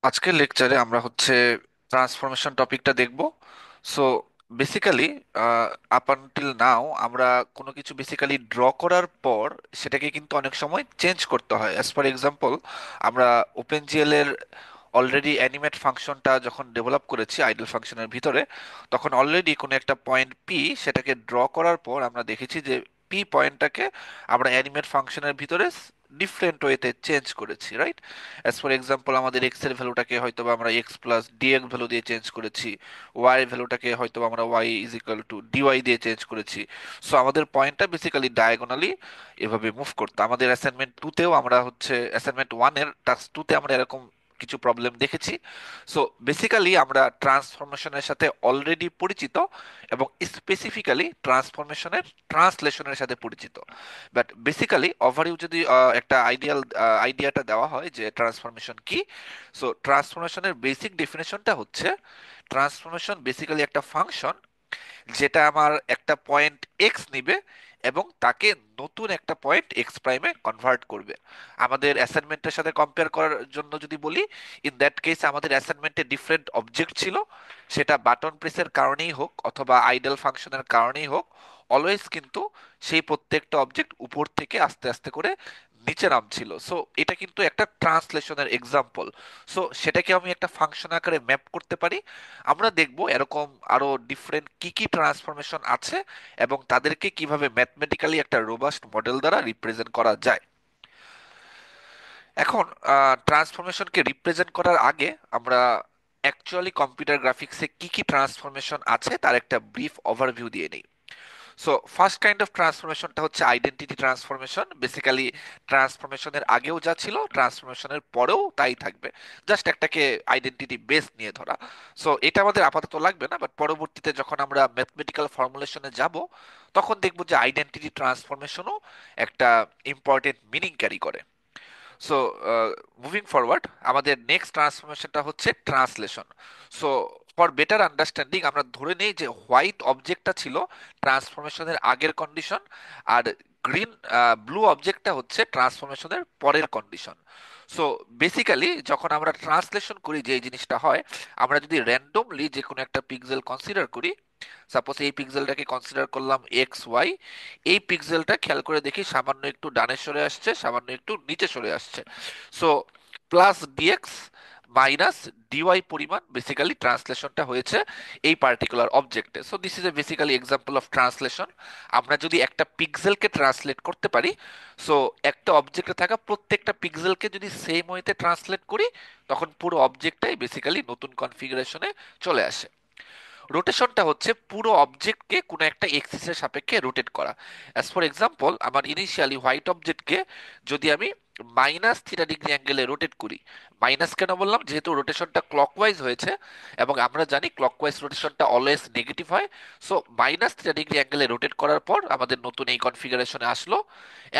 আজকের লেকচারে আমরা ট্রান্সফরমেশন টপিকটা দেখব। So basically up until now আমরা কোনো কিছু বেসিক্যালি ড্র করার পর সেটাকে কিন্তু অনেক সময় চেঞ্জ করতে হয়। অ্যাজ ফর এক্সাম্পল, আমরা ওপেনজিএল এর অলরেডি অ্যানিমেট ফাংশনটা যখন ডেভেলপ করেছি আইডল ফাংশনের ভিতরে, তখন অলরেডি কোনো একটা পয়েন্ট পি সেটাকে ড্র করার পর আমরা দেখেছি যে পি পয়েন্টটাকে আমরা অ্যানিমেট ফাংশনের ভিতরে ডিফারেন্ট ওয়েতে চেঞ্জ করেছি, রাইট? অ্যাজ ফর এক্সাম্পল, আমাদের এক্স এর ভ্যালুটাকে হয়তো বা আমরা এক্স প্লাস ডিএক্স ভ্যালু দিয়ে চেঞ্জ করেছি, ওয়াই এর ভ্যালুটাকে হয়তো বা আমরা y is equal to dy দিয়ে চেঞ্জ করেছি। সো আমাদের পয়েন্টটা বেসিক্যালি ডায়াগোনালি এভাবে মুভ করতো। আমাদের অ্যাসাইনমেন্ট টুতেও আমরা অ্যাসাইনমেন্ট ওয়ানের টাস্ক টুতে আমরা এরকম কিছু প্রবলেম দেখেছি। সো বেসিক্যালি আমরা ট্রান্সফরমেশনের সাথে অলরেডি পরিচিত, এবং স্পেসিফিক্যালি ট্রান্সফরমেশনের ট্রান্সলেশনের সাথে পরিচিত। বাট বেসিক্যালি ওভারভিউ যদি একটা আইডিয়াটা দেওয়া হয় যে ট্রান্সফরমেশন কি, সো ট্রান্সফরমেশনের বেসিক ডেফিনেশনটা হচ্ছে, ট্রান্সফরমেশন বেসিক্যালি একটা ফাংশন যেটা আমার একটা পয়েন্ট এক্স নিবে এবং তাকে নতুন একটা পয়েন্ট এক্স প্রাইমে কনভার্ট করবে। আমাদের অ্যাসাইনমেন্টের সাথে কম্পেয়ার করার জন্য যদি বলি, ইন দ্যাট কেস আমাদের অ্যাসাইনমেন্টে ডিফারেন্ট অবজেক্ট ছিল, সেটা বাটন প্রেসের কারণেই হোক অথবা আইডল ফাংশনের কারণেই হোক, অলওয়েজ কিন্তু সেই প্রত্যেকটা অবজেক্ট উপর থেকে আস্তে আস্তে করে নিচে নামছিল। সো এটা কিন্তু একটা ট্রান্সলেশনের এক্সাম্পল। সো সেটাকে আমি একটা ফাংশন আকারে ম্যাপ করতে পারি। আমরা দেখব এরকম আরো ডিফারেন্ট কি কি ট্রান্সফরমেশন আছে এবং তাদেরকে কিভাবে ম্যাথমেটিক্যালি একটা রোবাস্ট মডেল দ্বারা রিপ্রেজেন্ট করা যায়। এখন ট্রান্সফরমেশনকে রিপ্রেজেন্ট করার আগে আমরা অ্যাকচুয়ালি কম্পিউটার গ্রাফিক্সে কি কি ট্রান্সফরমেশন আছে তার একটা ব্রিফ ওভারভিউ দিয়ে নিই। সো ফার্স্ট কাইন্ড অফ ট্রান্সফরমেশনটা হচ্ছে আইডেন্টিটি ট্রান্সফরমেশন। বেসিক্যালি ট্রান্সফরমেশনের আগেও যা ছিল ট্রান্সফরমেশনের পরেও তাই থাকবে, জাস্ট একটাকে আইডেন্টিটি বেস নিয়ে ধরা। সো এটা আমাদের আপাতত লাগবে না, বাট পরবর্তীতে যখন আমরা ম্যাথমেটিক্যাল ফর্মুলেশনে যাব, তখন দেখবো যে আইডেন্টিটি ট্রান্সফরমেশনও একটা ইম্পর্টেন্ট মিনিং ক্যারি করে। সো মুভিং ফরওয়ার্ড, আমাদের নেক্সট ট্রান্সফরমেশনটা হচ্ছে translation. So for better understanding আমরা ধরে নেই যে হোয়াইট অবজেক্টটা ছিল ট্রান্সফরমেশনের আগের কন্ডিশন, আর গ্রিন ব্লু অবজেক্টটা হচ্ছে ট্রান্সফরমেশনের পরের কন্ডিশন। সো বেসিক্যালি যখন আমরা ট্রান্সলেশন করি যে এই জিনিসটা হয়, আমরা যদি র্যান্ডমলি যে কোনো একটা পিক্সেল কনসিডার করি, সাপোজ এই পিক্সেলটাকে কনসিডার করলাম এক্স ওয়াই, এই পিক্সেলটা খেয়াল করে দেখি সামান্য একটু ডানে সরে আসছে, সামান্য একটু নিচে সরে আসছে। So plus DX minus DY পরিমাণ বেসিক্যালি ট্রান্সলেশনটা হয়েছে এই পার্টিকুলার অবজেক্টে। So this is a basically example of translation. আমরা যদি একটা পিক্সেলকে ট্রান্সলেট করতে পারি, সো একটা অবজেক্টে থাকা প্রত্যেকটা পিক্সেলকে যদি সেম ওয়েতে ট্রান্সলেট করি, তখন পুরো অবজেক্টটাই বেসিক্যালি নতুন কনফিগারেশনে চলে আসে। রোটেশনটা হচ্ছে পুরো অবজেক্টকে কোনো একটা এক্সিসের সাপেক্ষে রোটেট করা। অ্যাজ ফর এক্সাম্পল, আমার ইনিশিয়ালি হোয়াইট অবজেক্টকে যদি আমি মাইনাস থিটা ডিগ্রি অ্যাঙ্গেলে রোটেট করি, মাইনাস কেন বললাম, যেহেতু রোটেশনটা ক্লকওয়াইজ হয়েছে এবং আমরা জানি ক্লকওয়াইজ রোটেশনটা অলওয়েজ নেগেটিভ হয়। সো মাইনাস থিটা ডিগ্রি অ্যাঙ্গেলে রোটেট করার পর আমাদের নতুন এই কনফিগারেশনে আসলো,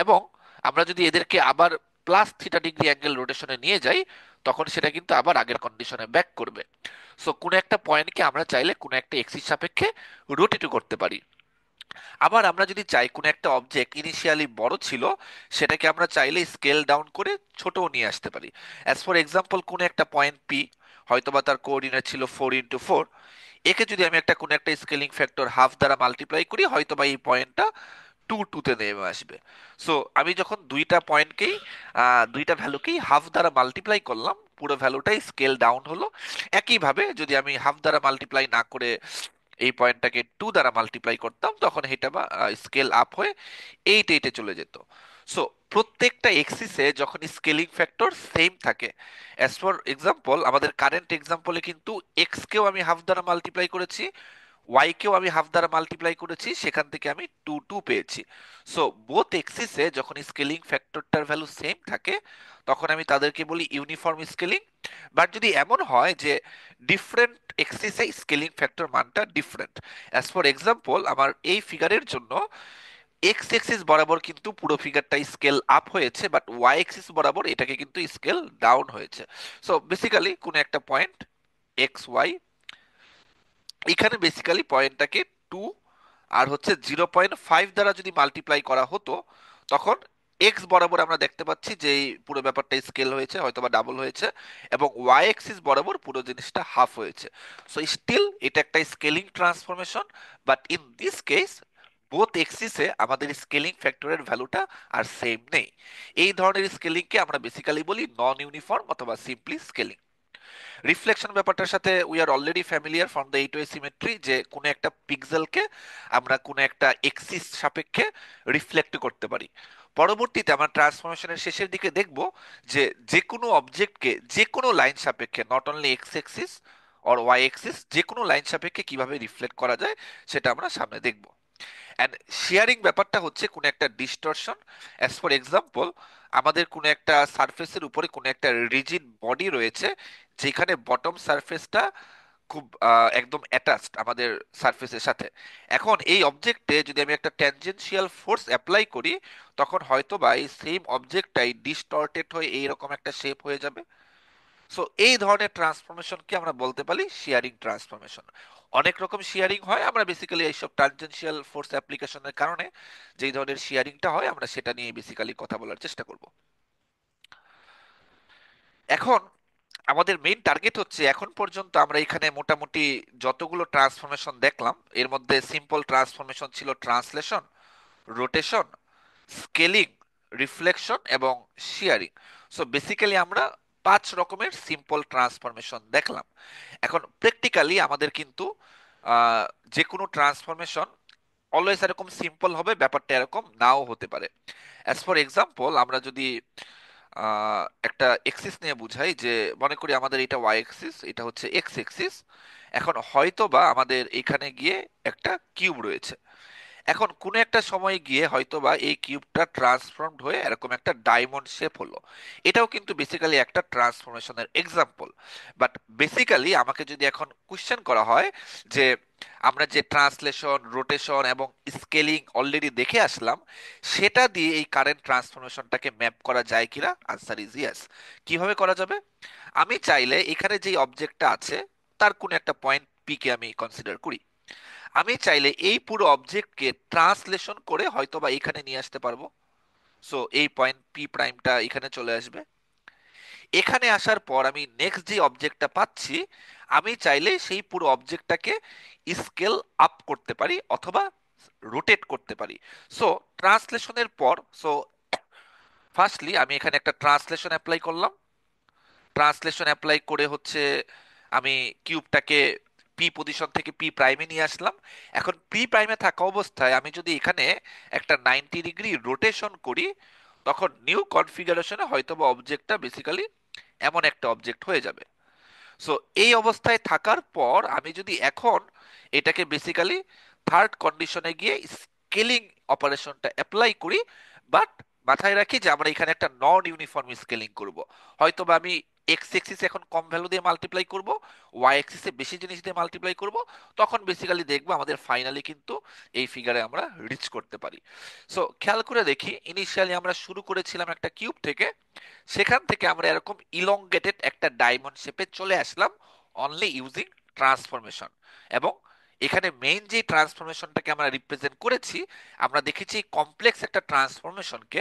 এবং আমরা যদি এদেরকে আবার প্লাস থিটা ডিগ্রি অ্যাঙ্গেল রোটেশনে নিয়ে যাই, তখন সেটা কিন্তু আবার আগের কন্ডিশনে ব্যাক করবে। সো কোনো একটা পয়েন্টকে আমরা চাইলে কোনো একটা এক্সিস সাপেক্ষে রোটেটও করতে পারি। আবার আমরা যদি চাই কোনো একটা অবজেক্ট ইনিশিয়ালি বড় ছিল, সেটাকে আমরা চাইলে স্কেল ডাউন করে ছোটও নিয়ে আসতে পারি। অ্যাজ ফর এক্সাম্পল, কোনো একটা পয়েন্ট পি, হয়তোবা তার কোঅর্ডিনেট ছিল 4 × 4, একে যদি আমি একটা কোনো একটা স্কেলিং ফ্যাক্টর হাফ দ্বারা মাল্টিপ্লাই করি, হয়তোবা এই পয়েন্টটা 2 2-তে নেমে আসবে। সো আমি যখন দুইটা পয়েন্টকেই দুইটা ভ্যালুকেই হাফ দ্বারা মাল্টিপ্লাই করলাম, পুরো ভ্যালুটাই স্কেল ডাউন হলো। একইভাবে যদি আমি হাফ দ্বারা মাল্টিপ্লাই না করে এই পয়েন্টটাকে 2 দ্বারা মাল্টিপ্লাই করতাম, তখন এটা বা স্কেল আপ হয়ে 8 8-এ চলে যেত। সো প্রত্যেকটা এক্সিসে যখন স্কেলিং ফ্যাক্টর সেম থাকে, অ্যাজ ফর এক্সাম্পল আমাদের কারেন্ট এক্সাম্পলে কিন্তু এক্স কেও আমি হাফ দ্বারা মাল্টিপ্লাই করেছি, ওয়াই কেও আমি হাফ দ্বারা মাল্টিপ্লাই করেছি, সেখান থেকে আমি 2 2 পেয়েছি। সো বোথ এক্সিসে যখন স্কেলিং ফ্যাক্টরটার ভ্যালু সেম থাকে, তখন আমি তাদেরকে বলি ইউনিফর্ম স্কেলিং। বাট যদি এমন হয় যে ডিফারেন্ট এক্সিসে স্কেলিং ফ্যাক্টর মানটা ডিফারেন্ট, অ্যাজ ফর এক্সাম্পল আমার এই ফিগারের জন্য এক্স এক্সিস বরাবর কিন্তু পুরো ফিগারটা স্কেল আপ হয়েছে, বাট ওয়াই এক্সিস বরাবর এটাকে কিন্তু স্কেল ডাউন হয়েছে। সো বেসিক্যালি কোনো একটা পয়েন্ট এক্স ওয়াই, এখানে বেসিক্যালি পয়েন্টটাকে 2 আর হচ্ছে 0.5 দ্বারা যদি মাল্টিপ্লাই করা হতো, তখন এক্স বরাবর আমরা দেখতে পাচ্ছি যে এই পুরো ব্যাপারটা স্কেল হয়েছে, হয়তো বা ডাবল হয়েছে, এবং ওয়াই এক্সিস বরাবর পুরো জিনিসটা হাফ হয়েছে। সো স্টিল এটা একটা scaling transformation, but in this case both এক্সিসে আমাদের স্কেলিং ফ্যাক্টরের ভ্যালুটা আর সেম নেই। এই ধরনের স্কেলিংকে আমরা বেসিক্যালি বলি নন ইউনিফর্ম অথবা সিম্পলি স্কেলিং। রিফ্লেকশন ব্যাপারটার সাথে we are already familiar from the eight way symmetry, যে কোনো একটা পিক্সেলকে আমরা কোনো একটা এক্সিস সাপেক্ষে রিফ্লেক্ট করতে পারি। পরবর্তীতে আমরা ট্রান্সফরমেশনের শেষের দিকে দেখব যে যে কোনো অবজেক্টকে যে কোনো লাইন সাপেক্ষে, not only x axis or y axis, যে কোনো লাইন সাপেক্ষে কিভাবে রিফ্লেক্ট করা যায় সেটা আমরা সামনে দেখব। অ্যান্ড শেয়ারিং ব্যাপারটা হচ্ছে কোনো একটা ডিস্টরশন। অ্যাজ ফর এক্সাম্পল, আমাদের কোনো একটা সারফেসের উপরে কোনো একটা রিজিড বডি রয়েছে, যেখানে বটম সারফেসটা খুব একদম অ্যাটাচড আমাদের সারফেসের সাথে। এখন এই অবজেক্টে যদি আমি একটা ট্যানজেনশিয়াল ফোর্স অ্যাপ্লাই করি, তখন হয়তো বা এই সেম অবজেক্টটাই ডিস্টর্টেড হয়ে এইরকম একটা শেপ হয়ে যাবে। সো এই ধরনের ট্রান্সফরমেশনকে আমরা বলতে পারি শেয়ারিং ট্রান্সফরমেশন। অনেক রকম শেয়ারিং হয়, আমরা বেসিক্যালি এইসব ট্যানজেনশিয়াল ফোর্স অ্যাপ্লিকেশনের কারণে যেই ধরনের শেয়ারিংটা হয় আমরা সেটা নিয়ে বেসিক্যালি কথা বলার চেষ্টা করব। এখন আমাদের মেইন টার্গেট হচ্ছে, এখন পর্যন্ত আমরা এখানে মোটামুটি যতগুলো ট্রান্সফরমেশন দেখলাম, এর মধ্যে সিম্পল ট্রান্সফরমেশন ছিল ট্রান্সলেশন, রোটেশন, স্কেলিং, রিফ্লেকশন এবং শিয়ারিং। সো বেসিক্যালি আমরা 5 রকমের সিম্পল ট্রান্সফরমেশন দেখলাম। এখন প্র্যাকটিক্যালি আমাদের কিন্তু আহ, যে কোনো ট্রান্সফরমেশন অলওয়েজ এরকম সিম্পল হবে ব্যাপারটা এরকম নাও হতে পারে। অ্যাজ ফর এক্সাম্পল, আমরা যদি একটা এক্সিস নিয়ে বুঝাই, যে মনে করি আমাদের এটা ওয়াই এক্সিস, এটা হচ্ছে এক্স এক্সিস। এখন হয়তো বা আমাদের এখানে গিয়ে একটা কিউব রয়েছে। এখন কোনো একটা সময় গিয়ে হয়তো বা এই কিউবটা ট্রান্সফর্মড হয়ে এরকম একটা ডায়মন্ড শেপ হলো। এটাও কিন্তু বেসিক্যালি একটা ট্রান্সফরমেশনের এক্সাম্পল। বাট বেসিক্যালি আমাকে যদি এখন কোশ্চেন করা হয় যে আমরা যে ট্রান্সলেশন, রোটেশন এবং স্কেলিং অলরেডি দেখে আসলাম, সেটা দিয়ে এই কারেন্ট ট্রান্সফরমেশনটাকে ম্যাপ করা যায় কিনা, আনসার ইজ ইয়েস। কিভাবে করা যাবে? আমি চাইলে এখানে যে অবজেক্টটা আছে তার কোনো একটা পয়েন্ট পি কে আমি কনসিডার করি। আমি চাইলে এই পুরো অবজেক্টকে ট্রান্সলেশন করে হয়তো বা এখানে নিয়ে আসতে পারবো। সো এই পয়েন্ট পি প্রাইমটা এখানে চলে আসবে। এখানে আসার পর আমি নেক্সট যে অবজেক্টটা পাচ্ছি, আমি চাইলে সেই পুরো অবজেক্টটাকে স্কেল আপ করতে পারি অথবা রোটেট করতে পারি। সো ট্রান্সলেশনের পর, সো ফার্স্টলি আমি এখানে একটা ট্রান্সলেশন অ্যাপ্লাই করলাম। ট্রান্সলেশন অ্যাপ্লাই করে হচ্ছে আমি কিউবটাকে পি পজিশন থেকে পি প্রাইমে নিয়ে আসলাম। এখন পি প্রাইমে থাকা অবস্থায় আমি যদি এখানে একটা 90 ডিগ্রি রোটেশন করি, তখন নিউ কনফিগারেশনে হয়তো বা অবজেক্টটা বেসিক্যালি এমন একটা অবজেক্ট হয়ে যাবে। সো এই অবস্থায় থাকার পর আমি যদি এখন এটাকে বেসিক্যালি থার্ড কন্ডিশনে গিয়ে স্কেলিং অপারেশনটা অ্যাপ্লাই করি, বাট মাথায় রাখি যে আমরা এখানে একটা নন ইউনিফর্ম স্কেলিং করব। হয়তো বা আমি এক্স এক্সিস এখন কম ভ্যালু দিয়ে মাল্টিপ্লাই করব, ওয়াই এক্সিসে বেশি জিনিস দিয়ে মাল্টিপ্লাই করব, তখন বেসিক্যালি দেখবো আমাদের ফাইনালি কিন্তু এই ফিগারে আমরা রিচ করতে পারি। সো খেয়াল করে দেখি, ইনিশিয়ালি আমরা শুরু করেছিলাম একটা কিউব থেকে, সেখান থেকে আমরা এরকম ইলংগেটেড একটা ডায়মন্ড শেপে চলে আসলাম অনলি ইউজিং ট্রান্সফরমেশন। এবং এখানে মেইন যে ট্রান্সফরমেশনটাকে আমরা রিপ্রেজেন্ট করেছি, আমরা দেখেছি কমপ্লেক্স একটা ট্রান্সফরমেশনকে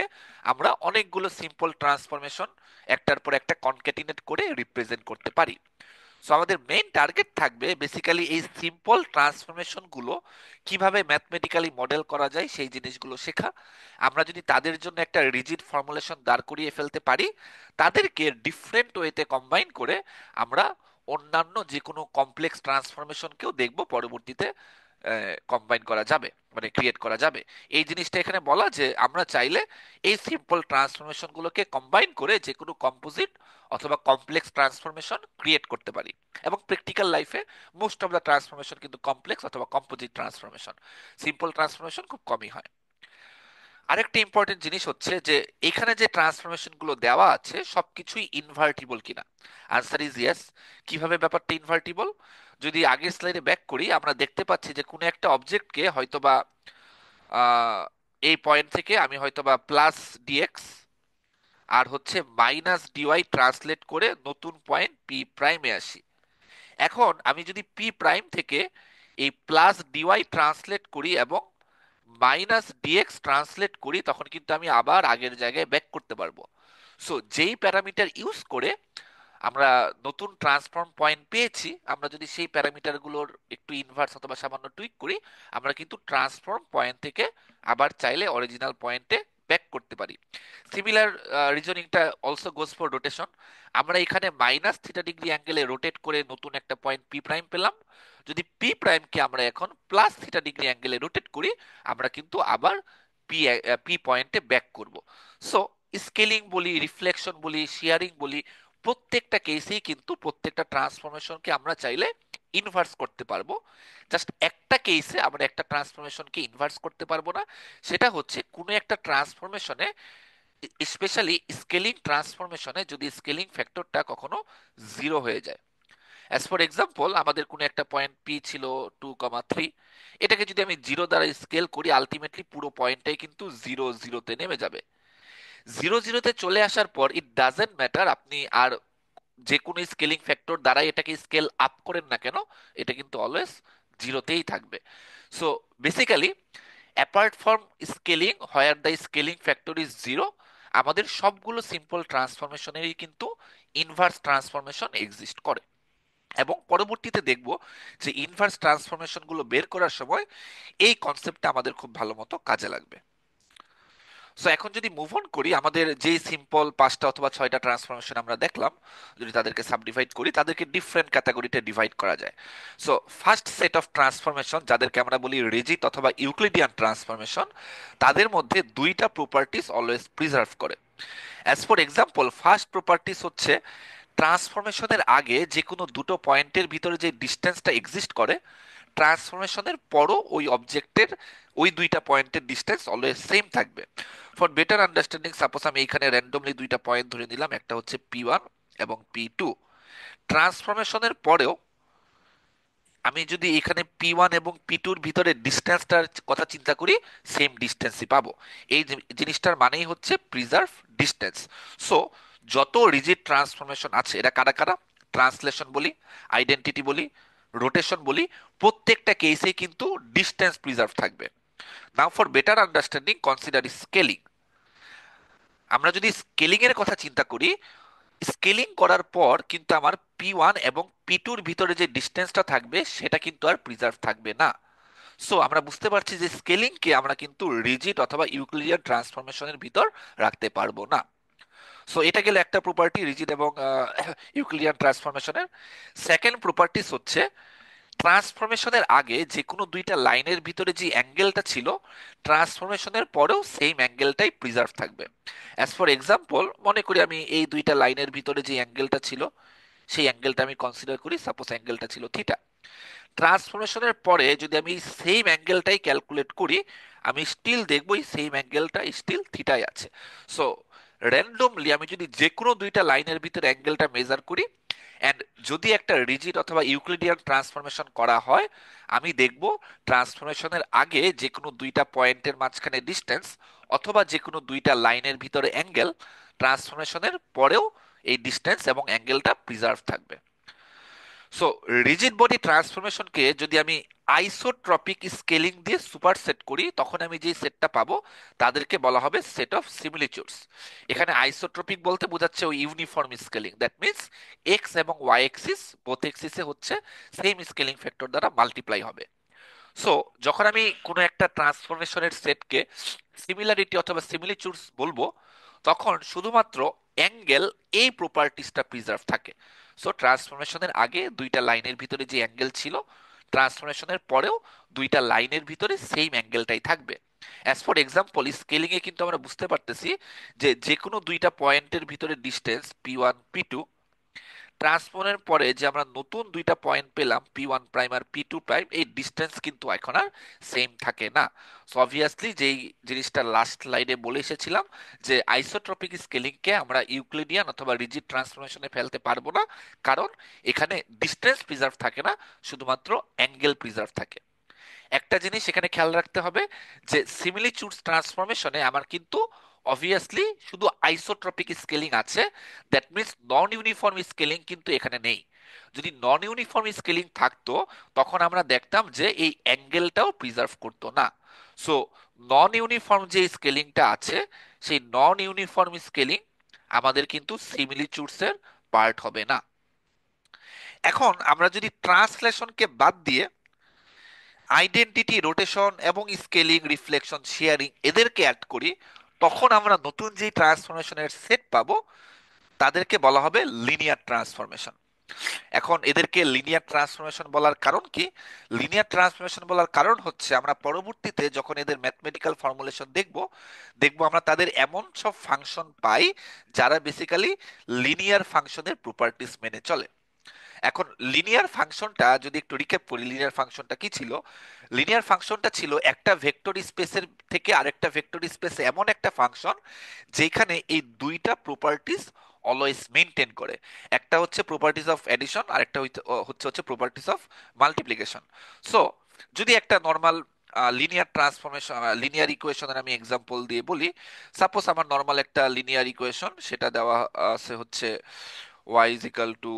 আমরা অনেকগুলো সিম্পল ট্রান্সফরমেশন একটার পর একটা কনক্যাটিনেট করে রিপ্রেজেন্ট করতে পারি। সো আমাদের মেইন টার্গেট থাকবে বেসিক্যালি এই সিম্পল ট্রান্সফরমেশন গুলো কিভাবে ম্যাথমেটিক্যালি মডেল করা যায় সেই জিনিসগুলো শেখা। আমরা যদি তাদের জন্য একটা রিজিড ফর্মুলেশন দাঁড় করিয়ে ফেলতে পারি, তাদেরকে ডিফারেন্ট ওয়েতে কম্বাইন করে আমরা অন্যান্য যে কোনো কমপ্লেক্স ট্রান্সফরমেশনকেও দেখব পরবর্তীতে কম্বাইন করা যাবে, মানে ক্রিয়েট করা যাবে। এই জিনিসটা এখানে বলা যে আমরা চাইলে এই সিম্পল ট্রান্সফরমেশন গুলোকে কম্বাইন করে যে কোনো কম্পোজিট অথবা কমপ্লেক্স ট্রান্সফরমেশন ক্রিয়েট করতে পারি। এবং প্র্যাকটিক্যাল লাইফে মোস্ট অফ দ্য ট্রান্সফরমেশন কিন্তু কমপ্লেক্স অথবা কম্পোজিট ট্রান্সফরমেশন, সিম্পল ট্রান্সফরমেশন খুব কমই হয়। আরেকটা ইম্পর্টেন্ট জিনিস হচ্ছে যে এখানে যে ট্রান্সফরমেশন গুলো দেওয়া আছে সবকিছুই ইনভার্টিবল কিনা, আনসার ইজ ইয়েস। কিভাবে ব্যাপারটা ইনভার্টিবল? যদি আগের স্লাইডে ব্যাক করি, আমরা দেখতে পাচ্ছি যে কোনো একটা অবজেক্টকে হয়তোবা আহ, এই পয়েন্ট থেকে আমি হয়তোবা প্লাস ডিএক্স আর হচ্ছে মাইনাস ডিওয়াই ট্রান্সলেট করে নতুন পয়েন্ট পি প্রাইমে আসি। এখন আমি যদি পি প্রাইম থেকে এই প্লাস ডিওয়াই ট্রান্সলেট করি এবং মাইনাস ডিএক্স ট্রান্সলেট করি তখন কিন্তু আমি আবার আগের জায়গায় ব্যাক করতে পারবো। সো যেই প্যারামিটার ইউজ করে আমরা নতুন ট্রান্সফর্ম পয়েন্ট পেয়েছি, আমরা যদি সেই প্যারামিটারগুলোর একটু ইনভার্স অথবা সামান্য টুইক করি, আমরা কিন্তু ট্রান্সফর্ম পয়েন্ট থেকে আবার চাইলে অরিজিনাল পয়েন্টে ব্যাক করতে পারি। সিমিলার রিজনিংটা অলসো গোজ ফর রোটেশন। আমরা এখানে মাইনাস থিটা ডিগ্রি অ্যাঙ্গেলে রোটেট করে নতুন একটা পয়েন্ট পি প্রাইম পেলাম। যদি পি প্রাইমকে আমরা এখন প্লাস থিটা ডিগ্রি অ্যাঙ্গেলে রোটেট করি, আমরা কিন্তু আবার পি পি পয়েন্টে ব্যাক করব। সো স্কেলিং বলি, রিফ্লেকশন বলি, শেয়ারিং বলি, প্রত্যেকটা কেসেই কিন্তু প্রত্যেকটা ট্রান্সফরমেশনকে আমরা চাইলে ইনভার্স করতে পারবো। জাস্ট একটা কেসে আমরা একটা ট্রান্সফরমেশনকে ইনভার্স করতে পারবো না, সেটা হচ্ছে কোনো একটা ট্রান্সফরমেশনে, স্পেশালি স্কেলিং ট্রান্সফরমেশনে যদি স্কেলিং ফ্যাক্টরটা কখনো জিরো হয়ে যায়। অ্যাজ ফর এক্সাম্পল, আমাদের কোনো একটা পয়েন্ট পি ছিল 2,3, এটাকে যদি আমি জিরো দ্বারা স্কেল করি, আলটিমেটলি পুরো পয়েন্টটাই কিন্তু জিরো জিরোতে নেমে যাবে। জিরো জিরোতে চলে আসার পর ইট ডাজেন্ট ম্যাটার আপনি আর যে কোনো স্কেলিং ফ্যাক্টর দ্বারা এটাকে স্কেল আপ করেন না কেন, এটা কিন্তু অলওয়েজ জিরোতেই থাকবে। So basically, apart from scaling where the scaling factor is zero, আমাদের সবগুলো সিম্পল ট্রান্সফরমেশনেরই কিন্তু ইনভার্স ট্রান্সফরমেশন এক্সিস্ট করে। এবং পরবর্তীতে দেখব যে ইনভার্স ট্রান্সফরমেশনগুলো বের করার সময় এই কনসেপ্টটা আমাদের খুব ভালো মতো কাজে লাগবে। সো এখন যদি মুভ অন করি, আমাদের যে সিম্পল 5টা অথবা 6টা ট্রান্সফরমেশন আমরা দেখলাম, যদি তাদেরকে সাবডিভাইড করি, তাদেরকে ডিফারেন্ট ক্যাটাগরিতে ডিভাইড করা যায়। So first set of transformation, যাদেরকে আমরা বলি রিজিড অথবা ইউক্লিডিয়ান ট্রান্সফরমেশন, তাদের মধ্যে দুইটা প্রপার্টিস অলওয়েজ প্রিজার্ভ করে। As for example, first properties হচ্ছে ট্রান্সফরমেশনের আগে যে কোনো দুটো পয়েন্টের ভিতরে যে ডিস্টেন্সটা এক্সিস্ট করে, ট্রান্সফরমেশনের পরও ওই অবজেক্টের ওই দুইটা পয়েন্টের ডিস্টেন্স অলওয়েজ সেম থাকবে। ফর বেটার আন্ডারস্ট্যান্ডিং, সাপোজ আমি এখানে র্যান্ডমলি দুইটা পয়েন্ট ধরে নিলাম, একটা হচ্ছে P1 এবং P2। ট্রান্সফরমেশনের পরেও আমি যদি এখানে P1 এবং P2-র ভিতরে ডিস্টেন্সটার কথা চিন্তা করি, সেম ডিস্টেন্সই পাবো। এই জিনিসটার মানেই হচ্ছে প্রিজার্ভ ডিস্টেন্স। সো যত রিজিড ট্রান্সফরমেশন আছে, এরা কারা কারা? ট্রান্সলেশন বলি, আইডেন্টিটি বলি, রোটেশন বলি, প্রত্যেকটা কেসে কিন্তু ডিস্টেন্স প্রিজার্ভ থাকবে। নাও for better understanding, consider scaling. আমরা যদি স্কেলিং এর কথা চিন্তা করি, স্কেলিং করার পর কিন্তু আমার P1 এবং P2-র ভিতরে যে ডিস্টেন্সটা থাকবে, সেটা কিন্তু আর প্রিজার্ভ থাকবে না। সো আমরা বুঝতে পারছি যে স্কেলিংকে আমরা কিন্তু রিজিড অথবা ইউক্লিডিয়ান ট্রান্সফরমেশনের ভিতর রাখতে পারবো না। সো এটা গেল একটা প্রপার্টি রিজিড এবং ইউক্লিডিয়ান ট্রান্সফরমেশনের। সেকেন্ড প্রপার্টিস হচ্ছে ট্রান্সফরমেশনের আগে যে কোনো দুইটা লাইনের ভিতরে যে অ্যাঙ্গেলটা ছিল, ট্রান্সফরমেশনের পরেও সেম অ্যাঙ্গেলটাই প্রিজার্ভ থাকবে। অ্যাজ ফর এক্সাম্পল, মনে করি আমি এই দুইটা লাইনের ভিতরে যে অ্যাঙ্গেলটা ছিল, সেই অ্যাঙ্গেলটা আমি কনসিডার করি, সাপোজ অ্যাঙ্গেলটা ছিল থিটা। ট্রান্সফরমেশনের পরে যদি আমি সেম অ্যাঙ্গেলটাই ক্যালকুলেট করি, আমি স্টিল দেখবো এই সেম অ্যাঙ্গেলটা স্টিল থিটাই আছে। সো র্যান্ডমলি আমি যদি যে কোনো দুইটা লাইনের ভিতরে অ্যাঙ্গেলটা মেজার করি, অ্যান্ড যদি একটা রিজিড অথবা ইউক্লিডিয়ান ট্রান্সফরমেশন করা হয়, আমি দেখব ট্রান্সফরমেশনের আগে যে কোনো দুইটা পয়েন্টের মাঝখানে ডিস্টেন্স অথবা যে কোনো দুইটা লাইনের ভিতরে অ্যাঙ্গেল, ট্রান্সফরমেশনের পরেও এই ডিস্টেন্স এবং অ্যাঙ্গেলটা প্রিজার্ভ থাকবে। সো রিজিড বডি ট্রান্সফরমেশনকে যদি আমি আইসোট্রপিক স্কেলিং দিয়ে সুপারসেট করি, তখন আমি যে সেটটা পাবো তাদেরকে বলা হবে সেট অফ সিমিলিচুডস। এখানে আইসোট্রপিক বলতে বোঝাচ্ছে ওই uniform scaling, that means x এবং ওয়াই এক্সিস, বোথ এক্সিসে হচ্ছে সেম স্কেলিং ফ্যাক্টর দ্বারা মাল্টিপ্লাই হবে। সো যখন আমি কোনো একটা ট্রান্সফরমেশনের সেটকে সিমিলারিটি অথবা সিমিলিচুডস বলবো, তখন শুধুমাত্র অ্যাঙ্গেল এই প্রপার্টিসটা প্রিজার্ভ থাকে। সো ট্রান্সফরমেশনের আগে দুইটা লাইনের ভিতরে যে অ্যাঙ্গেল ছিল, ট্রান্সফরমেশনের পরেও দুইটা লাইনের ভিতরে সেম অ্যাঙ্গেলটাই থাকবে। অ্যাজ ফর এক্সাম্পল, স্কেলিং এ কিন্তু আমরা বুঝতে পারতেছি যে যে কোনো দুইটা পয়েন্টের ভিতরে ডিস্টেন্স P1 P2, ট্রান্সফারের পরে যে আমরা নতুন দুইটা পয়েন্ট পেলাম P1 প্রাইম আর P2 প্রাইম, এই ডিস্টেন্স কিন্তু এখন আর সেম থাকে না। সো অবভিয়াসলি যেই জিনিসটা লাস্ট স্লাইডে বলে এসেছিলাম, যে আইসোট্রপিক স্কেলিংকে আমরা ইউক্লিডিয়ান অথবা রিজিড ট্রান্সফরমেশনে ফেলতে পারবো না, কারণ এখানে ডিস্টেন্স প্রিজার্ভ থাকে না, শুধুমাত্র অ্যাঙ্গেল প্রিজার্ভ থাকে। একটা জিনিস এখানে খেয়াল রাখতে হবে, যে সিমিলিচুডস ট্রান্সফরমেশনে আমার কিন্তু অবভিয়াসলি শুধু আইসোট্রপিক স্কেলিং আছে, that means non uniform scaling কিন্তু এখানে নেই। যদি নন ইউনিফর্ম স্কেলিং থাকতো, তখন আমরা দেখতাম যে এই অ্যাঙ্গেলটাও প্রিজার্ভ করতো না। সো নন ইউনিফর্ম যে স্কেলিংটা আছে, সেই নন ইউনিফর্ম স্কেলিং আমাদের কিন্তু সিমিলিচুডস এর পার্ট হবে না। এখন আমরা যদি ট্রান্সলেশনকে বাদ দিয়ে আইডেন্টিটি, রোটেশন এবং স্কেলিং, রিফ্লেকশন, শেয়ারিং এদেরকে অ্যাড করি, তখন আমরা নতুন যে ট্রান্সফরমেশনের সেট পাবো তাদেরকে বলা হবে লিনিয়ার ট্রান্সফরমেশন। এখন এদেরকে লিনিয়ার ট্রান্সফরমেশন বলার কারণ কি? লিনিয়ার ট্রান্সফরমেশন বলার কারণ হচ্ছে আমরা পরবর্তীতে যখন এদের ম্যাথমেটিক্যাল ফর্মুলেশন দেখব, আমরা তাদের এমন সব ফাংশন পাই যারা বেসিক্যালি লিনিয়ার ফাংশনের প্রপার্টিস মেনে চলে। এখন লিনিয়ার ফাংশনটা যদি একটু রিক্যাপ করি, লিনিয়ার ফাংশনটা কি ছিল? লিনিয়ার ফাংশনটা ছিল একটা ভেক্টর স্পেসের থেকে আরেকটা ভেক্টর স্পেসে এমন একটা ফাংশন যেখানে এই দুইটা প্রপার্টিস অলওয়েজ মেনটেন করে। একটা হচ্ছে প্রপার্টিস অফ এডিশন, আর একটা হচ্ছে প্রপার্টিস অফ মাল্টিপ্লিকেশন। সো যদি একটা নর্মাল লিনিয়ার ট্রান্সফরমেশন, লিনিয়ার ইকুয়েশনের আমি এক্সাম্পল দিয়ে বলি, সাপোজ আমার নর্মাল একটা লিনিয়ার ইকুয়েশন, সেটা দেওয়া আছে হচ্ছে y is equal to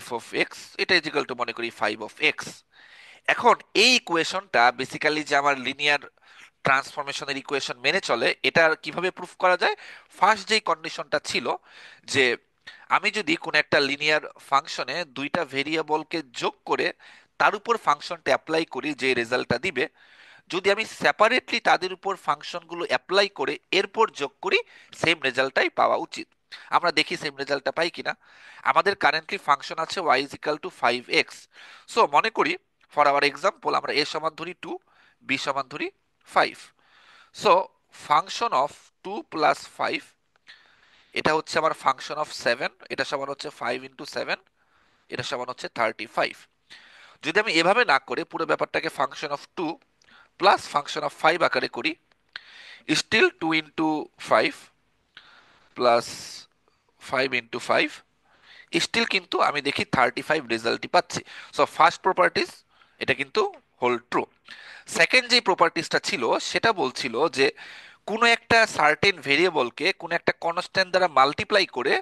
f of x, এটা is equal to মনে করি 5 of x। এখন এই ইকুয়েশনটা বেসিক্যালি যে আমার লিনিয়ার ট্রান্সফরমেশনের ইকুয়েশন মেনে চলে, এটা কিভাবে প্রুফ করা যায়? ফার্স্ট যেই কন্ডিশনটা ছিল যে আমি যদি কোনো একটা লিনিয়ার ফাংশনে দুইটা ভেরিয়েবলকে যোগ করে তার উপর ফাংশনটা অ্যাপ্লাই করি, যে রেজাল্টটা দিবে, যদি আমি সেপারেটলি তাদের উপর ফাংশনগুলো অ্যাপ্লাই করে এরপর যোগ করি, সেম রেজাল্টটাই পাওয়া উচিত। আমরা দেখি সেম রেজাল্টটা পাই কিনা। আমাদের কারেন্টলি ফাংশন আছে y is equal to 5x। So মনে করি ফর আওয়ার এক্সাম্পল আমরা a সমান ধরি 2, b সমান ধরি 5। সো ফাংশন অফ 2 প্লাস 5, এটা হচ্ছে আমার ফাংশন অফ 7, এটা সমান হচ্ছে 5 ইন্টু 7, এটা সমান হচ্ছে 35। যদি আমি এভাবে না করে পুরো ব্যাপারটাকে function of 2 plus function of 5 আকারে করি, still 2 into 5 plus 5 into 5, still কিন্তু আমি দেখি 35 রেজাল্টই পাচ্ছি। সো ফার্স্ট প্রপার্টিস এটা কিন্তু হোল ট্রু। সেকেন্ড যে প্রপার্টিসটা ছিল সেটা বলছিল যে কোনো একটা সার্টেন ভেরিয়েবলকে কোনো একটা কনস্ট্যান্ট দ্বারা মাল্টিপ্লাই করে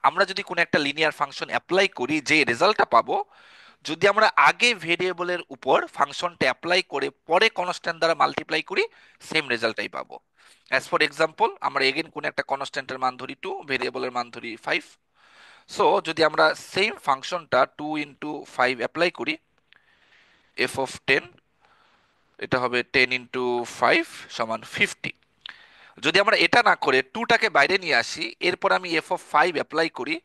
আমরা যদি কোনো একটা লিনিয়ার ফাংশন অ্যাপ্লাই করি, যে রেজাল্টটা পাবো, যদি আমরা আগে ভেরিয়েবলের উপর ফাংশনটা অ্যাপ্লাই করে পরে কনস্ট্যান্ট দ্বারা মাল্টিপ্লাই করি, সেম রেজাল্টটাই পাবো। অ্যাজ ফর এক্সাম্পল আমরা এগেন কোন একটা কনস্ট্যান্টের মান ধরি 2, ভেরিয়েবলের মান ধরি 5। সো যদি আমরা সেম ফাংশনটা 2 ইন্টু 5 অ্যাপ্লাই করি, এফ অফ 10, এটা হবে 10 ইন্টু 5 সমান 50। যদি আমরা এটা না করে টুটাকে বাইরে নিয়ে আসি, এরপর আমি এফ অফ 5 অ্যাপ্লাই করি,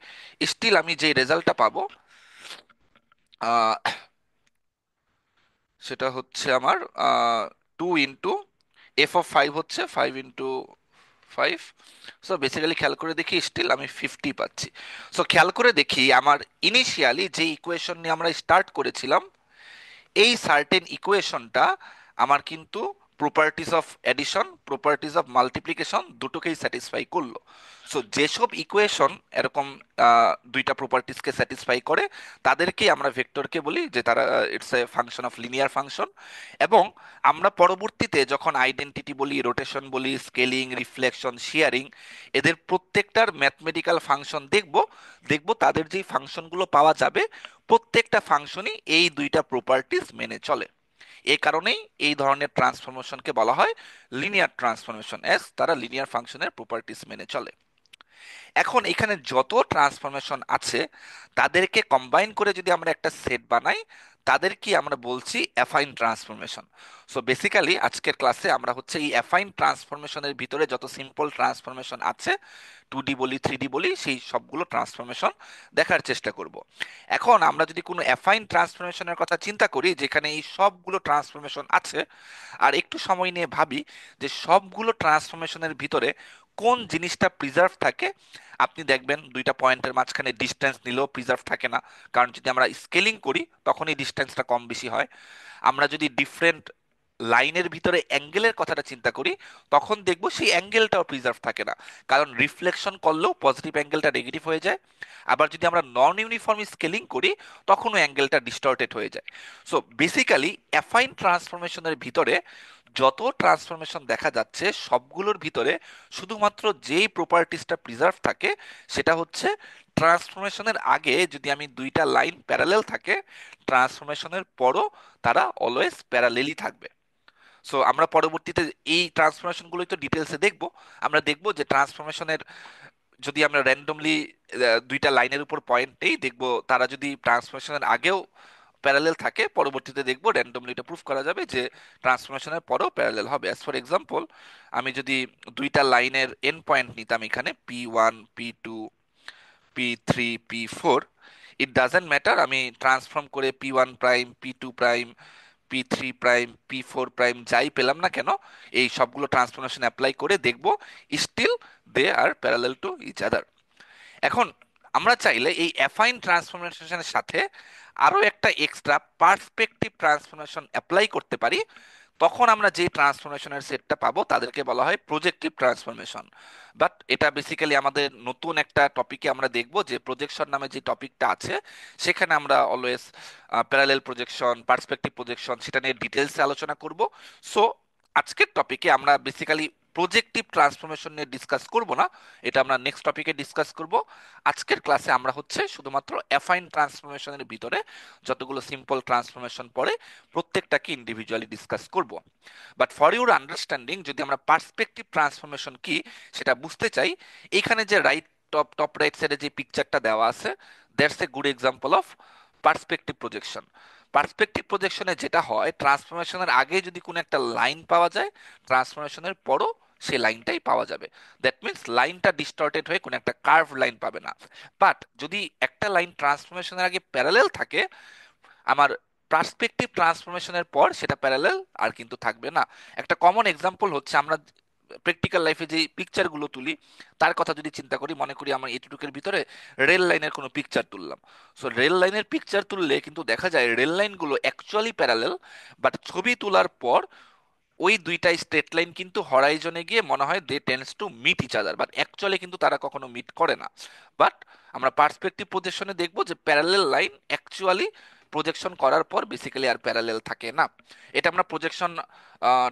স্টিল আমি যে রেজাল্টটা পাবো আহ, সেটা হচ্ছে আমার 2 ইন্টু এফ অফ 5 হচ্ছে 5 ইন্টু 5। সো বেসিক্যালি খেয়াল করে দেখি স্টিল আমি 50 পাচ্ছি। সো খেয়াল করে দেখি আমার ইনিশিয়ালি যে ইকুয়েশন নিয়ে আমরা স্টার্ট করেছিলাম, এই সার্টেন ইকুয়েশনটা আমার কিন্তু properties of addition, properties of multiplication দুটোকেই স্যাটিসফাই করলো। সো যেসব ইকুয়েশন এরকম দুইটা প্রপার্টিজকে স্যাটিসফাই করে তাদেরকেই আমরা ভেক্টরকে বলি যে তারা it's a function of linear function. এবং আমরা পরবর্তীতে যখন আইডেন্টিটি বলি, রোটেশন বলি, স্কেলিং, রিফ্লেকশন, শেয়ারিং, এদের প্রত্যেকটার ম্যাথমেটিক্যাল ফাংশন দেখব, তাদের যেই ফাংশনগুলো পাওয়া যাবে প্রত্যেকটা ফাংশনই এই দুইটা প্রপার্টিজ মেনে চলে। এই কারণেই এই ধরনের ট্রান্সফরমেশনকে বলা হয় লিনিয়ার ট্রান্সফরমেশন, এস তারা লিনিয়ার ফাংশনের প্রপার্টিজ মেনে চলে। এখন এখানে যত ট্রান্সফরমেশন আছে তাদেরকে কম্বাইন করে যদি আমরা একটা সেট বানাই, তাদেরকে আমরা বলছি অ্যাফাইন ট্রান্সফরমেশন। সো বেসিক্যালি আজকের ক্লাসে আমরা হচ্ছে এই অ্যাফাইন ট্রান্সফরমেশনের ভিতরে যত সিম্পল ট্রান্সফরমেশন আছে, 2D বলি, 3D বলি, সেই সবগুলো ট্রান্সফরমেশন দেখার চেষ্টা করব। এখন আমরা যদি কোনো অ্যাফাইন ট্রান্সফরমেশনের কথা চিন্তা করি যেখানে এই সবগুলো ট্রান্সফরমেশন আছে, আর একটু সময় নিয়ে ভাবি যে সবগুলো ট্রান্সফরমেশনের ভিতরে কোন জিনিসটা প্রিজার্ভ থাকে, আপনি দেখবেন দুইটা পয়েন্টের মাঝখানে ডিস্টেন্স নিলেও প্রিজার্ভ থাকে না, কারণ যদি আমরা স্কেলিং করি তখনই ডিস্টেন্সটা কম বেশি হয়। আমরা যদি ডিফারেন্ট লাইনের ভিতরে অ্যাঙ্গেলের কথাটা চিন্তা করি তখন দেখব সেই অ্যাঙ্গেলটাও প্রিজার্ভ থাকে না, কারণ রিফ্লেকশন করলেও পজিটিভ অ্যাঙ্গেলটা নেগেটিভ হয়ে যায়। আবার যদি আমরা নন ইউনিফর্ম স্কেলিং করি তখনও অ্যাঙ্গেলটা ডিস্টর্টেড হয়ে যায়। সো বেসিক্যালি অ্যাফাইন ট্রান্সফরমেশনের ভিতরে যত ট্রান্সফরমেশন দেখা যাচ্ছে সবগুলোর ভিতরে শুধুমাত্র যেই প্রপার্টিসটা প্রিজার্ভ থাকে সেটা হচ্ছে ট্রান্সফরমেশনের আগে যদি আমি দুইটা লাইন প্যারালেল থাকে, ট্রান্সফরমেশনের পরও তারা অলওয়েজ প্যারালেলই থাকবে। সো আমরা পরবর্তীতে এই ট্রান্সফরমেশনগুলোই তো ডিটেলসে দেখব। আমরা দেখব যে ট্রান্সফরমেশনের যদি আমরা র্যান্ডমলি দুইটা লাইনের উপর পয়েন্ট নেই, দেখব তারা যদি ট্রান্সফরমেশনের আগেও প্যারালেল থাকে, পরবর্তীতে দেখব র্যান্ডমলি এটা প্রুফ করা যাবে যে ট্রান্সফরমেশনের পরেও প্যারালেল হবে। অ্যাজ ফর এক্সাম্পল, আমি যদি দুইটা লাইনের এন পয়েন্ট নিতাম এখানে P1 P2 P3 P4, it doesn't matter আমি ট্রান্সফর্ম করে P1 prime P2 prime P3 prime P4 prime যাই পেলাম না কেন, এই সবগুলো ট্রান্সফরমেশন অ্যাপ্লাই করে দেখব still they are parallel to each other. এখন আমরা চাইলে এই অ্যাফাইন ট্রান্সফরমেশনের সাথে আরো একটা এক্সট্রা পার্সপেক্টিভ ট্রান্সফরমেশন অ্যাপ্লাই করতে পারি। তখন আমরা যে ট্রান্সফরমেশনের সেটটা পাবো তাদেরকে বলা হয় প্রজেক্টিভ ট্রান্সফরমেশন। বাট এটা বেসিক্যালি আমাদের নতুন একটা টপিকে আমরা দেখব, যে প্রজেকশন নামে যে টপিকটা আছে সেখানে আমরা always parallel projection, perspective projection সেটা নিয়ে ডিটেলসে আলোচনা করব। সো আজকের টপিকে আমরা বেসিক্যালি প্রজেক্টিভ ট্রান্সফরমেশন নিয়ে ডিসকাস করব না, এটা আমরা নেক্সট টপিকে ডিসকাস করব। আজকের ক্লাসে আমরা হচ্ছে শুধুমাত্র অ্যাফাইন ট্রান্সফরমেশনের ভিতরে যতগুলো সিম্পল ট্রান্সফরমেশন পড়ে প্রত্যেকটাকে ইন্ডিভিজুয়ালি ডিসকাস করব। বাট ফর ইউর আন্ডারস্ট্যান্ডিং, যদি আমরা পার্সপেক্টিভ ট্রান্সফরমেশন কি সেটা বুঝতে চাই, এখানে যে রাইট টপ টপ রাইট সাইডে যে পিকচারটা দেওয়া আছে, that's a good example of perspective projection. Perspective প্রজেকশনে যেটা হয়, ট্রান্সফরমেশনের আগে যদি কোনো একটা লাইন পাওয়া যায়, ট্রান্সফরমেশনের পরও সেই লাইনটাই পাওয়া যাবে। দ্যাট মিনস লাইনটা ডিস্টর্টেড হয়ে কোনো একটা কার্ভ লাইন পাবে না। বাট যদি একটা লাইন ট্রান্সফরমেশনের আগে প্যারালেল থাকে, আমার পার্সপেক্টিভ ট্রান্সফরমেশনের পর সেটা প্যারালেল আর কিন্তু থাকবে না। একটা কমন এক্সাম্পল হচ্ছে, আমরা প্র্যাকটিক্যাল লাইফে যে পিকচারগুলো তুলি তার কথা যদি চিন্তা করি, মনে করি আমার এটুকুর ভিতরে রেল লাইনের কোনো পিকচার তুললাম। সো রেল লাইনের পিকচার তুললে কিন্তু দেখা যায় রেল লাইনগুলো অ্যাকচুয়ালি প্যারালেল, বাট ছবি তোলার পর ওই দুইটা স্ট্রেট লাইন কিন্তু হরাইজনে গিয়ে মনে হয় they tend to meet each other, but actually কিন্তু তারা কখনো মিট করে না। বাট আমরা পার্সপেক্টিভ প্রজেকশনে দেখবো যে প্যারালেল লাইন অ্যাকচুয়ালি প্রজেকশন করার পর বেসিক্যালি আর প্যারালেল থাকে না। এটা আমরা প্রজেকশন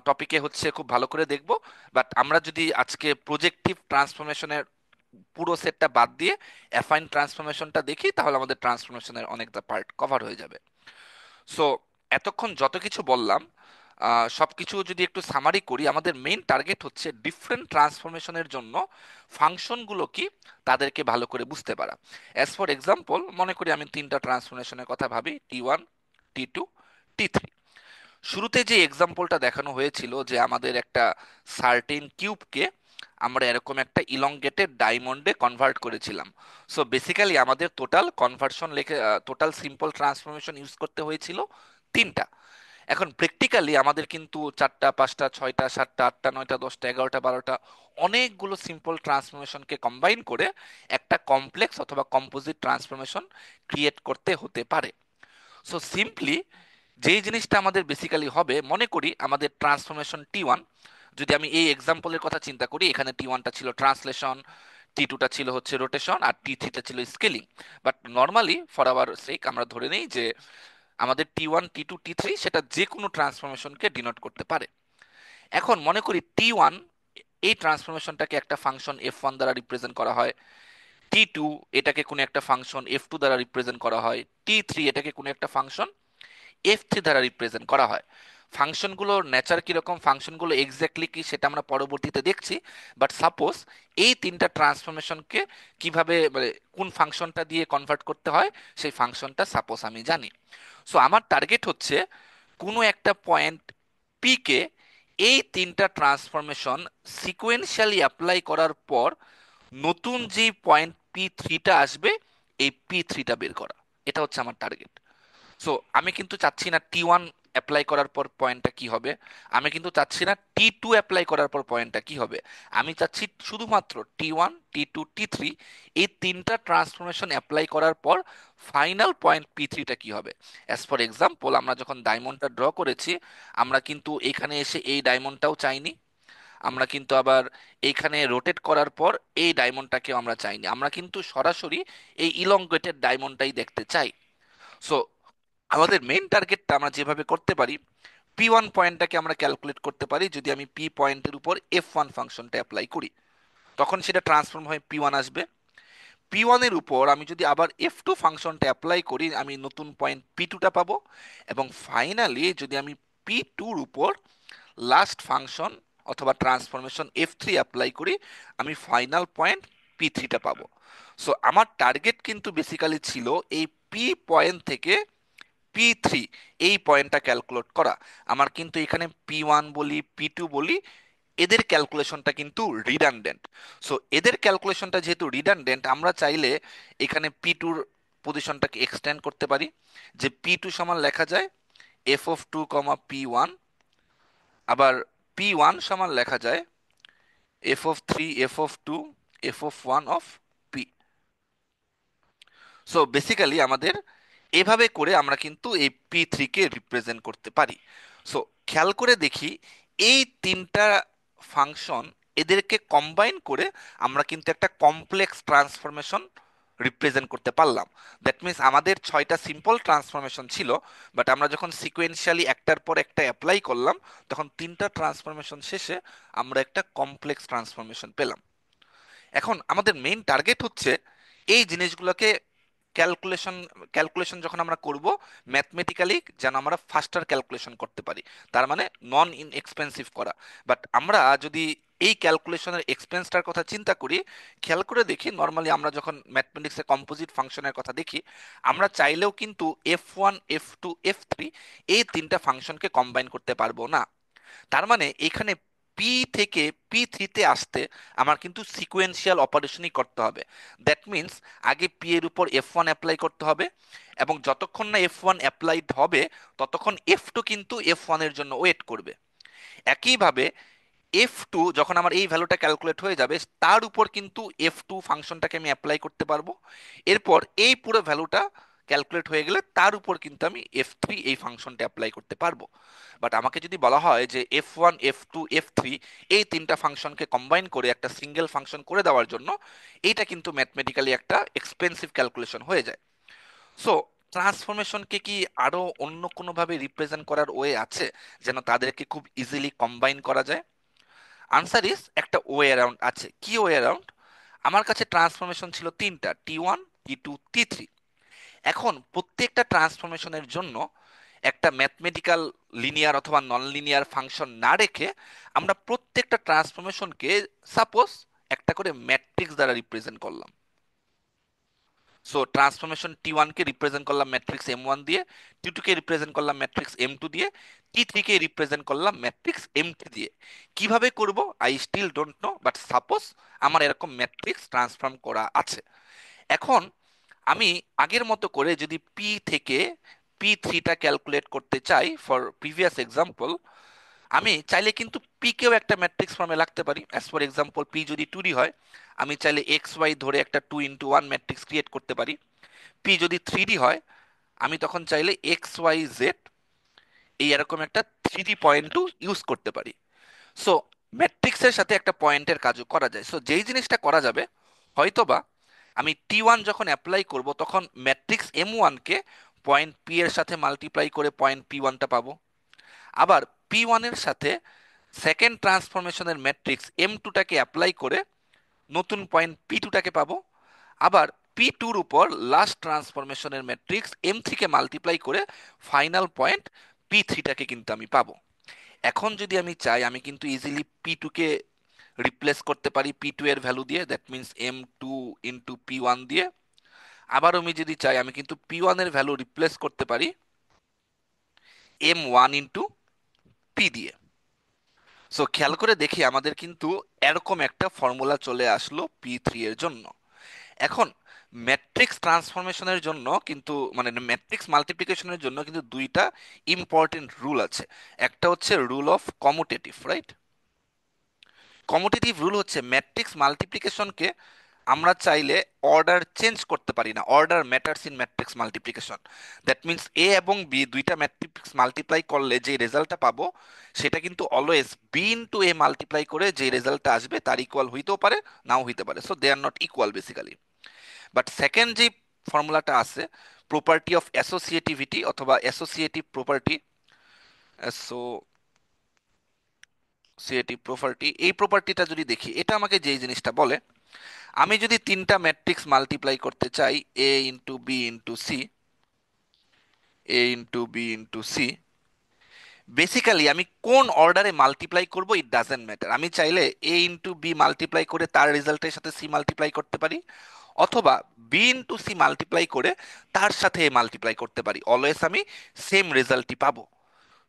টপিকে হচ্ছে খুব ভালো করে দেখব। বাট আমরা যদি আজকে প্রজেক্টিভ ট্রান্সফরমেশনের পুরো সেটটা বাদ দিয়ে অ্যাফাইন ট্রান্সফরমেশনটা দেখি, তাহলে আমাদের ট্রান্সফরমেশনের অনেকটা পার্ট কভার হয়ে যাবে। সো এতক্ষণ যত কিছু বললাম, সবকিছু যদি একটু সামারি করি, আমাদের মেইন টার্গেট হচ্ছে ডিফারেন্ট ট্রান্সফরমেশনের জন্য ফাংশনগুলো কি তাদেরকে ভালো করে বুঝতে পারা। অ্যাজ ফর এক্সাম্পল, মনে করি আমি তিনটা ট্রান্সফরমেশনের কথা ভাবি, T1 T2 T3। শুরুতে যে এক্সাম্পলটা দেখানো হয়েছিল যে আমাদের একটা সার্টেন কিউবকে আমরা এরকম একটা ইলংগেটেড ডায়মন্ডে কনভার্ট করেছিলাম। সো বেসিক্যালি আমাদের টোটাল কনভার্সন লেখে, টোটাল সিম্পল ট্রান্সফরমেশন ইউজ করতে হয়েছিল তিনটা। এখন প্র্যাকটিক্যালি আমাদের কিন্তু 4টা 5টা 6টা 7টা 8টা 9টা 10টা 11টা 12টা অনেকগুলো সিম্পল ট্রান্সফরমেশনকে কম্বাইন করে একটা কমপ্লেক্স অথবা কম্পোজিট ট্রান্সফরমেশন ক্রিয়েট করতে হতে পারে। সো সিম্পলি যেই জিনিসটা আমাদের বেসিক্যালি হবে, মনে করি আমাদের ট্রান্সফরমেশন T1, যদি আমি এই এক্সাম্পলের কথা চিন্তা করি, এখানে T1টা ছিল ট্রান্সলেশন, T2টা ছিল হচ্ছে রোটেশন, আর T3টা ছিল স্কেলিং। But normally for our sake আমরা ধরে নিই যে আমাদের T1 T2 T3 সেটা যে কোনো ট্রান্সফরমেশনকে ডিনোট করতে পারে। এখন মনে করি T1, এই ট্রান্সফরমেশনটাকে একটা ফাংশন F1 দ্বারা রিপ্রেজেন্ট করা হয়, T2 এটাকে কোনো একটা ফাংশন F2 দ্বারা রিপ্রেজেন্ট করা হয়, T3 এটাকে কোনো একটা ফাংশন F3 দ্বারা রিপ্রেজেন্ট করা হয়। ফাংশনগুলোর নেচার কিরকম, ফাংশনগুলো এক্স্যাক্টলি কি সেটা আমরা পরবর্তীতে দেখছি। বাট সাপোজ এই তিনটা ট্রান্সফরমেশনকে কিভাবে, মানে কোন ফাংশনটা দিয়ে কনভার্ট করতে হয় সেই ফাংশনটা সাপোজ আমি জানি। সো আমার টার্গেট হচ্ছে কোনো একটা পয়েন্ট পি কে এই তিনটা ট্রান্সফরমেশন সিকোয়েন্সিয়ালি অ্যাপ্লাই করার পর নতুন যে পয়েন্ট P3টা আসবে, এই P3টা বের করা, এটা হচ্ছে আমার টার্গেট। সো আমি কিন্তু চাচ্ছি না T1 অ্যাপ্লাই করার পর পয়েন্টটা কি হবে, আমি কিন্তু চাচ্ছি না T2 অ্যাপ্লাই করার পর পয়েন্টটা কি হবে। আমি চাচ্ছি শুধুমাত্র T1 T2 T3 এই তিনটা ট্রান্সফরমেশন অ্যাপ্লাই করার পর ফাইনাল পয়েন্ট P3টা কি হবে। অ্যাজ ফর এক্সাম্পল, আমরা যখন ডায়মন্ডটা ড্র করেছি, আমরা কিন্তু এখানে এসে এই ডায়মন্ডটাও চাইনি, আমরা কিন্তু আবার এইখানে রোটেট করার পর এই ডায়মন্ডটাকেও আমরা চাইনি, আমরা কিন্তু সরাসরি এই ইলংগেটেড ডায়মন্ডটাই দেখতে চাই। সো আমাদের মেইন টার্গেটটা আমরা যেভাবে করতে পারি, P1 পয়েন্টটাকে আমরা ক্যালকুলেট করতে পারি যদি আমি P পয়েন্টের উপর F1 ফাংশনটা অ্যাপ্লাই করি, তখন সেটা ট্রান্সফর্ম হয়ে P1 আসবে। P1 এর উপর আমি যদি আবার F2 ফাংশনটা অ্যাপ্লাই করি, আমি নতুন পয়েন্ট P2টা পাবো। এবং ফাইনালি যদি আমি P2 এর উপর লাস্ট ফাংশন অথবা ট্রান্সফরমেশন F3 অ্যাপ্লাই করি, আমি ফাইনাল পয়েন্ট P3টা পাবো। সো আমার টার্গেট কিন্তু বেসিক্যালি ছিল এই পি পয়েন্ট থেকে P3 এই পয়েন্টটা ক্যালকুলেট করা। আমার কিন্তু এখানে P1 বলি P2 বলি, এদের ক্যালকুলেশনটা কিন্তু রিডান্ডেন্ট। সো এদের ক্যালকুলেশনটা যেহেতু রিডান্ডেন্ট, আমরা চাইলে এখানে P2-র পজিশনটাকে এক্সটেন্ড করতে পারি, যে P2 সমান লেখা যায় F(2, P1), আবার P1 সমান লেখা যায় F(3, F(2, F(1) so basically আমাদের এভাবে করে আমরা কিন্তু এই P3 কে রিপ্রেজেন্ট করতে পারি। সো খেয়াল করে দেখি, এই তিনটা ফাংশন, এদেরকে কম্বাইন করে আমরা কিন্তু একটা কমপ্লেক্স ট্রান্সফরমেশন রিপ্রেজেন্ট করতে পারলাম। দ্যাট মিন্স আমাদের 6টা সিম্পল ট্রান্সফরমেশন ছিল, বাট আমরা যখন সিকোয়েন্সিয়ালি একটার পর একটা অ্যাপ্লাই করলাম, তখন তিনটা ট্রান্সফরমেশন শেষে আমরা একটা কমপ্লেক্স ট্রান্সফরমেশন পেলাম। এখন আমাদের মেইন টার্গেট হচ্ছে এই জিনিসগুলোকে ক্যালকুলেশন ক্যালকুলেশন যখন আমরা করব, ম্যাথমেটিক্যালি যেন আমরা ফাস্টার ক্যালকুলেশন করতে পারি, তার মানে নন এক্সপেন্সিভ করা। বাট আমরা যদি এই ক্যালকুলেশনের এক্সপেন্সটার কথা চিন্তা করি, খেয়াল করে দেখি নর্মালি আমরা যখন ম্যাথমেটিক্সে কম্পোজিট ফাংশনের কথা দেখি, আমরা চাইলেও কিন্তু F1, F2, F3 এই তিনটা ফাংশনকে কম্বাইন করতে পারবো না। তার মানে এখানে পি থেকে P3-তে আসতে আমার কিন্তু সিকোয়েন্সিয়াল অপারেশনই করতে হবে। দ্যাট মিন্স আগে পি এর উপর F1 অ্যাপ্লাই করতে হবে, এবং যতক্ষণ না F1 অ্যাপ্লাইড হবে ততক্ষণ F2 কিন্তু F1 এর জন্য ওয়েট করবে। একইভাবে F2 যখন আমার এই ভ্যালুটা ক্যালকুলেট হয়ে যাবে, তার উপর কিন্তু F2 ফাংশনটাকে আমি অ্যাপ্লাই করতে পারবো। এরপর এই পুরো ভ্যালুটা ক্যালকুলেট হয়ে গেলে তার উপর কিন্তু আমি F3 এই ফাংশনটা অ্যাপ্লাই করতে পারবো। বাট আমাকে যদি বলা হয় যে F1, F2, F3 এই তিনটা ফাংশনকে কম্বাইন করে একটা সিঙ্গেল ফাংশন করে দেওয়ার জন্য, এইটা কিন্তু ম্যাথমেটিক্যালি একটা এক্সপেন্সিভ ক্যালকুলেশন হয়ে যায়। সো ট্রান্সফরমেশনকে কি আরো অন্য কোনোভাবে রিপ্রেজেন্ট করার ওয়ে আছে, যেন তাদেরকে খুব ইজিলি কম্বাইন করা যায়? আনসার ইজ, একটা ওয়ে অ্যারাউন্ড আছে। কি ওয়ে অ্যারাউন্ড? আমার কাছে ট্রান্সফরমেশন ছিল তিনটা, T1, T2, T3। এখন প্রত্যেকটা ট্রান্সফরমেশনের জন্য একটা ম্যাথমেটিক্যাল লিনিয়ার অথবা নন লিনিয়ার ফাংশন না রেখে আমরা প্রত্যেকটা ট্রান্সফরমেশনকে সাপোজ একটা করে ম্যাট্রিক্স দ্বারা রিপ্রেজেন্ট করলাম। সো ট্রান্সফরমেশন T1-কে রিপ্রেজেন্ট করলাম ম্যাট্রিক্স M1 দিয়ে, T2-কে রিপ্রেজেন্ট করলাম ম্যাট্রিক্স M2 দিয়ে, T3-কে রিপ্রেজেন্ট করলাম ম্যাট্রিক্স M3 দিয়ে। কিভাবে করব I still don't know, but suppose আমার এরকম ম্যাট্রিক্স ট্রান্সফর্ম করা আছে। এখন আমি আগের মতো করে যদি পি থেকে P3টা ক্যালকুলেট করতে চাই, ফর প্রিভিয়াস এক্সাম্পল, আমি চাইলে কিন্তু পি কেও একটা ম্যাট্রিক্স ফর্মে রাখতে পারি। অ্যাজ ফর এক্সাম্পল, পি যদি 2D হয়, আমি চাইলে XY ধরে একটা 2x1 ম্যাট্রিক্স ক্রিয়েট করতে পারি। পি যদি 3D হয়, আমি তখন চাইলে XYZ এই এরকম একটা 3D পয়েন্টও ইউজ করতে পারি। সো ম্যাট্রিক্সের সাথে একটা পয়েন্টের কাজও করা যায়। সো যেই জিনিসটা করা যাবে, হয়তোবা আমি T1 যখন অ্যাপ্লাই করব তখন ম্যাট্রিক্স M1-কে পয়েন্ট পি এর সাথে মাল্টিপ্লাই করে পয়েন্ট P1টা পাবো। আবার P1-এর সাথে সেকেন্ড ট্রান্সফরমেশনের ম্যাট্রিক্স M2-টাকে অ্যাপ্লাই করে নতুন পয়েন্ট P2-টাকে পাবো। আবার P2-র উপর লাস্ট ট্রান্সফরমেশনের ম্যাট্রিক্স M3-কে মাল্টিপ্লাই করে ফাইনাল পয়েন্ট P3-টাকে কিন্তু আমি পাবো। এখন যদি আমি চাই, আমি কিন্তু ইজিলি P2-কে রিপ্লেস করতে পারি P2 এর ভ্যালু দিয়ে, that means M2 into P1 দিয়ে। আবার আমি যদি চাই, আমি কিন্তু P1 এর ভ্যালু রিপ্লেস করতে পারি M1 ইন্টু P দিয়ে। সো খেয়াল করে দেখি আমাদের কিন্তু এরকম একটা ফর্মুলা চলে আসলো P3 এর জন্য। এখন ম্যাট্রিক্স ট্রান্সফরমেশনের জন্য কিন্তু, মানে ম্যাট্রিক্স মাল্টিপ্লিকেশনের জন্য কিন্তু দুইটা ইম্পর্টেন্ট রুল আছে। একটা হচ্ছে rule of commutative, right? Commutative rule হচ্ছে ম্যাট্রিক্স মাল্টিপ্লিকেশনকে আমরা চাইলে অর্ডার চেঞ্জ করতে পারি না। Order matters in matrix multiplication. That means A এবং বি দুইটা ম্যাট্রিক্স মাল্টিপ্লাই করলে যে রেজাল্টটা পাবো, সেটা কিন্তু always be into A multiply করে যে রেজাল্টটা আসবে তার ইকুয়াল হইতেও পারে, নাও হইতে পারে। So they are not equal basically. But second যে ফর্মুলাটা আছে, প্রপার্টি অফ অ্যাসোসিয়েটিভিটি অথবা অ্যাসোসিয়েটিভ প্রপার্টি, অ্যাসোসিয়েটিভ প্রপার্টি, এই প্রপার্টিটা যদি দেখি, এটা আমাকে যেই জিনিসটা বলে, আমি যদি তিনটা ম্যাট্রিক্স মাল্টিপ্লাই করতে চাই, A into B into C, A into B into C, basically আমি কোন অর্ডারে মাল্টিপ্লাই করব ইট ডাজেন্ট ম্যাটার, আমি চাইলে এ ইন্টু বি মাল্টিপ্লাই করে তার রেজাল্টের সাথে সি মাল্টিপ্লাই করতে পারি, অথবা বি ইন্টু সি মাল্টিপ্লাই করে তার সাথে এ মাল্টিপ্লাই করতে পারি, অলওয়েজ আমি সেম রেজাল্টই পাবো।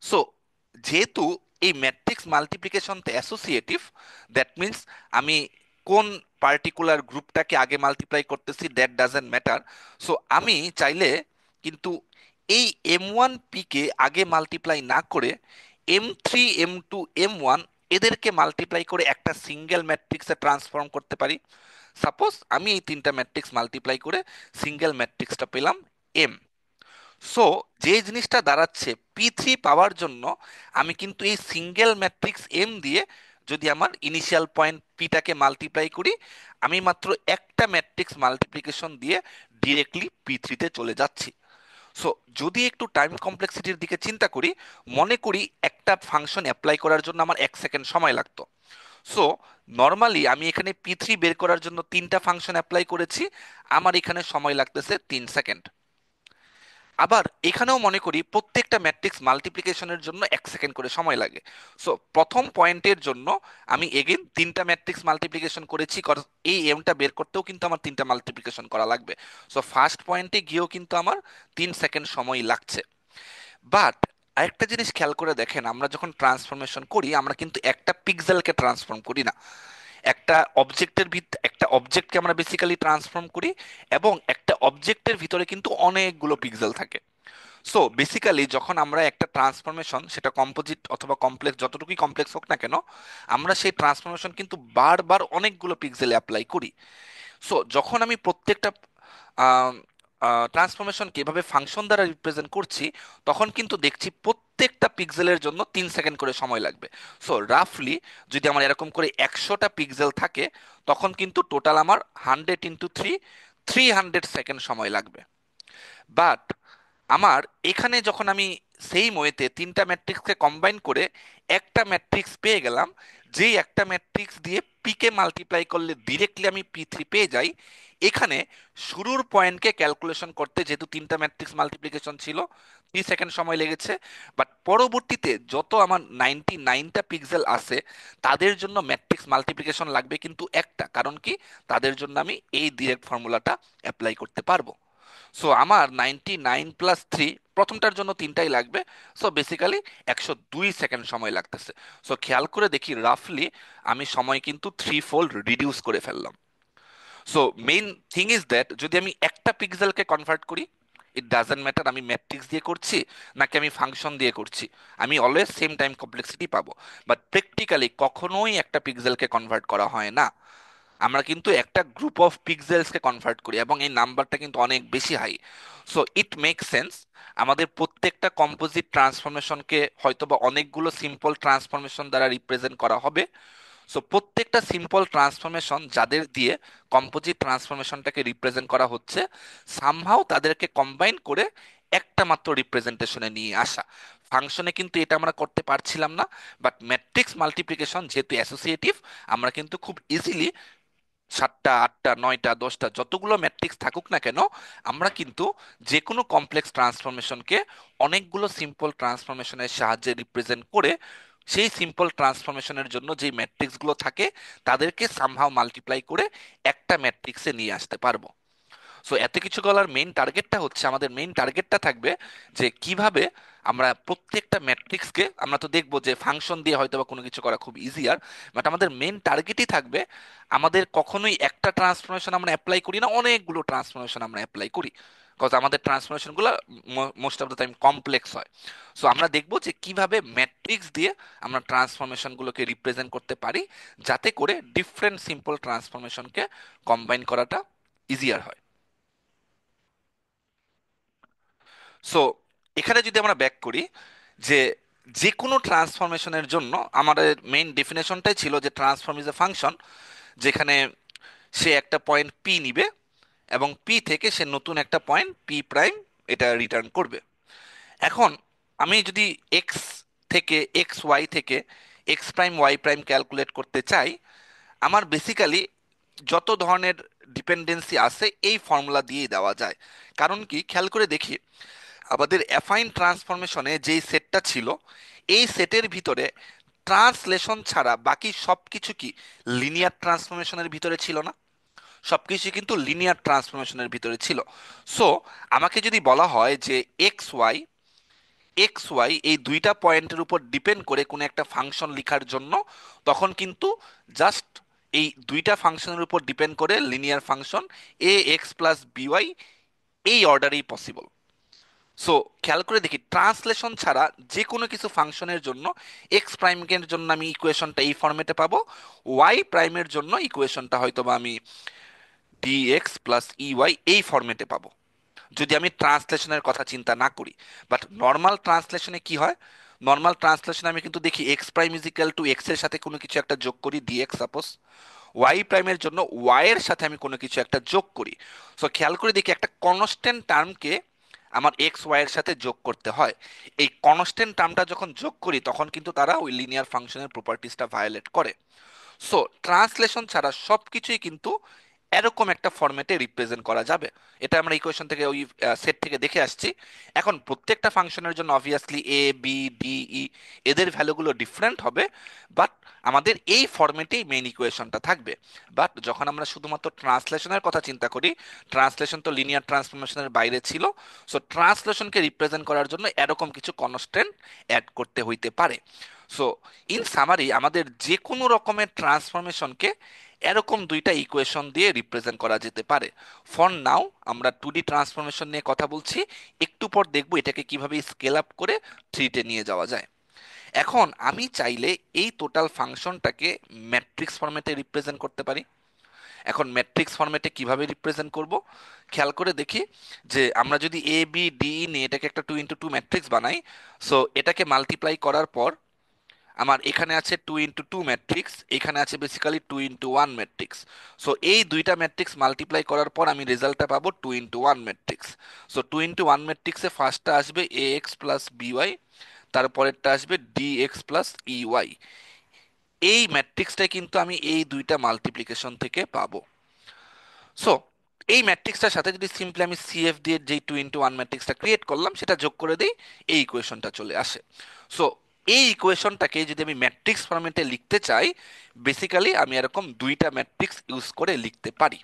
সো যেহেতু এই ম্যাট্রিক্স মাল্টিপ্লিকেশনতে অ্যাসোসিয়েটিভ, দ্যাট মিন্স আমি কোন পার্টিকুলার গ্রুপটাকে আগে মাল্টিপ্লাই করতেছি দ্যাট ডাজেন্ট ম্যাটার। সো আমি চাইলে কিন্তু এই M1 পিকে আগে মাল্টিপ্লাই না করে M3 M2 M1 এদেরকে মাল্টিপ্লাই করে একটা সিঙ্গেল ম্যাট্রিক্সে ট্রান্সফর্ম করতে পারি। সাপোজ আমি এই তিনটা ম্যাট্রিক্স মাল্টিপ্লাই করে সিঙ্গেল ম্যাট্রিক্সটা পেলাম এম। সো যে জিনিসটা দাঁড়াচ্ছে P3 পাওয়ার জন্য আমি কিন্তু এই সিঙ্গেল ম্যাট্রিক্স এম দিয়ে যদি আমার ইনিশিয়াল পয়েন্ট পিটাকে মাল্টিপ্লাই করি, আমি মাত্র একটা ম্যাট্রিক্স মাল্টিপ্লিকেশন দিয়ে ডিরেক্টলি P3 তে চলে যাচ্ছি। সো যদি একটু টাইম কমপ্লেক্সিটির দিকে চিন্তা করি, মনে করি একটা ফাংশন অ্যাপ্লাই করার জন্য আমার 1 সেকেন্ড সময় লাগতো। সো নর্মালি আমি এখানে P3 বের করার জন্য তিনটা ফাংশন অ্যাপ্লাই করেছি, আমার এখানে সময় লাগতেছে 3 সেকেন্ড। আবার এখানেও মনে করি প্রত্যেকটা ম্যাট্রিক্স মাল্টিপ্লিকেশনের জন্য 1 সেকেন্ড করে সময় লাগে। সো প্রথম পয়েন্টের জন্য আমি এগেন তিনটা ম্যাট্রিক্স মাল্টিপ্লিকেশন করেছি, এই এমটা বের করতেও কিন্তু আমার তিনটা মাল্টিপ্লিকেশন করা লাগবে। সো ফার্স্ট পয়েন্টে গিয়েও কিন্তু আমার 3 সেকেন্ড সময় লাগছে। বাট আরেকটা জিনিস খেয়াল করে দেখেন, আমরা যখন ট্রান্সফরমেশন করি আমরা কিন্তু একটা পিক্সেলকে ট্রান্সফর্ম করি না, একটা অবজেক্টকে আমরা বেসিক্যালি ট্রান্সফর্ম করি, এবং একটা অবজেক্টের ভিতরে কিন্তু অনেকগুলো পিক্সেল থাকে। সো বেসিক্যালি যখন আমরা একটা ট্রান্সফরমেশন, সেটা কম্পোজিট অথবা কমপ্লেক্স, যতটুকুই কমপ্লেক্স হোক না কেন, আমরা সেই ট্রান্সফরমেশন কিন্তু বারবার অনেকগুলো পিক্সেলে অ্যাপ্লাই করি। সো যখন আমি প্রত্যেকটা ট্রান্সফরমেশনকে এভাবে ফাংশন দ্বারা রিপ্রেজেন্ট করছি, তখন কিন্তু দেখছি প্রত্যেকটা পিক্সেলের জন্য 3 সেকেন্ড করে সময় লাগবে। সো রাফলি যদি আমার এরকম করে 100টা পিক্সেল থাকে, তখন কিন্তু টোটাল আমার 100 × 3 300 সেকেন্ড সময় লাগবে। বাট আমার এখানে যখন আমি সেম ওয়েতে তিনটা ম্যাট্রিক্সকে কম্বাইন করে একটা ম্যাট্রিক্স পেয়ে গেলাম, যেই একটা ম্যাট্রিক্স দিয়ে পিকে মাল্টিপ্লাই করলে ডিরেক্টলি আমি P3 পেয়ে যাই, এখানে শুরুর পয়েন্টকে ক্যালকুলেশন করতে যেহেতু তিনটা ম্যাট্রিক্স মাল্টিপ্লিকেশন ছিল 3 সেকেন্ড সময় লেগেছে, বাট পরবর্তীতে যত আমার 99টা পিক্সেল আছে তাদের জন্য ম্যাট্রিক্স মাল্টিপ্লিকেশন লাগবে কিন্তু একটা, কারণ কি, তাদের জন্য আমি এই ডিরেক্ট ফর্মুলাটা অ্যাপ্লাই করতে পারবো। সো আমার 99 + 3, প্রথমটার জন্য তিনটাই লাগবে। সো বেসিক্যালি 102 সেকেন্ড সময় লাগতেছে। সো খেয়াল করে দেখি রাফলি আমি সময় কিন্তু 3 ফোল্ড রিডিউস করে ফেললাম। So main thing is that যদি আমি একটা পিক্সেলকে কনভার্ট করি, ইট ডাজেন্ট ম্যাটার আমি ম্যাট্রিক্স দিয়ে করছি নাকি আমি ফাংশন দিয়ে করছি, আমি অলওয়েজ সেম টাইম কমপ্লেক্সিটি পাবো। বাট প্র্যাকটিক্যালি কখনোই একটা পিক্সেলকে কনভার্ট করা হয় না, আমরা কিন্তু একটা গ্রুপ অফ পিক্সেলসকে কনভার্ট করি, এবং এই নাম্বারটা কিন্তু অনেক বেশি high. So it make sense আমাদের প্রত্যেকটা কম্পোজিট ট্রান্সফরমেশনকে হয়তোবা অনেকগুলো সিম্পল ট্রান্সফরমেশন দ্বারা রিপ্রেজেন্ট করা হবে। সো প্রত্যেকটা সিম্পল ট্রান্সফরমেশন যাদের দিয়ে কম্পোজিট ট্রান্সফরমেশনটাকে রিপ্রেজেন্ট করা হচ্ছে, সামহাও তাদেরকে কম্বাইন করে একটা মাত্র রিপ্রেজেন্টেশনে নিয়ে আসা। ফাংশনে কিন্তু এটা আমরা করতে পারছিলাম না, বাট ম্যাট্রিক্স মাল্টিপ্লিকেশন যেহেতু অ্যাসোসিয়েটিভ, আমরা কিন্তু খুব ইজিলি 7টা 8টা 9টা 10টা যতগুলো ম্যাট্রিক্স থাকুক না কেন, আমরা কিন্তু যে কোনো কমপ্লেক্স ট্রান্সফরমেশনকে অনেকগুলো সিম্পল ট্রান্সফরমেশনের সাহায্যে রিপ্রেজেন্ট করে সেই সিম্পল ট্রান্সফরমেশনের জন্য যে ম্যাট্রিক্সগুলো থাকে তাদেরকে সামহাও মাল্টিপ্লাই করে একটা ম্যাট্রিক্সে নিয়ে আসতে পারবো। সো এত কিছু বলার মেইন টার্গেটটা হচ্ছে, আমাদের মেইন টার্গেটটা থাকবে যে কিভাবে আমরা প্রত্যেকটা ম্যাট্রিক্সকে, আমরা তো দেখবো যে ফাংশন দিয়ে হয়তো বা কোনো কিছু করা খুব ইজিয়ার, বাট আমাদের মেইন টার্গেটই থাকবে আমাদের কখনোই একটা ট্রান্সফরমেশন আমরা অ্যাপ্লাই করি না, অনেকগুলো ট্রান্সফরমেশন আমরা অ্যাপ্লাই করি, বিকজ আমাদের ট্রান্সফরমেশনগুলো most of the time complex হয়। সো আমরা দেখবো যে কিভাবে ম্যাট্রিক্স দিয়ে আমরা ট্রান্সফরমেশনগুলোকে রিপ্রেজেন্ট করতে পারি, যাতে করে ডিফারেন্ট সিম্পল ট্রান্সফরমেশনকে কম্বাইন করাটা ইজিয়ার হয়। সো এখানে যদি আমরা ব্যাক করি, যে যে কোনো ট্রান্সফরমেশনের জন্য আমাদের মেইন ডেফিনেশনটাই ছিল যে ট্রান্সফর্ম ইজ এ ফাংশন, যেখানে সে একটা পয়েন্ট পি নিবে এবং পি থেকে সে নতুন একটা পয়েন্ট পি প্রাইম এটা রিটার্ন করবে। এখন আমি যদি এক্স থেকে এক্স ওয়াই থেকে x prime y prime calculate করতে চাই, আমার বেসিক্যালি যত ধরনের ডিপেন্ডেন্সি আছে এই ফর্মুলা দিয়েই দেওয়া যায়। কারণ কি, খেয়াল করে দেখি আমাদের অ্যাফাইন ট্রান্সফরমেশনে যেই সেটটা ছিল, এই সেটের ভিতরে ট্রান্সলেশন ছাড়া বাকি সবকিছু কি লিনিয়ার ট্রান্সফরমেশনের ভিতরে ছিল না? সবকিছু কিন্তু লিনিয়ার ট্রান্সফরমেশনের ভিতরে ছিল। সো আমাকে যদি বলা হয় যে এক্স ওয়াই এই দুইটা পয়েন্টের উপর ডিপেন্ড করে কোনো একটা ফাংশন লেখার জন্য, তখন কিন্তু জাস্ট এই দুইটা ফাংশনের উপর ডিপেন্ড করে linear function A x plus by এই অর্ডারেই পসিবল। সো খেয়াল করে দেখি, ট্রান্সলেশন ছাড়া যে কোনো কিছু ফাংশনের জন্য এক্স প্রাইমের জন্য আমি ইকুয়েশনটা এই ফর্মেটে পাবো, ওয়াই প্রাইমের জন্য ইকুয়েশনটা হয়তো বা আমি ডিএক্স প্লাস ইওয়াই এই ফর্মেটে পাবো, যদি আমি ট্রান্সলেশনের কথা চিন্তা না করি। বাট নর্মাল ট্রান্সলেশনে কি হয়? নর্মাল ট্রান্সলেশনে আমি কিন্তু দেখি x prime is equal to x এর সাথে কোনো কিছু একটা যোগ করি, ডিএক্স সাপোজ, ওয়াই প্রাইমের জন্য ওয়াই এর সাথে আমি কোনো কিছু একটা যোগ করি। সো খেয়াল করে দেখি একটা কনস্ট্যান্ট টার্মকে আমার এক্স ওয়াই এর সাথে যোগ করতে হয়। এই কনস্ট্যান্ট টার্মটা যখন যোগ করি তখন কিন্তু তারা ওই লিনিয়ার ফাংশনের প্রপার্টিসটা ভায়োলেট করে। সো ট্রান্সলেশন ছাড়া সবকিছুই কিন্তু এরকম একটা ফরম্যাটে রিপ্রেজেন্ট করা যাবে। এটা আমরা ইকুয়েশন থেকে ওই সেট থেকে দেখে আসছি। এখন প্রত্যেকটা ফাংশনের জন্য obviously A B D E এদের ভ্যালুগুলো ডিফারেন্ট হবে, বাট আমাদের এই ফরম্যাটেই মেইন ইকুয়েশনটা থাকবে। বাট যখন আমরা শুধুমাত্র ট্রান্সলেশনের কথা চিন্তা করি, ট্রান্সলেশন তো লিনিয়ার ট্রান্সফরমেশনের বাইরে ছিল। সো ট্রান্সলেশনকে রিপ্রেজেন্ট করার জন্য এরকম কিছু কনস্ট্যান্ট অ্যাড করতে হইতে পারে। সো ইন সামারি আমাদের যে কোনো রকমের ট্রান্সফরমেশনকে এরকম দুইটা ইকুয়েশন দিয়ে রিপ্রেজেন্ট করা যেতে পারে। ফর নাও আমরা 2D ট্রান্সফরমেশন নিয়ে কথা বলছি, একটু পর দেখব এটাকে কিভাবে স্কেল আপ করে 3D নিয়ে যাওয়া যায়। এখন আমি চাইলে এই টোটাল ফাংশনটাকে ম্যাট্রিক্স ফরম্যাটে রিপ্রেজেন্ট করতে পারি। এখন ম্যাট্রিক্স ফরম্যাটে কিভাবে রিপ্রেজেন্ট করব? খেয়াল করে দেখি যে আমরা যদি এ বি ডি নিয়ে এটাকে একটা 2x2 ম্যাট্রিক্স বানাই, সো এটাকে মাল্টিপ্লাই করার পর আমার এখানে আছে 2x2 ম্যাট্রিক্স, এখানে আছে বেসিক্যালি 2x1 ম্যাট্রিক্স। সো এই দুইটা ম্যাট্রিক্স মাল্টিপ্লাই করার পর আমি রেজাল্টটা পাবো 2x1 ম্যাট্রিক্স। সো 2x1 ম্যাট্রিক্সে ফার্স্টটা আসবে এ এক্স প্লাস বিওয়াই, তারপরেরটা আসবে ডি এক্স প্লাস ইওয়াই। এই ম্যাট্রিক্সটাই কিন্তু আমি এই দুইটা মাল্টিপ্লিকেশন থেকে পাবো। সো এই ম্যাট্রিক্সটার সাথে যদি সিম্পলি আমি সিএফ দিয়ে যেই 2x1 ম্যাট্রিক্সটা ক্রিয়েট করলাম সেটা যোগ করে দিই, এই ইকুয়েশনটা চলে আসে। সো এই ইকুয়েশনটাকে যদি আমি ম্যাট্রিক্স ফরম্যাটে লিখতে চাই, বেসিক্যালি আমি এরকম দুইটা ম্যাট্রিক্স ইউজ করে লিখতে পারি।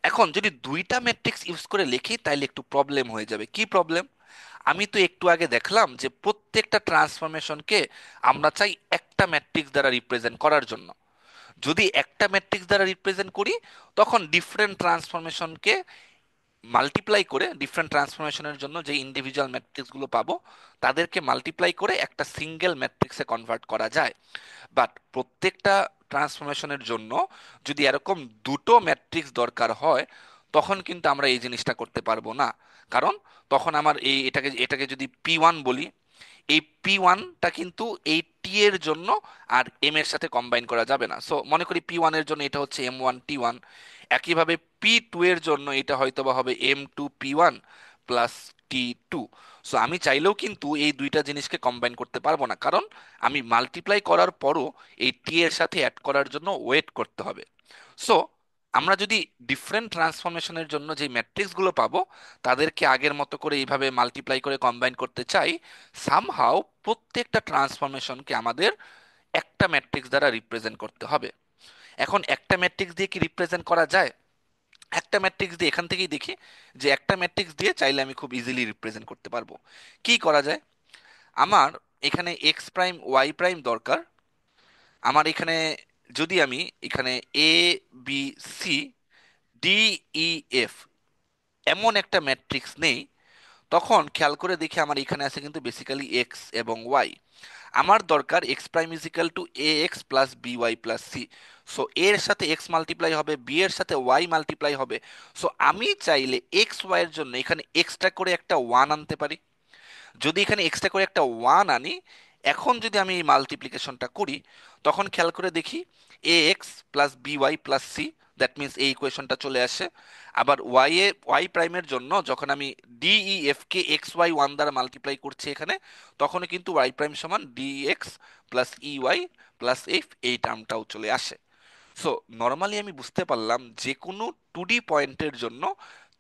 এখন যদি দুইটা ম্যাট্রিক্স ইউজ করে লিখি তাইলে একটু প্রবলেম হয়ে যাবে। কি প্রবলেম? আমি তো একটু আগে দেখলাম যে প্রত্যেকটা ট্রান্সফরমেশনকে আমরা চাই একটা ম্যাট্রিক্স দ্বারা রিপ্রেজেন্ট করার জন্য। যদি একটা ম্যাট্রিক্স দ্বারা রিপ্রেজেন্ট করি তখন ডিফারেন্ট ট্রান্সফরমেশনকে মাল্টিপ্লাই করে, ডিফারেন্ট ট্রান্সফরমেশনের জন্য যে ইন্ডিভিজুয়াল ম্যাট্রিক্সগুলো পাবো তাদেরকে মাল্টিপ্লাই করে একটা সিঙ্গেল ম্যাট্রিক্সে কনভার্ট করা যায়। বাট প্রত্যেকটা ট্রান্সফরমেশনের জন্য যদি এরকম দুটো ম্যাট্রিক্স দরকার হয় তখন কিন্তু আমরা এই জিনিসটা করতে পারবো না। কারণ তখন আমার এই এটাকে এটাকে যদি পি1 বলি, এই পি1টা কিন্তু এই টি এর জন্য আর এম এর সাথে কম্বাইন করা যাবে না। সো মনে করি পি1 এর জন্য এটা হচ্ছে M1 T1, একইভাবে পি2 এর জন্য এটা হয়তো বা হবে M2 P1 plus T2। So আমি চাইলেও কিন্তু এই দুইটা জিনিসকে কম্বাইন করতে পারবো না, কারণ আমি মাল্টিপ্লাই করার পরও এই টি এর সাথে অ্যাড করার জন্য ওয়েট করতে হবে। সো আমরা যদি ডিফারেন্ট ট্রান্সফরমেশনের জন্য যে ম্যাট্রিক্সগুলো পাবো তাদেরকে আগের মতো করে এইভাবে মাল্টিপ্লাই করে কম্বাইন করতে চাই, সামহাও প্রত্যেকটা ট্রান্সফরমেশনকে আমাদের একটা ম্যাট্রিক্স দ্বারা রিপ্রেজেন্ট করতে হবে। এখন একটা ম্যাট্রিক্স দিয়ে কি রিপ্রেজেন্ট করা যায়? একটা ম্যাট্রিক্স দিয়ে এখান থেকেই দেখি যে একটা ম্যাট্রিক্স দিয়ে চাইলে আমি খুব ইজিলি রিপ্রেজেন্ট করতে পারবো। কি করা যায়? আমার এখানে এক্স প্রাইম ওয়াই প্রাইম দরকার। আমার এখানে যদি আমি এখানে a b c d e f এমন একটা ম্যাট্রিক্স নেই, তখন খেয়াল করে দেখি আমার এখানে আছে কিন্তু বেসিক্যালি এক্স এবং ওয়াই। আমার দরকার x prime is equal to a x plus b y plus c. So এর সাথে এক্স মাল্টিপ্লাই হবে, বি এর সাথে ওয়াই মাল্টিপ্লাই হবে। সো আমি চাইলে এক্স ওয়াই এর জন্য এখানে এক্সট্রা করে একটা ওয়ান আনতে পারি। যদি এখানে এক্সট্রা করে একটা ওয়ান আনি, এখন যদি আমি এই মাল্টিপ্লিকেশনটা করি তখন খেয়াল করে দেখি a x plus b y plus c, that means এই ইকুয়েশনটা চলে আসে। আবার ওয়াই প্রাইমের জন্য যখন আমি ডিই এফ কে এক্স ওয়াই ওয়ান দ্বারা মাল্টিপ্লাই করছি এখানে, তখনও কিন্তু ওয়াই প্রাইম সমান d x plus e y plus f, এই টার্মটাও চলে আসে। সো নর্মালি আমি বুঝতে পারলাম যে কোনো 2D পয়েন্টের জন্য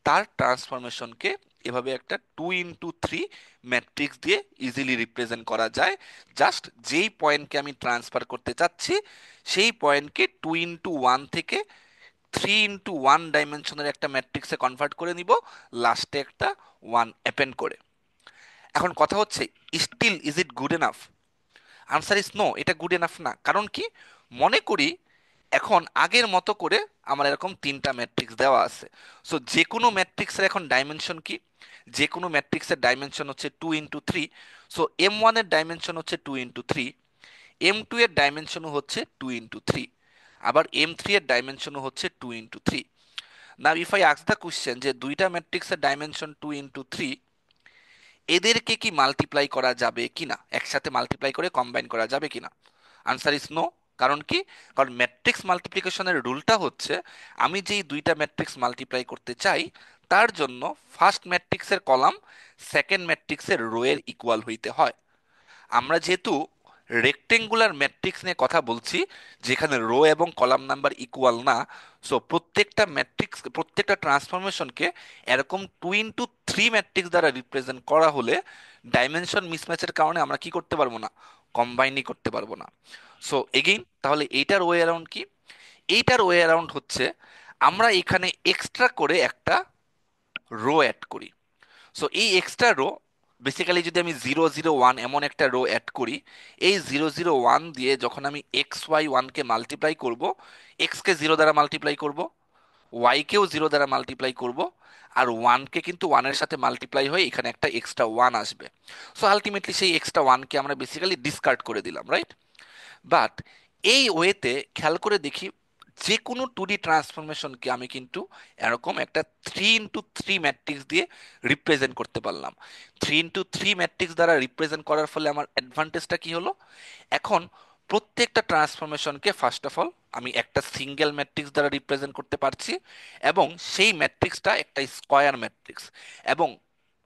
তার ট্রান্সফরমেশনকে এভাবে একটা 2x3 ম্যাট্রিক্স দিয়ে ইজিলি রিপ্রেজেন্ট করা যায়। জাস্ট যেই পয়েন্টকে আমি ট্রান্সফার করতে চাচ্ছি সেই পয়েন্টকে 2x1 থেকে 3x1 ডাইমেনশনের একটা ম্যাট্রিক্সে কনভার্ট করে নিব, লাস্টে একটা ওয়ান অ্যাপেন্ড করে। এখন কথা হচ্ছে, still is it good enough? Answer is no, এটা গুড এনাফ না। কারণ কি? মনে করি এখন আগের মতো করে আমার এরকম তিনটা ম্যাট্রিক্স দেওয়া আছে। সো যে কোনো ম্যাট্রিক্সের এখন ডাইমেনশন কি? যে কোনো ম্যাট্রিক্সের ডাইমেনশন হচ্ছে 2x3। সো M1 এর ডাইমেনশন হচ্ছে 2x3, M2 এর ডাইমেনশনও হচ্ছে 2x3, আবার M3 এর ডাইমেনশনও হচ্ছে 2x3। Now if I ask the question যে দুইটা ম্যাট্রিক্সের ডাইমেনশন 2x3, এদেরকে কি মাল্টিপ্লাই করা যাবে কিনা, একসাথে মাল্টিপ্লাই করে কম্বাইন করা যাবে কিনা? Answer is no. কারণ কি? কারণ ম্যাট্রিক্স মাল্টিপ্লিকেশনের রুলটা হচ্ছে, আমি যেই দুইটা ম্যাট্রিক্স মাল্টিপ্লাই করতে চাই তার জন্য ফার্স্ট ম্যাট্রিক্সের কলাম সেকেন্ড ম্যাট্রিক্সের রো এর ইকুয়াল হইতে হয়। আমরা যেহেতু রেক্টেঙ্গুলার ম্যাট্রিক্স নিয়ে কথা বলছি, যেখানে রো এবং কলাম নাম্বার ইকুয়াল না, সো প্রত্যেকটা ম্যাট্রিক্স, প্রত্যেকটা ট্রান্সফরমেশনকে এরকম 2x3 ম্যাট্রিক্স দ্বারা রিপ্রেজেন্ট করা হলে ডাইমেনশন মিসম্যাচের কারণে আমরা কি করতে পারবো না? কম্বাইনই করতে পারবো না। সো এগেইন, তাহলে এইটার ওয়ে অ্যারাউন্ড কি? এইটার ওয়ে অ্যারাউন্ড হচ্ছে, আমরা এখানে এক্সট্রা করে একটা রো অ্যাড করি। সো এই এক্সট্রা রো, বেসিক্যালি যদি আমি 0 0 1 এমন একটা রো অ্যাড করি, এই 0 0 1 দিয়ে যখন আমি XY1 কে মাল্টিপ্লাই করব, এক্সকে 0 দ্বারা মাল্টিপ্লাই করব, ওয়াইকেও 0 দ্বারা মাল্টিপ্লাই করব, আর ওয়ানকে কিন্তু ওয়ানের সাথে মাল্টিপ্লাই হয়ে এখানে একটা এক্সট্রা ওয়ান আসবে। সো আলটিমেটলি সেই এক্সট্রা ওয়ানকে আমরা বেসিক্যালি ডিসকার্ড করে দিলাম, রাইট? বাট এই ওয়েতে খেয়াল করে দেখি, যে কোনো 2D ট্রান্সফরমেশনকে আমি কিন্তু এরকম একটা 3x3 ম্যাট্রিক্স দিয়ে রিপ্রেজেন্ট করতে পারলাম। 3x3 ম্যাট্রিক্স দ্বারা রিপ্রেজেন্ট করার ফলে আমার অ্যাডভান্টেজটা কি হলো? এখন প্রত্যেকটা ট্রান্সফরমেশনকে ফার্স্ট অফ অল আমি একটা সিঙ্গেল ম্যাট্রিক্স দ্বারা রিপ্রেজেন্ট করতে পারছি, এবং সেই ম্যাট্রিক্সটা একটা স্কয়ার ম্যাট্রিক্স। এবং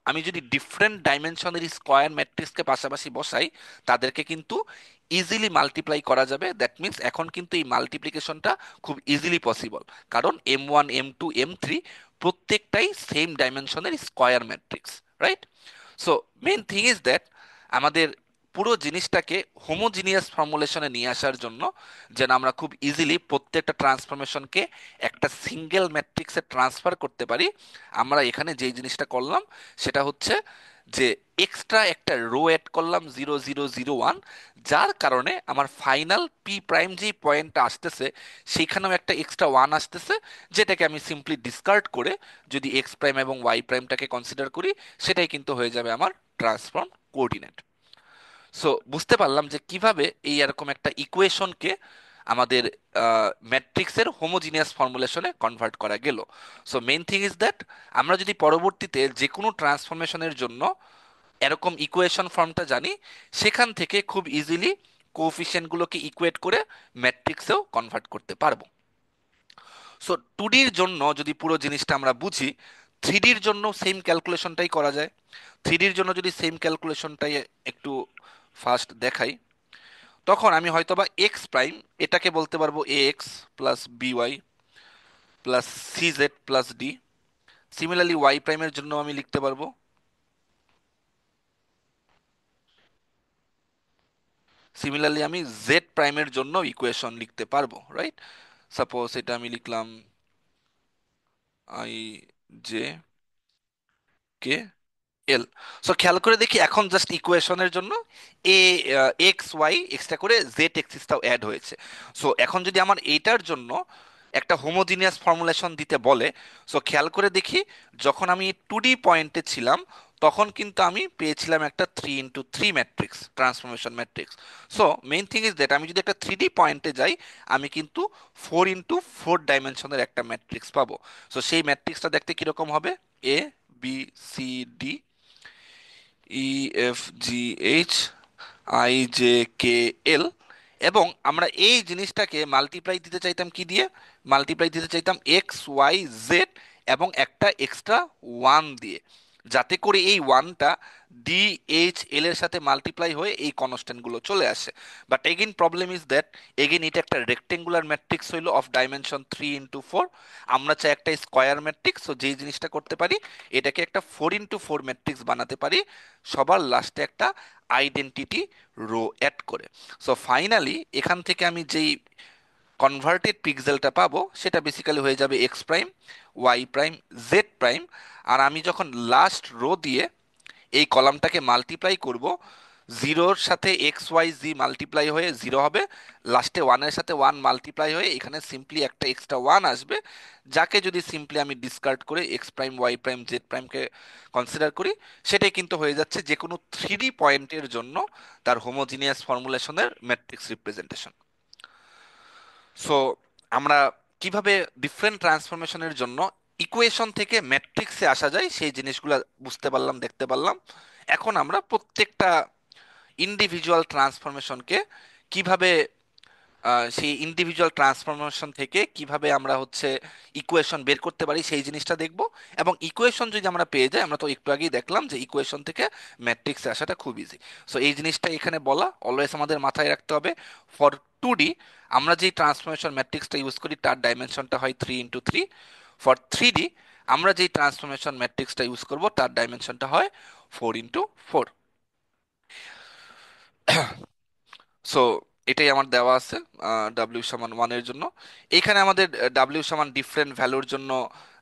আমি যদি ডিফারেন্ট ডাইমেনশনের স্কয়ার ম্যাট্রিক্সকে পাশাপাশি বসাই, তাদেরকে কিন্তু ইজিলি মাল্টিপ্লাই করা যাবে। দ্যাট মিন্স এখন কিন্তু এই মাল্টিপ্লিকেশনটা খুব ইজিলি পসিবল, কারণ M1 M2 M3 প্রত্যেকটাই সেম ডাইমেনশনের square matrix, right? So main thing is that আমাদের পুরো জিনিসটাকে হোমোজিনিয়াস ফর্মুলেশনে নিয়ে আসার জন্য, যেন আমরা খুব ইজিলি প্রত্যেকটা ট্রান্সফরমেশনকে একটা সিঙ্গেল ম্যাট্রিক্সে ট্রান্সফার করতে পারি, আমরা এখানে যেই জিনিসটা করলাম সেটা হচ্ছে যে এক্সট্রা একটা রো অ্যাড করলাম 0 0 0 1, যার কারণে আমার ফাইনাল পি প্রাইম যেই পয়েন্টটা আসতেছে সেখানেও একটা এক্সট্রা ওয়ান আসতেছে, যেটাকে আমি সিম্পলি ডিসকার্ড করে যদি এক্স প্রাইম এবং ওয়াই প্রাইমটাকে কনসিডার করি, সেটাই কিন্তু হয়ে যাবে আমার ট্রান্সফর্ম কোঅর্ডিনেট। সো বুঝতে পারলাম যে কিভাবে এই এরকম একটা ইকুয়েশনকে আমাদের ম্যাট্রিক্সের হোমোজিনিয়াস ফর্মুলেশনে কনভার্ট করা গেল। So main thing is that আমরা যদি পরবর্তীতে যে কোনো ট্রান্সফরমেশনের জন্য এরকম ইকুয়েশন ফর্মটা জানি, সেখান থেকে খুব ইজিলি কোফিশিয়েন্টগুলোকে ইকুয়েট করে ম্যাট্রিক্সেও কনভার্ট করতে পারবো। সো 2ডির জন্য যদি পুরো জিনিসটা আমরা বুঝি, 3ডির জন্য সেম ক্যালকুলেশনটাই করা যায়। 3ডির জন্য যদি সেম ক্যালকুলেশনটাই একটু ফার্স্ট দেখাই, তখন আমি হয়তোবা এক্স প্রাইম এটাকে বলতে পারবো a x plus b y plus c z plus d. Similarly y প্রাইমের জন্য আমি লিখতে পারবো, সিমিলারলি আমি জেড প্রাইমের জন্য ইকুয়েশন লিখতে পারবো, রাইট? সাপোজ এটা আমি লিখলাম I j k L. So খেয়াল করে দেখি এখন জাস্ট ইকুয়েশনের জন্য এ এক্স ওয়াই এক্সট্রা করে জেড এক্সিসটাও অ্যাড হয়েছে। সো এখন যদি আমার এইটার জন্য একটা হোমোজিনিয়াস ফর্মুলেশন দিতে বলে, সো খেয়াল করে দেখি, যখন আমি 2D পয়েন্টে ছিলাম তখন কিন্তু আমি পেয়েছিলাম একটা 3x3 matrix, transformation matrix. So main thing is that আমি যদি একটা 3D পয়েন্টে যাই, আমি কিন্তু 4x4 ডাইমেনশনের একটা ম্যাট্রিক্স পাবো। সো সেই ম্যাট্রিক্সটা দেখতে কিরকম হবে? A b c d e f g h i j k l. এবং আমরা এই জিনিসটাকে মাল্টিপ্লাই দিতে চাইতাম কি দিয়ে? মাল্টিপ্লাই দিতে চাইতাম এক্স ওয়াই জেড এবং একটা এক্সট্রা ওয়ান দিয়ে। যাতে করে এই ওয়ানটা DHL এর সাথে মাল্টিপ্লাই হয়ে এই কনস্ট্যান্ট গুলো চলে আসে। But again problem is that again এটা একটা রেক্টেঙ্গুলার ম্যাট্রিক্স হইলো অফ ডাইমেনশন 3 ইন্টু 4। আমরা চাই একটা স্কোয়ার ম্যাট্রিক্স, তো যেই জিনিসটা করতে পারি, এটাকে একটা 4 ইন্টু 4 ম্যাট্রিক্স বানাতে পারি সবার লাস্টে একটা আইডেন্টিটি রো অ্যাড করে। সো ফাইনালি এখান থেকে আমি যেই কনভার্টেড পিক্সেলটা পাবো সেটা বেসিক্যালি হয়ে যাবে x prime, y prime, z prime. আর আমি যখন লাস্ট রো দিয়ে এই কলামটাকে মাল্টিপ্লাই করব, জিরোর সাথে XYZ মাল্টিপ্লাই হয়ে জিরো হবে, লাস্টে ওয়ানের সাথে ওয়ান মাল্টিপ্লাই হয়ে এখানে সিম্পলি একটা এক্সট্রা ওয়ান আসবে, যাকে যদি সিম্পলি আমি ডিসকার্ড করে x prime, y prime, z প্রাইমকে কনসিডার করি, সেটাই কিন্তু হয়ে যাচ্ছে যে কোনো 3D পয়েন্টের জন্য তার হোমোজিনিয়াস ফর্মুলেশনের ম্যাট্রিক্স রিপ্রেজেন্টেশন। সো আমরা কিভাবে ডিফারেন্ট ট্রান্সফরমেশনের জন্য ইকুয়েশন থেকে ম্যাট্রিক্সে আসা যায় সেই জিনিসগুলো বুঝতে পারলাম, দেখতে পারলাম। এখন আমরা প্রত্যেকটা ইন্ডিভিজুয়াল ট্রান্সফরমেশনকে কিভাবে সেই ইন্ডিভিজুয়াল ট্রান্সফরমেশন থেকে কিভাবে আমরা হচ্ছে ইকুয়েশন বের করতে পারি সেই জিনিসটা দেখব। এবং ইকুয়েশন যদি আমরা পেয়ে যাই, আমরা তো একটু আগেই দেখলাম যে ইকুয়েশন থেকে ম্যাট্রিক্সে আসাটা খুব ইজি। সো এই জিনিসটা এখানে বলা অলওয়েজ আমাদের মাথায় রাখতে হবে। ফর 2D আমরা যেই ট্রান্সফরমেশন ম্যাট্রিক্সটা ইউজ করি তার ডাইমেনশনটা হয় 3 ইন্টু 3। ফর 3D আমরা যেই ট্রান্সফরমেশন ম্যাট্রিক্সটা ইউজ করব তার ডাইমেনশনটা হয় 4 ইন্টু 4। সো এটাই আমার দেওয়া আছে W=1 এর জন্য। এইখানে আমাদের W= ডিফারেন্ট ভ্যালুর জন্য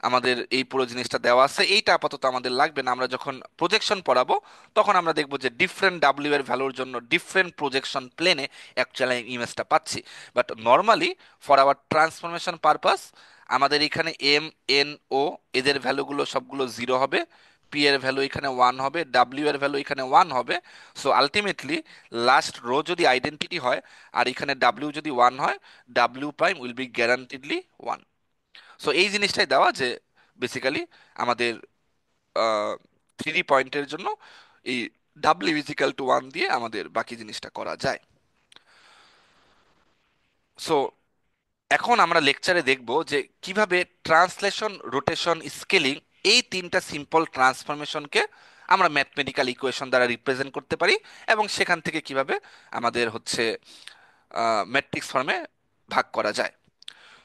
আমাদের এই পুরো জিনিসটা দেওয়া আছে। এইটা আপাতত আমাদের লাগবে না, আমরা যখন প্রজেকশন পড়াবো তখন আমরা দেখবো যে ডিফারেন্ট এর ভ্যালুর জন্য ডিফারেন্ট প্রজেকশন প্লেনে অ্যাকচুয়ালি ইমেজটা পাচ্ছি। But normally for hour transformation purpose আমাদের এখানে M, N, O এদের ভ্যালুগুলো সবগুলো জিরো হবে, পি এর ভ্যালু এখানে ওয়ান হবে, ডাব্লিউ এর ভ্যালু এখানে ওয়ান হবে। সো আলটিমেটলি লাস্ট রো যদি আইডেন্টিটি হয় আর এখানে ডাব্লিউ যদি ওয়ান হয়, ডাব্লিউ prime will be guaranteedly one. So এই জিনিসটাই দেওয়া যে বেসিক্যালি আমাদের 3D পয়েন্টের জন্য এই W=1 দিয়ে আমাদের বাকি জিনিসটা করা যায়। সো এখন আমরা লেকচারে দেখব যে কিভাবে ট্রান্সলেশন, রোটেশন, স্কেলিং এই তিনটা সিম্পল ট্রান্সফরমেশনকে আমরা ম্যাথমেটিক্যাল ইকুয়েশন দ্বারা রিপ্রেজেন্ট করতে পারি, এবং সেখান থেকে কিভাবে আমাদের হচ্ছে ম্যাট্রিক্স ফর্মে ভাগ করা যায়।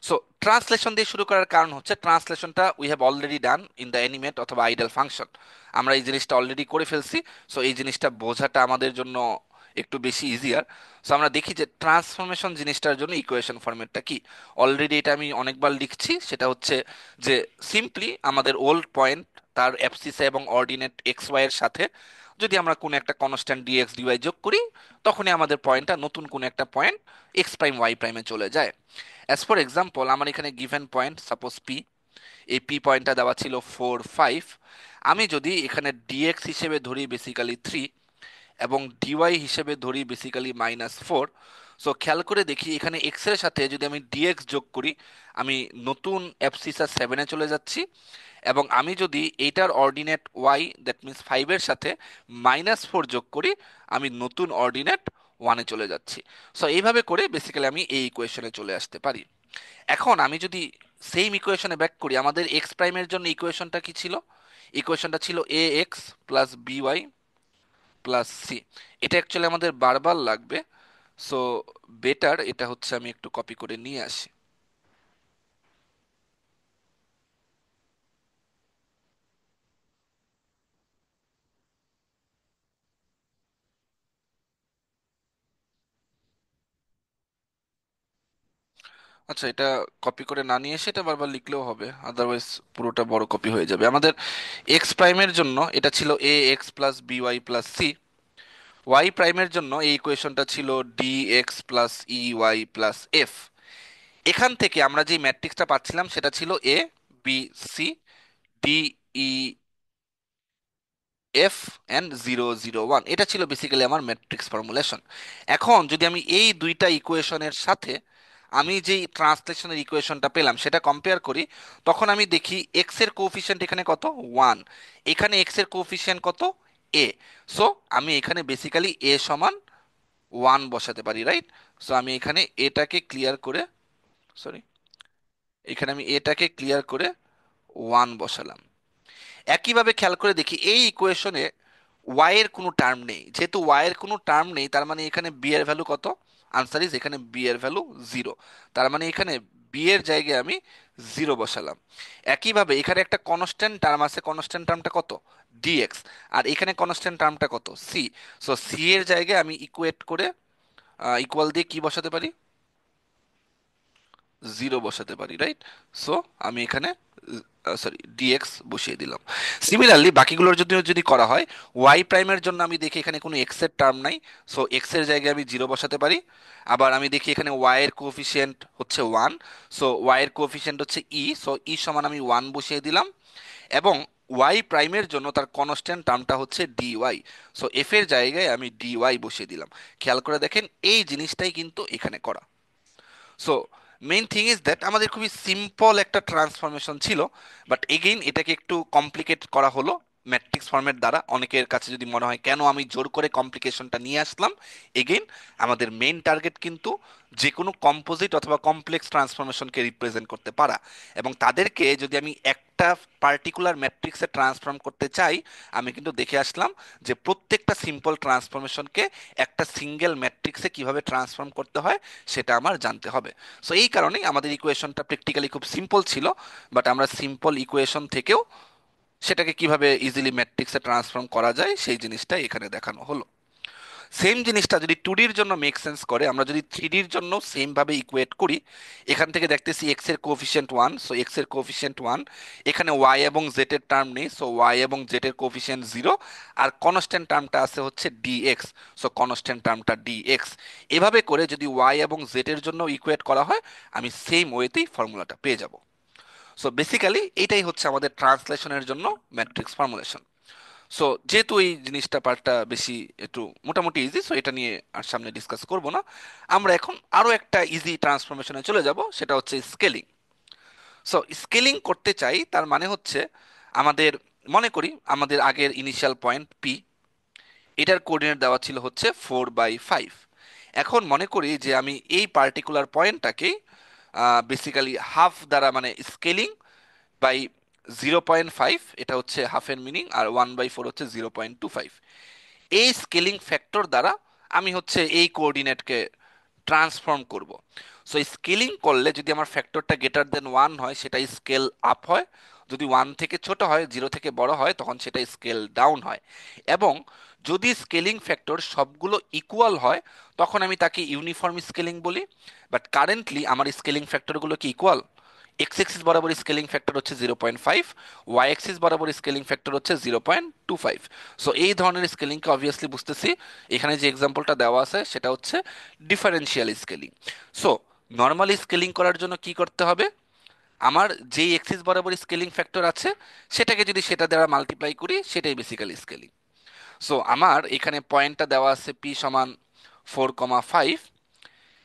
সো ট্রান্সলেশন দিয়ে শুরু করার কারণ হচ্ছে ট্রান্সলেশনটা we have already done in the animate অথবা আইডল ফাংশন। আমরা এই জিনিসটা অলরেডি করে ফেলছি। সো এই জিনিসটা বোঝাটা আমাদের জন্য একটু বেশি ইজিয়ার। সো আমরা দেখি যে ট্রান্সফরমেশন জিনিসটার জন্য ইকুয়েশন ফরম্যাটটা কি। অলরেডি এটা আমি অনেকবার লিখছি, সেটা হচ্ছে যে সিম্পলি আমাদের ওল্ড পয়েন্ট তার অ্যাবসিসে এবং অর্ডিনেট এক্স ওয়াই এর সাথে যদি আমরা কোনো একটা কনস্ট্যান্ট ডিএক্স ডিওয়াই যোগ করি, তখনই আমাদের পয়েন্টটা নতুন কোনো একটা পয়েন্ট এক্স প্রাইম ওয়াই প্রাইমে চলে যায়। অ্যাজ ফর এক্সাম্পল আমার এখানে গিভেন পয়েন্ট সাপোজ পি, এই পি পয়েন্টটা দেওয়া ছিল 4, 5। আমি যদি এখানে ডিএক্স হিসেবে ধরি বেসিক্যালি 3 এবং ডিওয়াই হিসেবে ধরি বেসিক্যালি -4। সো খেয়াল করে দেখি এখানে এক্স এর সাথে যদি আমি ডিএক্স যোগ করি, আমি নতুন অ্যাবসিসা 7-এ চলে যাচ্ছি। এবং আমি যদি এইটার অর্ডিনেট ওয়াই দ্যাট মিনস 5-এর সাথে -4 যোগ করি, আমি নতুন অর্ডিনেট 1-এ চলে যাচ্ছি। সো এইভাবে করে বেসিক্যালি আমি এই ইকুয়েশনে চলে আসতে পারি। এখন আমি যদি সেম ইকুয়েশনে ব্যাক করি, আমাদের এক্স প্রাইমের জন্য ইকুয়েশনটা কি ছিল? ইকুয়েশনটা ছিল AX + BY + C। এটা অ্যাকচুয়ালি আমাদের বারবার লাগবে। সো বেটার এটা হচ্ছে আমি একটু কপি করে নিয়ে আসি। আচ্ছা, এটা কপি করে না নিয়ে এসে এটা বারবার লিখলেও হবে, আদারওয়াইজ পুরোটা বড় কপি হয়ে যাবে। আমাদের এক্স প্রাইমের জন্য এটা ছিল AX + BY + C। ওয়াই প্রাইমের জন্য এই ইকুয়েশনটা ছিল DX + EY + F। এখান থেকে আমরা যে ম্যাট্রিক্সটা পাচ্ছিলাম সেটা ছিল ABCDEF and 0, 0, 1। এটা ছিল বেসিক্যালি আমার ম্যাট্রিক্স ফর্মুলেশন। এখন যদি আমি এই দুইটা ইকুয়েশনের সাথে আমি যেই ট্রান্সলেশনের ইকুয়েশনটা পেলাম সেটা কম্পেয়ার করি, তখন আমি দেখি এক্স এর কোফিশিয়েন্ট এখানে কত, 1। এখানে এক্স এর কোফিশিয়েন্ট কত, এ। সো আমি এখানে বেসিক্যালি A=1 বসাতে পারি, রাইট? সো আমি এখানে এটাকে ক্লিয়ার করে, সরি, এখানে আমি এটাকে ক্লিয়ার করে 1 বসালাম। একইভাবে খেয়াল করে দেখি এই ইকুয়েশনে ওয়াই এর কোনো টার্ম নেই, যেহেতু ওয়াই এর কোনো টার্ম নেই তার মানে এখানে বি এর ভ্যালু কত? আনসার ইজ এখানে বি এর ভ্যালু জিরো। তার মানে এখানে বি এর জায়গায় আমি জিরো বসালাম। একইভাবে এখানে একটা কনস্ট্যান্ট টার্ম আছে, কনস্ট্যান্ট টার্মটা কত? ডিএক্স। আর এখানে কনস্ট্যান্ট টার্মটা কত? সি। সো সি এর জায়গায় আমি ইকুয়েট করে ইকুয়াল দিয়ে কি বসাতে পারি? জিরো বসাতে পারি, রাইট? সো আমি এখানে সরি ডিএক্স বসিয়ে দিলাম। সিমিলারলি বাকিগুলোর যদি যদি করা হয়, ওয়াই প্রাইমের জন্য আমি দেখি এখানে কোনো এক্স এর টার্ম নাই, সো এক্স এর জায়গায় আমি জিরো বসাতে পারি। আবার আমি দেখি এখানে ওয়াই এর কোফিশিয়েন্ট হচ্ছে ওয়ান, সো ওয়াই এর কোফিশিয়েন্ট হচ্ছে ই, সো ই সমান আমি ওয়ান বসিয়ে দিলাম। এবং ওয়াই প্রাইমের জন্য তার কনস্ট্যান্ট টার্মটা হচ্ছে ডি ওয়াই, সো এফ এর জায়গায় আমি ডি ওয়াই বসিয়ে দিলাম। খেয়াল করে দেখেন এই জিনিসটাই কিন্তু এখানে করা। So main thing is that আমাদের খুবই সিম্পল একটা ট্রান্সফরমেশন ছিল, বাট এগেইন এটাকে একটু কমপ্লিকেট করা হলো ম্যাট্রিক্স ফর্মের দ্বারা। অনেকের কাছে যদি মনে হয় কেন আমি জোর করে কমপ্লিকেশনটা নিয়ে আসলাম, এগেইন আমাদের মেইন টার্গেট কিন্তু যে কোনো কম্পোজিট অথবা কমপ্লেক্স ট্রান্সফরমেশনকে রিপ্রেজেন্ট করতে পারা, এবং তাদেরকে যদি আমি একটা পার্টিকুলার ম্যাট্রিক্সে ট্রান্সফর্ম করতে চাই, আমি কিন্তু দেখে আসলাম যে প্রত্যেকটা সিম্পল ট্রান্সফরমেশনকে একটা সিঙ্গেল ম্যাট্রিক্সে কিভাবে ট্রান্সফর্ম করতে হয় সেটা আমার জানতে হবে। সো এই কারণেই আমাদের ইকুয়েশনটা প্র্যাকটিক্যালি খুব সিম্পল ছিল, বাট আমরা সিম্পল ইকুয়েশন থেকেও সেটাকে কিভাবে ইজিলি ম্যাট্রিক্সে ট্রান্সফর্ম করা যায় সেই জিনিসটাই এখানে দেখানো হলো। সেম জিনিসটা যদি টু ডির জন্য মেক সেন্স করে, আমরা যদি থ্রি ডির জন্য সেম ভাবে ইকুয়েট করি, এখান থেকে দেখতেছি এক্স এর কোফিশিয়েন্ট ওয়ান, সো এক্স এর কোফিশিয়েন্ট ওয়ান, এখানে ওয়াই এবং জেড এর টার্ম নেই, সো ওয়াই এবং জেড এর কোফিশিয়েন্ট জিরো, আর কনস্ট্যান্ট টার্মটা আছে হচ্ছে ডিএক্স, সো কনস্ট্যান্ট টার্মটা ডিএক্স। এভাবে করে যদি ওয়াই এবং জেড এর জন্য ইকুয়েট করা হয়, আমি সেম ওয়েতেই ফর্মুলাটা পেয়ে যাব। সো বেসিক্যালি এটাই হচ্ছে আমাদের ট্রান্সলেশনের জন্য ম্যাট্রিক্স ফর্মুলেশন। সো যেহেতু এই জিনিসটা পার্টটা বেশি একটু মোটামুটি ইজি, সো এটা নিয়ে আর সামনে ডিসকাস করব না। আমরা এখন আরো একটা ইজি ট্রান্সফরমেশনে চলে যাব, সেটা হচ্ছে স্কেলিং। সো স্কেলিং করতে চাই তার মানে হচ্ছে আমাদের, মনে করি আমাদের আগের ইনিশিয়াল পয়েন্ট পি, এটার কোঅর্ডিনেট দেওয়া ছিল হচ্ছে 4/5। এখন মনে করি যে আমি এই পার্টিকুলার পয়েন্টটাকে বেসিক্যালি হাফ দ্বারা, মানে স্কেলিং বাই 0.5, এটা হচ্ছে হাফের মিনিং, আর 1/4 হচ্ছে 0.25। এই স্কেলিং ফ্যাক্টর দ্বারা আমি হচ্ছে এই কোঅর্ডিনেটকে ট্রান্সফর্ম করব। সো স্কেলিং করলে যদি আমার ফ্যাক্টরটা গ্রেটার দেন ওয়ান হয় সেটা স্কেল আপ হয়, যদি ওয়ান থেকে ছোট হয়, জিরো থেকে বড় হয়, তখন সেটা স্কেল ডাউন হয়। এবং যদি স্কেলিং ফ্যাক্টর সবগুলো ইকুয়াল হয় তখন আমি তাকে ইউনিফর্ম স্কেলিং বলি। বাট কারেন্টলি আমার স্কেলিং ফ্যাক্টরগুলো কি ইকুয়াল? এক্স এক্সিস বরাবর স্কেলিং ফ্যাক্টর হচ্ছে 0.5, ওয়াই এক্সিস বরাবর স্কেলিং ফ্যাক্টর হচ্ছে 0.25। সো এই ধরনের স্কেলিংকে অবভিয়াসলি বুঝতেছি, এখানে যে এক্সাম্পলটা দেওয়া আছে সেটা হচ্ছে differential scaling. So normally scaling করার জন্য কি করতে হবে? আমার যেই এক্সিস বরাবর স্কেলিং ফ্যাক্টর আছে সেটাকে যদি সেটা দ্বারা মাল্টিপ্লাই করি, সেটাই বেসিক্যালি স্কেলিং। সো আমার এখানে পয়েন্টটা দেওয়া আছে পি সমান 4,5,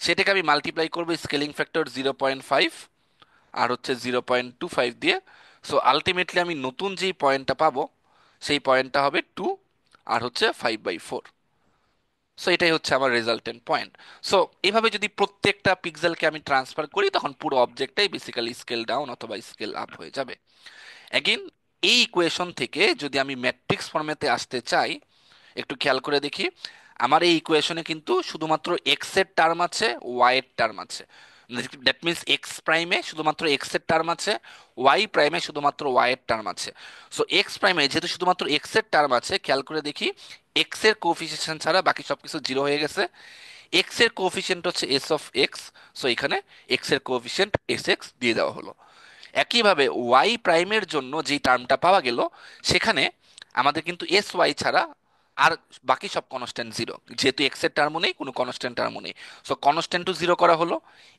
সেটাকে আমি মাল্টিপ্লাই করবো স্কেলিং ফ্যাক্টর 0.5 আর হচ্ছে 0.25 দিয়ে। সো আলটিমেটলি আমি নতুন যেই পয়েন্টটা পাবো সেই পয়েন্টটা হবে 2 আর হচ্ছে 5/4। সো এটাই হচ্ছে আমার রেজাল্টেন্ট পয়েন্ট। সো এইভাবে যদি প্রত্যেকটা পিক্সেলকে আমি ট্রান্সফার করি তখন পুরো অবজেক্টটাই বেসিক্যালি স্কেল ডাউন অথবা স্কেল আপ হয়ে যাবে। অ্যাগেন এই ইকুয়েশন থেকে যদি আমি ম্যাট্রিক্স ফর্মেতে আসতে চাই, একটু খেয়াল করে দেখি, আমার এই ইকুয়েশনে কিন্তু শুধুমাত্র এক্স এর টার্ম আছে, ওয়াই এর টার্ম আছে। দ্যাট মিনস এক্স প্রাইমে শুধুমাত্র এক্স এর টার্ম আছে, ওয়াই প্রাইমে শুধুমাত্র ওয়াই এর টার্ম আছে। সো এক্স প্রাইমে যেহেতু শুধুমাত্র এক্স এর টার্ম আছে, খেয়াল করে দেখি এক্স এর কোফিসিয়েন্ট ছাড়া বাকি সবকিছু জিরো হয়ে গেছে। এক্স এর কোফিসিয়েন্ট হচ্ছে এস অফ এক্স, সো এখানে এক্স এর কোফিসিয়েন্ট এস এক্স দিয়ে দেওয়া হলো। একইভাবে ওয়াই প্রাইমের জন্য যেই টার্মটা পাওয়া গেল, সেখানে আমাদের কিন্তু এস ওয়াই ছাড়া আর বাকি সব কনস্ট্যান্ট জিরো, যেহেতু এক্স এর টার্মও নেই, কোনো কনস্ট্যান্ট টার্মও নেই। সো কনস্ট্যান্টও জিরো করা হলো,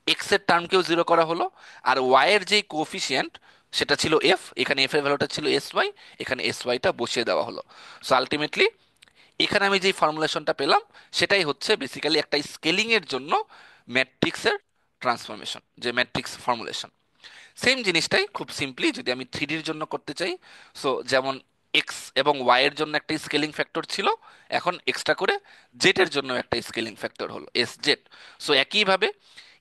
এক্স এর টার্মকেও জিরো করা হলো, আর ওয়াই এর যে কোফিসিয়েন্ট সেটা ছিল এফ, এখানে এফ এর ভ্যালুটা ছিল এস ওয়াই, এখানে এস ওয়াইটা বসিয়ে দেওয়া হলো। সো আলটিমেটলি এখানে আমি যে ফর্মুলেশনটা পেলাম সেটাই হচ্ছে বেসিক্যালি একটা স্কেলিং এর জন্য ম্যাট্রিক্সের ট্রান্সফরমেশন, যে ম্যাট্রিক্স ফর্মুলেশন। সেম জিনিসটাই খুব সিম্পলি যদি আমি থ্রি ডির জন্য করতে চাই, সো যেমন এক্স এবং ওয়াই এর জন্য একটা স্কেলিং ফ্যাক্টর ছিল, এখন এক্সট্রা করে জেড এর জন্য একটা স্কেলিং ফ্যাক্টর হলো এস জেড। সো একইভাবে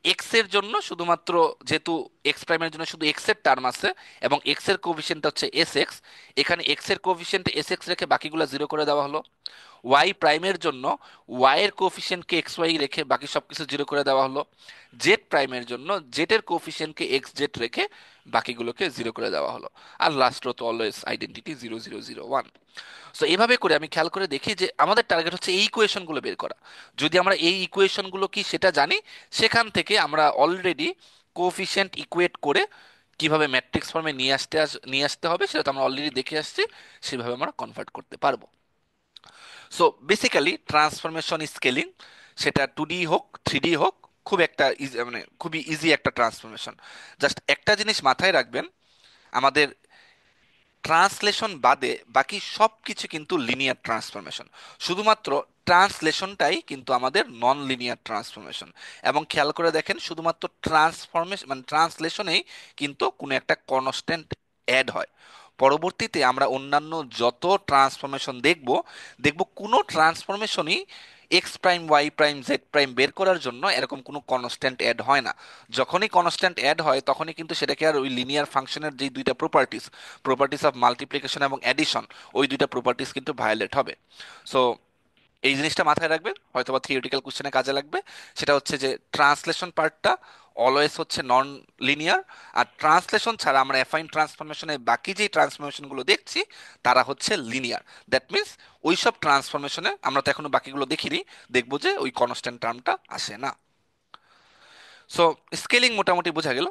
এক্স এর জন্য শুধুমাত্র, যেহেতু এক্স প্রাইমের জন্য শুধু এক্স এর টার্ম আছে এবং এক্স এর কোফিসিয়েন্ট হচ্ছে এস এক্স, এখানে এক্স এর কোফিসিয়েন্ট এস এক্স রেখে বাকিগুলো জিরো করে দেওয়া হলো। ওয়াই প্রাইমের জন্য ওয়াই এর কোফিসিয়েন্টকে এক্স ওয়াই রেখে বাকি সবকিছু জিরো করে দেওয়া হলো। জেড প্রাইমের জন্য জেড এর কোফিসিয়েন্টকে এক্স জেড রেখে বাকিগুলোকে জিরো করে দেওয়া হলো। আর লাস্ট রো তো অলওয়েজ আইডেন্টিটি 0 0 0 1। সো এইভাবে করে আমি খেয়াল করে দেখি যে আমাদের টার্গেট হচ্ছে এই ইকুয়েশনগুলো বের করা। যদি আমরা এই ইকুয়েশনগুলো কি সেটা জানি, সেখান থেকে আমরা অলরেডি কোফিশিয়েন্ট ইকুয়েট করে কিভাবে ম্যাট্রিক্স ফর্মে নিয়ে আসতে হবে সেটা তো আমরা অলরেডি দেখে আসছি, সেভাবে আমরা কনভার্ট করতে পারবো। সো বেসিক্যালি ট্রান্সফরমেশন স্কেলিং, সেটা 2D হোক 3D হোক, খুব একটা মানে খুবই ইজি একটা ট্রান্সফরমেশন। জাস্ট একটা জিনিস মাথায় রাখবেন, আমাদের ট্রান্সলেশন বাদে বাকি সব কিছু কিন্তু লিনিয়ার ট্রান্সফরমেশন। শুধুমাত্র ট্রান্সলেশনটাই কিন্তু আমাদের নন লিনিয়ার ট্রান্সফরমেশন। এবং খেয়াল করে দেখেন, শুধুমাত্র ট্রান্সফরমেশন মানে ট্রান্সলেশনেই কিন্তু কোনো একটা কনস্ট্যান্ট অ্যাড হয়। পরবর্তীতে আমরা অন্যান্য যত ট্রান্সফরমেশন দেখব, কোনো ট্রান্সফরমেশনই x prime y prime z prime বের করার জন্য এরকম কোনো কনস্ট্যান্ট অ্যাড হয় না। যখনই কনস্ট্যান্ট অ্যাড হয় তখনই কিন্তু সেটাকে আর ওই লিনিয়ার ফাংশনের যে দুইটা প্রপার্টিস, প্রপার্টিস অফ মাল্টিপ্লিকেশন এবং অ্যাডিশন, ওই দুইটা প্রপার্টিস কিন্তু ভায়োলেট হবে। সো এই জিনিসটা মাথায় রাখবেন, হয়তোবা থিওরিটিক্যাল কোশ্চেনে কাজে লাগবে। সেটা হচ্ছে যে ট্রান্সলেশন পার্টটা অলওয়েজ হচ্ছে নন লিনিয়ার, আর ট্রান্সলেশন ছাড়া আমরা অ্যাফাইন ট্রান্সফরমেশনের বাকি যে ট্রান্সফরমেশনগুলো দেখছি তারা হচ্ছে লিনিয়ার। দ্যাট মিনস ওই সব ট্রান্সফরমেশনে আমরা তো এখনো বাকিগুলো দেখিনি, দেখবো যে ওই কনস্ট্যান্ট টার্মটা আসে না। সো স্কেলিং মোটামুটি বোঝা গেল।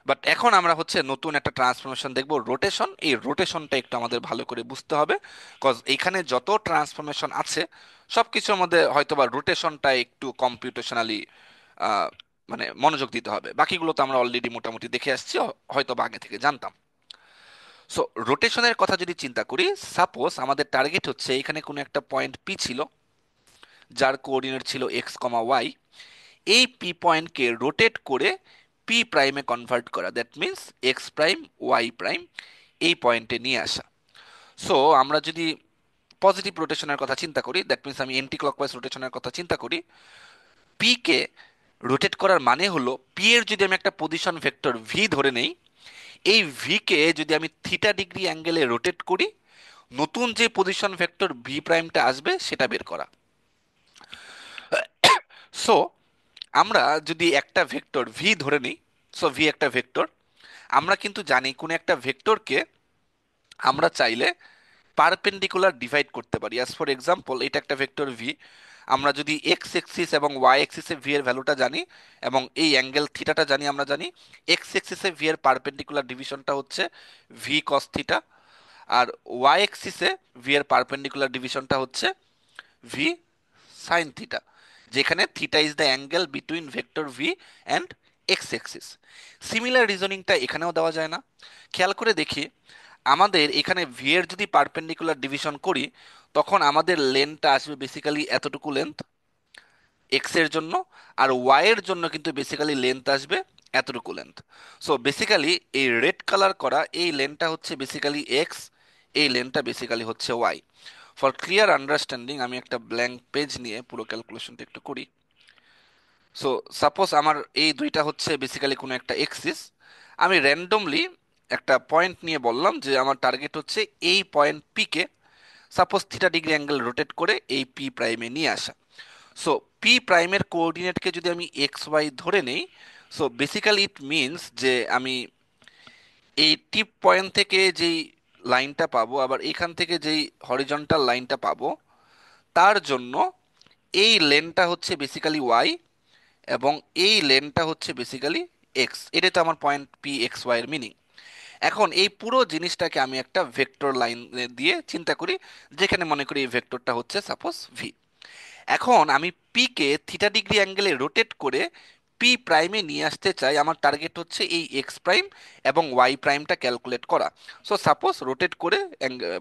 বাট এখন আমরা হচ্ছে নতুন একটা ট্রান্সফরমেশন দেখব, রোটেশন। এই রোটেশনটা একটু আমাদের ভালো করে বুঝতে হবে, কজ এখানে যত ট্রান্সফরমেশন আছে সব কিছুর মধ্যে হয়তোবা রোটেশনটা একটু কম্পিউটেশনালি মানে মনোযোগ দিতে হবে। বাকিগুলো তো আমরা অলরেডি মোটামুটি দেখে আসছি, হয়তো বা আগে থেকে জানতাম। সো রোটেশনের কথা যদি চিন্তা করি, সাপোজ আমাদের টার্গেট হচ্ছে এখানে কোনো একটা পয়েন্ট পি ছিল যার কোঅর্ডিনেট ছিল এক্স কমা ওয়াই। এই পি পয়েন্টকে রোটেট করে পি প্রাইমে কনভার্ট করা, that means x prime y prime এই পয়েন্টে নিয়ে আসা। সো আমরা যদি পজিটিভ রোটেশনের কথা চিন্তা করি, দ্যাট মিন্স আমি এন্টি ক্লকওয়াইজ রোটেশনের কথা চিন্তা করি, পি কে রোটেট করার মানে হলো পি এর যদি আমি একটা পজিশন ভেক্টর ভি ধরে নেই, এই ভি কে যদি আমি থিটা ডিগ্রি অ্যাঙ্গেলে রোটেট করি, নতুন যে পজিশন ভেক্টর ভি প্রাইমটা আসবে সেটা বের করা। সো আমরা যদি একটা ভেক্টর ভি ধরে নিই, সো ভি একটা ভেক্টর, আমরা কিন্তু জানি কোন একটা ভেক্টরকে আমরা চাইলে পারপেন্ডিকুলার ডিভাইড করতে পারি। অ্যাজ ফর এক্সাম্পল, এটা একটা ভেক্টর ভি, আমরা যদি এক্স এক্সিস এবং ওয়াই এক্সিসে ভি এর ভ্যালুটা জানি এবং এই অ্যাঙ্গেল থিটাটা জানি, আমরা জানি এক্স এক্সিসে ভি এর পারপেন্ডিকুলার ডিভিশনটা হচ্ছে ভি কস থিটা, আর ওয়াই এক্সিসে ভি এর পারপেন্ডিকুলার ডিভিশনটা হচ্ছে ভি সাইন থিটা, যেখানে theta is the angle between vector v and x axis. Similar রিজনিংটা এখানেও দেওয়া যায় না? খেয়াল করে দেখি, আমাদের এখানে ভি এর যদি পারপেন্ডিকুলার ডিভিশন করি, তখন আমাদের লেন্থটা আসবে বেসিক্যালি এতটুকু লেন্থ এক্স এর জন্য, আর ওয়াই এর জন্য কিন্তু বেসিক্যালি লেন্থ আসবে এতটুকু লেন্থ। সো বেসিক্যালি এই রেড কালার করা এই লেন্থটা হচ্ছে বেসিক্যালি এক্স, এই লেন্থটা বেসিক্যালি হচ্ছে ওয়াই। ফর ক্লিয়ার আন্ডারস্ট্যান্ডিং আমি একটা ব্ল্যাঙ্ক পেজ নিয়ে পুরো ক্যালকুলেশনটা একটু করি। সো সাপোজ আমার এই দুইটা হচ্ছে বেসিক্যালি কোনো একটা এক্সিস, আমি র্যান্ডমলি একটা পয়েন্ট নিয়ে বললাম যে আমার টার্গেট হচ্ছে এই point P K suppose theta degree angle rotate করে এই পি প্রাইমে নিয়ে আসা। সো পি প্রাইমের কোঅর্ডিনেটকে যদি আমি এক্স ওয়াই ধরে নেই, সো বেসিক্যালি ইট মিনস যে আমি এই টিপ পয়েন্ট থেকে যেই লাইনটা পাবো, আবার এখান থেকে যেই হরিজন্টাল লাইনটা পাবো, তার জন্য এই লেনটা হচ্ছে বেসিক্যালি ওয়াই এবং এই লেনটা হচ্ছে বেসিক্যালি এক্স। এটাই তো আমার পয়েন্ট পি এক্স ওয়াই এর মিনিং। এখন এই পুরো জিনিসটাকে আমি একটা ভেক্টর লাইন দিয়ে চিন্তা করি, যেখানে মনে করি এই ভেক্টরটা হচ্ছে সাপোজ ভি। এখন আমি পি কে থিটা ডিগ্রি অ্যাঙ্গেলে রোটেট করে পি প্রাইমে নিয়ে আসতে চাই। আমার টার্গেট হচ্ছে এই এক্স প্রাইম এবং ওয়াই প্রাইমটা ক্যালকুলেট করা। সো সাপোজ রোটেট করে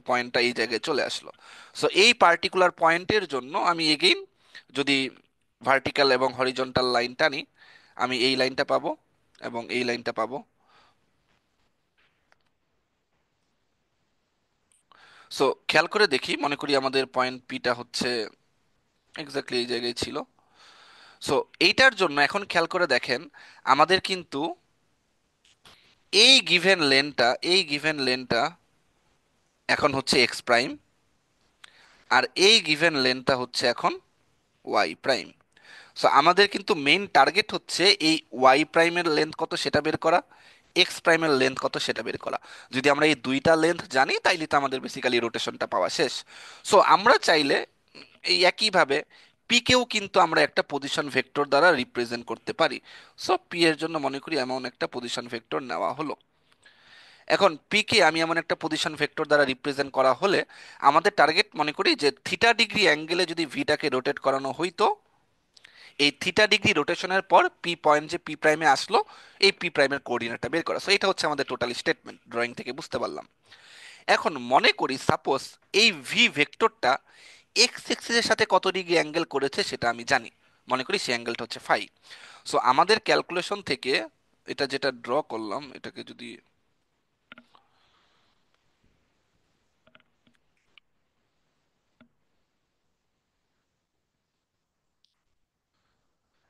পয়েন্টটা এই জায়গায় চলে আসলো। সো এই পার্টিকুলার পয়েন্টের জন্য আমি এগেইন যদি ভার্টিক্যাল এবং হরিজন্টাল লাইন টানি, আমি এই লাইনটা পাবো এবং এই লাইনটা পাবো। সো খেয়াল করে দেখি, মনে করি আমাদের পয়েন্ট পিটা হচ্ছে এক্স্যাক্টলি এই জায়গায় ছিল। সো এইটার জন্য এখন খেয়াল করে দেখেন, আমাদের কিন্তু এই গিভেন লেনটা এখন হচ্ছে এক্স প্রাইম, আর এই গিভেন লেনটা হচ্ছে এখন ওয়াই প্রাইম। সো আমাদের কিন্তু মেইন টার্গেট হচ্ছে এই ওয়াই প্রাইমের লেন্থ কত সেটা বের করা, এক্স প্রাইমের লেন্থ কত সেটা বের করা। যদি আমরা এই দুইটা লেন্থ জানি তাইলে তো আমাদের বেসিক্যালি রোটেশনটা পাওয়া শেষ। সো আমরা চাইলে এই একইভাবে পি কেও কিন্তু আমরা একটা পজিশন ভেক্টর দ্বারা রিপ্রেজেন্ট করতে পারি। সো পি এর জন্য মনে করি এমন একটা পজিশন ভেক্টর নেওয়া হলো। এখন পি কে আমি এমন একটা পজিশন ভেক্টর দ্বারা রিপ্রেজেন্ট করা হলে আমাদের টার্গেট মনে করি যে থিটা ডিগ্রি অ্যাঙ্গেলে যদি ভিটাকে রোটেট করানো হইতো, এই থিটা ডিগ্রি রোটেশনের পর পি পয়েন্ট যে পি প্রাইমে আসলো, এই পি প্রাইমের কোঅর্ডিনেটটা বের করা। সো এটা হচ্ছে আমাদের টোটাল স্টেটমেন্ট, ড্রয়িং থেকে বুঝতে পারলাম। এখন মনে করি সাপোজ এই ভি ভেক্টরটা এক্স এক্সিসের সাথে কত ডিগ্রি অ্যাঙ্গেল করেছে সেটা আমি জানি, মনে করি সেই অ্যাঙ্গেলটা হচ্ছে ফাই। সো আমাদের ক্যালকুলেশন থেকে এটা যেটা ড্র করলাম, এটাকে যদি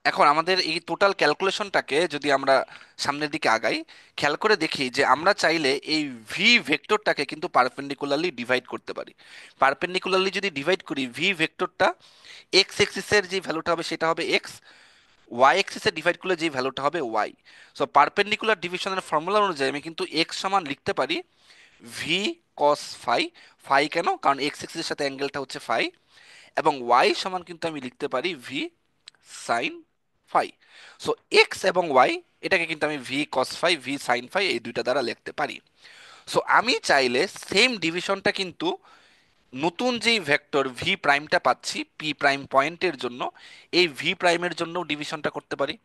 এখন আমাদের এই টোটাল ক্যালকুলেশনটাকে যদি আমরা সামনের দিকে আগাই, খেয়াল করে দেখি যে আমরা চাইলে এই ভি ভেক্টরটাকে কিন্তু পারপেন্ডিকুলারলি ডিভাইড করতে পারি। পারপেন্ডিকুলারলি যদি ডিভাইড করি, ভি ভেক্টরটা এক্স এক্সিসের যে ভ্যালুটা হবে সেটা হবে এক্স, ওয়াই এক্সিসে ডিভাইড করলে যে ভ্যালুটা হবে ওয়াই। সো পারপেন্ডিকুলার ডিভিশনের ফর্মুলা অনুযায়ী আমি কিন্তু এক্স সমান লিখতে পারি ভি কস ফাই। ফাই কেন? কারণ এক্স এক্সিসের সাথে অ্যাঙ্গেলটা হচ্ছে ফাই। এবং ওয়াই সমান কিন্তু আমি লিখতে পারি v sine phi. So x এবং ওয়াই, এটাকে কিন্তু আমি v cos phi v sine phi এই দুইটা দ্বারা লিখতে পারি। সো আমি চাইলে সেম ডিভিশনটা কিন্তু নতুন যেই ভেক্টর ভি প্রাইমটা পাচ্ছি পি প্রাইম পয়েন্টের জন্য, এই ভি প্রাইমের জন্য ডিভিশনটা করতে পারি।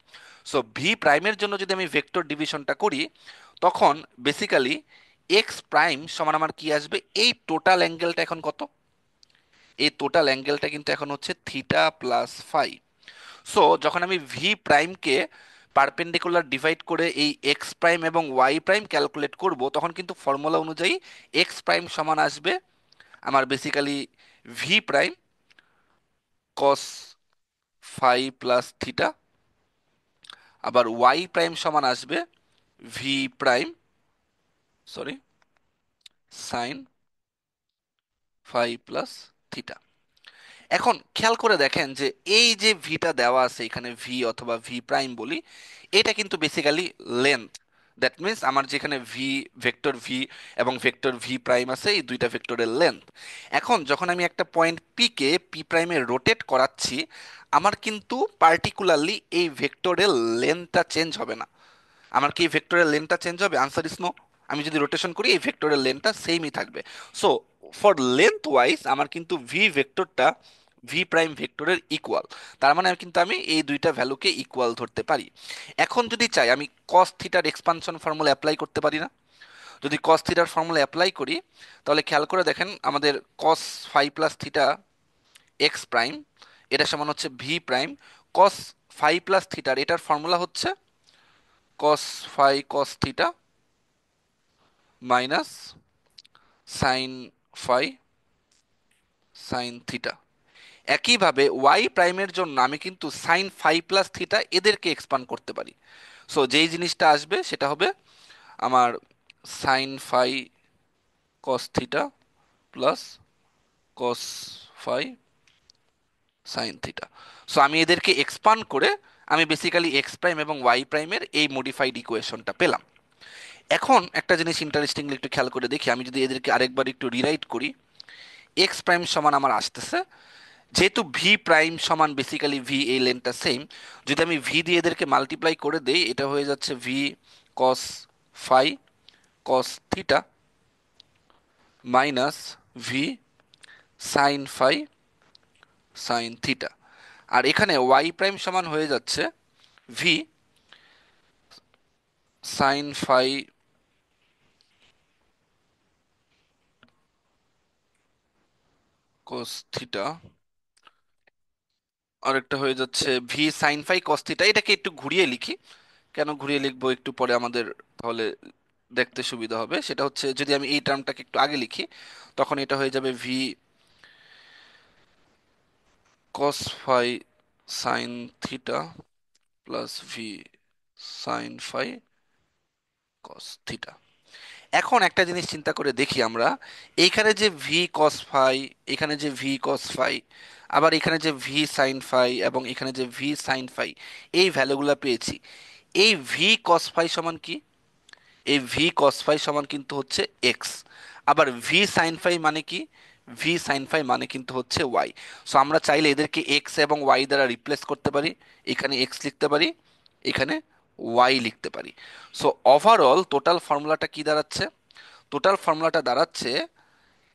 সো ভি প্রাইমের জন্য যদি আমি ভেক্টর ডিভিশনটা করি, তখন বেসিক্যালি এক্স প্রাইম সমান আমার কি আসবে, এই টোটাল অ্যাঙ্গেলটা এখন কত, এই টোটাল অ্যাঙ্গেলটা কিন্তু এখন হচ্ছে থিটা প্লাস ফাই। সো যখন আমি ভি প্রাইমকে পারপেন্ডিকুলার ডিভাইড করে এই এক্স প্রাইম এবং ওয়াই প্রাইম ক্যালকুলেট করব, তখন কিন্তু ফর্মুলা অনুযায়ী এক্স প্রাইম সমান আসবে আমার basically v prime cos phi plus theta, আবার ওয়াই প্রাইম সমান আসবে v prime, sorry, sine phi plus theta. এখন খেয়াল করে দেখেন যে এই যে ভিটা দেওয়া আছে এখানে, ভি অথবা ভি প্রাইম বলি, এটা কিন্তু বেসিক্যালি লেন্থ। দ্যাট মিন্স আমার যেখানে ভি ভেক্টর ভি এবং ভেক্টর ভি প্রাইম আছে, এই দুইটা ভেক্টরের লেন্থ। এখন যখন আমি একটা পয়েন্ট পি কে পি প্রাইমে রোটেট করাচ্ছি, আমার কিন্তু পার্টিকুলারলি এই ভেক্টরের লেন্থটা চেঞ্জ হবে না। আমার কি এই ভেক্টরের লেনটা চেঞ্জ হবে? Answer is no. আমি যদি রোটেশন করি এই ভেক্টরের লেনটা সেমই থাকবে। সো ফর লেন্থ ওয়াইজ আমার কিন্তু ভি ভেক্টরটা ভি প্রাইম ভেক্টরের ইকুয়াল। তার মানে কিন্তু আমি এই দুইটা ভ্যালুকে ইকুয়াল ধরতে পারি। এখন যদি চাই আমি কস থিটার এক্সপানশন ফর্মুলা অ্যাপ্লাই করতে পারি না? যদি কস থিটার ফর্মুলা অ্যাপ্লাই করি, তাহলে খেয়াল করে দেখেন আমাদের cos phi plus theta x prime, এটা সমান হচ্ছে v prime cos phi plus থিটার, এটার ফর্মুলা হচ্ছে cos phi cos theta minus sine phi sine theta. একইভাবে ওয়াই প্রাইমের জন্য আমি কিন্তু সাইন ফাই প্লাস থিটা এদেরকে এক্সপান্ড করতে পারি। সো যেই জিনিসটা আসবে সেটা হবে আমার sine phi cos theta plus cos phi sine theta. So আমি এদেরকে এক্সপান্ড করে আমি বেসিক্যালি এক্স প্রাইম এবং ওয়াই প্রাইমের এই মডিফাইড ইকুয়েশনটা পেলাম। এখন একটা জিনিস ইন্টারেস্টিংলি একটু খেয়াল করে দেখি, আমি যদি এদেরকে আরেকবার একটু রিরাইট করি, এক্স প্রাইম সমান আমার আসতেছে, যেহেতু ভি প্রাইম সমান বেসিক্যালি ভি এই লেনটা সেম, যদি আমি ভি দিয়ে এদেরকে মাল্টিপ্লাই করে দেই, এটা হয়ে যাচ্ছে v cos phi cos theta minus v sine phi sine theta. আর এখানে ওয়াই প্রাইম সমান হয়ে যাচ্ছে v sine phi cos theta, আর একটা হয়ে যাচ্ছে v sine phi cos theta. এটাকে একটু ঘুরিয়ে লিখি, কেন ঘুরিয়ে লিখবো একটু পরে আমাদের তাহলে দেখতে সুবিধা হবে। সেটা হচ্ছে যদি আমি এই টার্মটাকে একটু আগে লিখি, তখন এটা হয়ে যাবে v cos phi sine theta plus v sine phi cos theta. এখন একটা জিনিস চিন্তা করে দেখি আমরা, এইখানে যে ভি কস ফাই, এখানে যে ভি কস ফাই, আবার এখানে যে ভি সাইন ফাই এবং এখানে যে ভি সাইন ফাই, এই ভ্যালুগুলো পেয়েছি। এই ভি কস ফাই সমান কি? এই ভি কস ফাই সমান কিন্তু হচ্ছে এক্স। আবার ভি সাইন ফাই মানে কি? ভি সাইন ফাই মানে কিন্তু হচ্ছে ওয়াই। সো আমরা চাইলে এদেরকে এক্স এবং ওয়াই দ্বারা রিপ্লেস করতে পারি। এখানে এক্স লিখতে পারি, এখানে ওয়াই লিখতে পারি। সো ওভারঅল টোটাল ফর্মুলাটা কি দাঁড়াচ্ছে? টোটাল ফর্মুলাটা দাঁড়াচ্ছে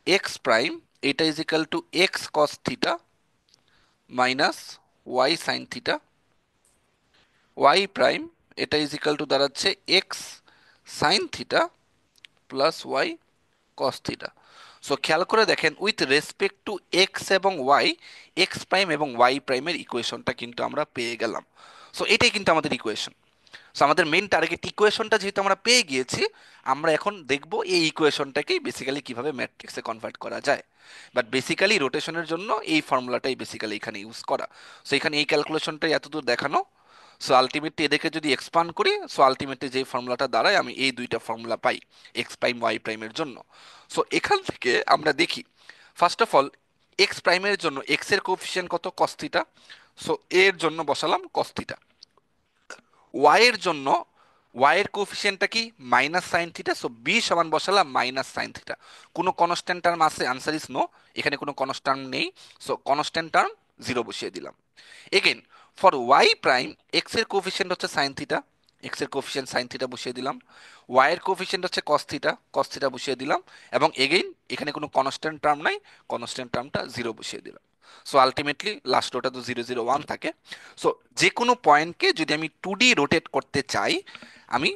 এক্স প্রাইম, এটা is equal to x cos theta minus y sine theta, y prime এটা ইজ ইকাল টু দাঁড়াচ্ছে x sine theta plus y cos theta. So খেয়াল করে দেখেন, উইথ রেসপেক্ট টু এক্স এবং ওয়াই, এক্স প্রাইম এবং y প্রাইমের ইকুয়েশনটা কিন্তু আমরা পেয়ে গেলাম। সো এটাই কিন্তু আমাদের ইকুয়েশন। সো আমাদের মেইন টার্গেট ইকুয়েশনটা যেহেতু আমরা পেয়ে গিয়েছি, আমরা এখন দেখব এই ইকুয়েশনটাকেই বেসিক্যালি কিভাবে ম্যাট্রিক্সে কনভার্ট করা যায়। বাট বেসিক্যালি রোটেশনের জন্য এই ফর্মুলাটাই বেসিক্যালি এখানে ইউজ করা। সো এখানে এই ক্যালকুলেশনটাই এতদূর দেখানো। সো আলটিমেটলি এদেরকে যদি এক্সপান্ড করি, সো আলটিমেটলি যে ফর্মুলাটা দাঁড়ায়, আমি এই দুইটা ফর্মুলা পাই এক্স প্রাইম ওয়াই প্রাইমের জন্য। সো এখান থেকে আমরা দেখি, ফার্স্ট অফ অল এক্স প্রাইমের জন্য এক্স এর কোএফিসিয়েন্ট কত? কস থিটা। সো এর জন্য বসালাম কস থিটা। ওয়াই এর জন্য ওয়াই এর কোএফিসিয়েন্টটা কি? Minus sine theta. So b সমান বসালাম মাইনাস সাইন থিটা। কোনো কনস্ট্যান্ট টার্ম আছে? আনসার ইজ নো, এখানে কোনো কনস্ট্যান্ট টার্ম নেই। সো কনস্ট্যান্ট টার্ম জিরো বসিয়ে দিলাম। Again for y prime, x এর কোএফিসিয়েন্ট হচ্ছে সাইন থিটা, এক্স এর কোএফিসিয়েন্ট সাইন থিটা বসিয়ে দিলাম। ওয়াই এর কোএফিসিয়েন্ট হচ্ছে কস থিটা, কস থিটা বসিয়ে দিলাম। এবং এগেইন এখানে কোনো কনস্ট্যান্ট টার্ম নাই, কনস্ট্যান্ট টার্মটা জিরো বসিয়ে দিলাম। সো আলটিমেটলি লাস্ট ওটা তো 0 0 1 থাকে। সো যে কোনো পয়েন্টকে যদি আমি 2D রোটেট করতে চাই, আমি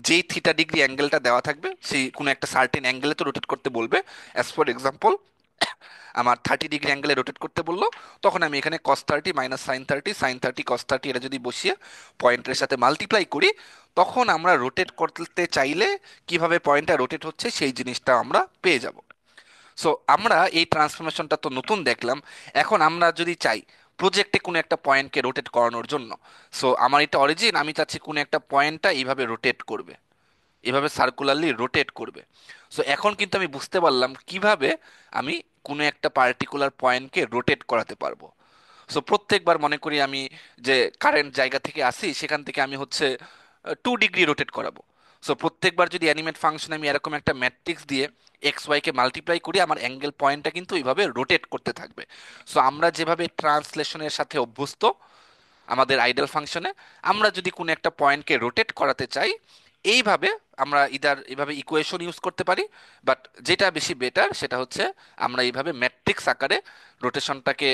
যেই থিটা ডিগ্রি অ্যাঙ্গেলটা দেওয়া থাকবে সেই কোনো একটা সার্টেন অ্যাঙ্গেলে তো রোটেট করতে বলবে। অ্যাজ ফর এক্সাম্পল আমার 30 ডিগ্রি অ্যাঙ্গেলে রোটেট করতে বললো, তখন আমি এখানে কস 30 মাইনাস সাইন 30, সাইন 30 কস 30 এটা যদি বসিয়ে পয়েন্টের সাথে মাল্টিপ্লাই করি, তখন আমরা রোটেট করতে চাইলে কিভাবে পয়েন্টটা রোটেট হচ্ছে সেই জিনিসটা আমরা পেয়ে যাব। সো আমরা এই ট্রান্সফরমেশনটা তো নতুন দেখলাম। এখন আমরা যদি চাই প্রজেক্টে কোনো একটা পয়েন্টকে রোটেট করানোর জন্য, সো আমার এটা অরিজিন, আমি চাচ্ছি কোনো একটা পয়েন্টটা এইভাবে রোটেট করবে, এভাবে সার্কুলারলি রোটেট করবে। সো এখন কিন্তু আমি বুঝতে পারলাম কিভাবে আমি কোনো একটা পার্টিকুলার পয়েন্টকে রোটেট করাতে পারবো। সো প্রত্যেকবার মনে করি আমি যে কারেন্ট জায়গা থেকে আসি, সেখান থেকে আমি হচ্ছে 2 ডিগ্রি রোটেট করাবো। সো প্রত্যেকবার যদি অ্যানিমেট ফাংশন আমি এরকম একটা ম্যাট্রিক্স দিয়ে এক্স ওয়াই কে মাল্টিপ্লাই করি, আমার অ্যাঙ্গেল পয়েন্টটা কিন্তু এইভাবে রোটেট করতে থাকবে। সো আমরা যেভাবে ট্রান্সলেশনের সাথে অভ্যস্ত আমাদের আইডেল ফাংশনে, আমরা যদি কোনো একটা পয়েন্টকে রোটেট করাতে চাই, এইভাবে আমরা ইদার এভাবে ইকুয়েশন ইউজ করতে পারি। বাট যেটা বেশি বেটার সেটা হচ্ছে আমরা এইভাবে ম্যাট্রিক্স আকারে রোটেশনটাকে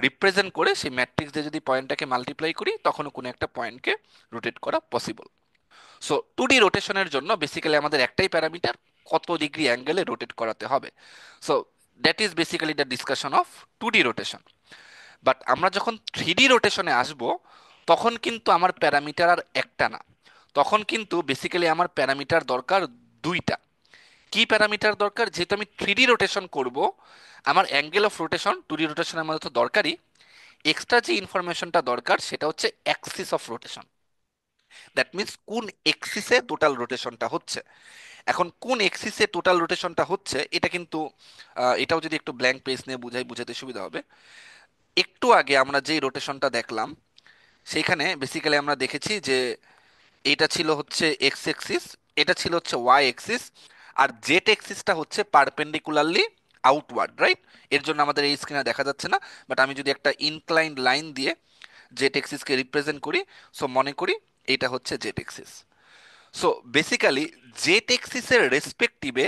রিপ্রেজেন্ট করে সেই ম্যাট্রিক্স দিয়ে যদি পয়েন্টটাকে মাল্টিপ্লাই করি, তখনও কোনো একটা পয়েন্টকে রোটেট করা পসিবল। সো 2D রোটেশনের জন্য বেসিক্যালি আমাদের একটাই প্যারামিটার, কত ডিগ্রি অ্যাঙ্গেলে রোটেট করাতে হবে। So that is basically the discussion of 2D rotation. But আমরা যখন 3D রোটেশনে আসব, তখন কিন্তু আমার প্যারামিটার আর একটা না, তখন কিন্তু বেসিক্যালি আমার প্যারামিটার দরকার দুইটা। কি প্যারামিটার দরকার? যেহেতু আমি 3D রোটেশন করব, আমার অ্যাঙ্গেল অফ রোটেশন 2D রোটেশনের মধ্যে তো দরকারই। এক্সট্রা যে ইনফরমেশনটা দরকার সেটা হচ্ছে Axis of rotation. That means কোন এক্সিসে টোটাল রোটেশনটা হচ্ছে। এখন কোন এক্সিসে টোটাল রোটেশনটা হচ্ছে এটা কিন্তু এটাও যদি একটু ব্ল্যাঙ্ক পেজ নিয়ে বুঝাই, বুঝাতে সুবিধা হবে। একটু আগে আমরা যেই রোটেশনটা দেখলাম, সেইখানে বেসিক্যালি আমরা দেখেছি যে এটা ছিল হচ্ছে এক্স এক্সিস, এটা ছিল হচ্ছে ওয়াই এক্সিস, আর জেড এক্সিসটা হচ্ছে পারপেন্ডিকুলারলি আউটওয়ার্ড, রাইট? এর জন্য আমাদের এই স্ক্রিনে দেখা যাচ্ছে না। বাট আমি যদি একটা ইনক্লাইন্ড লাইন দিয়ে জেড এক্সিসকে রিপ্রেজেন্ট করি, সো মনে করি এটা হচ্ছে z axis. So basically z এক্সিসের রেসপেক্টিভে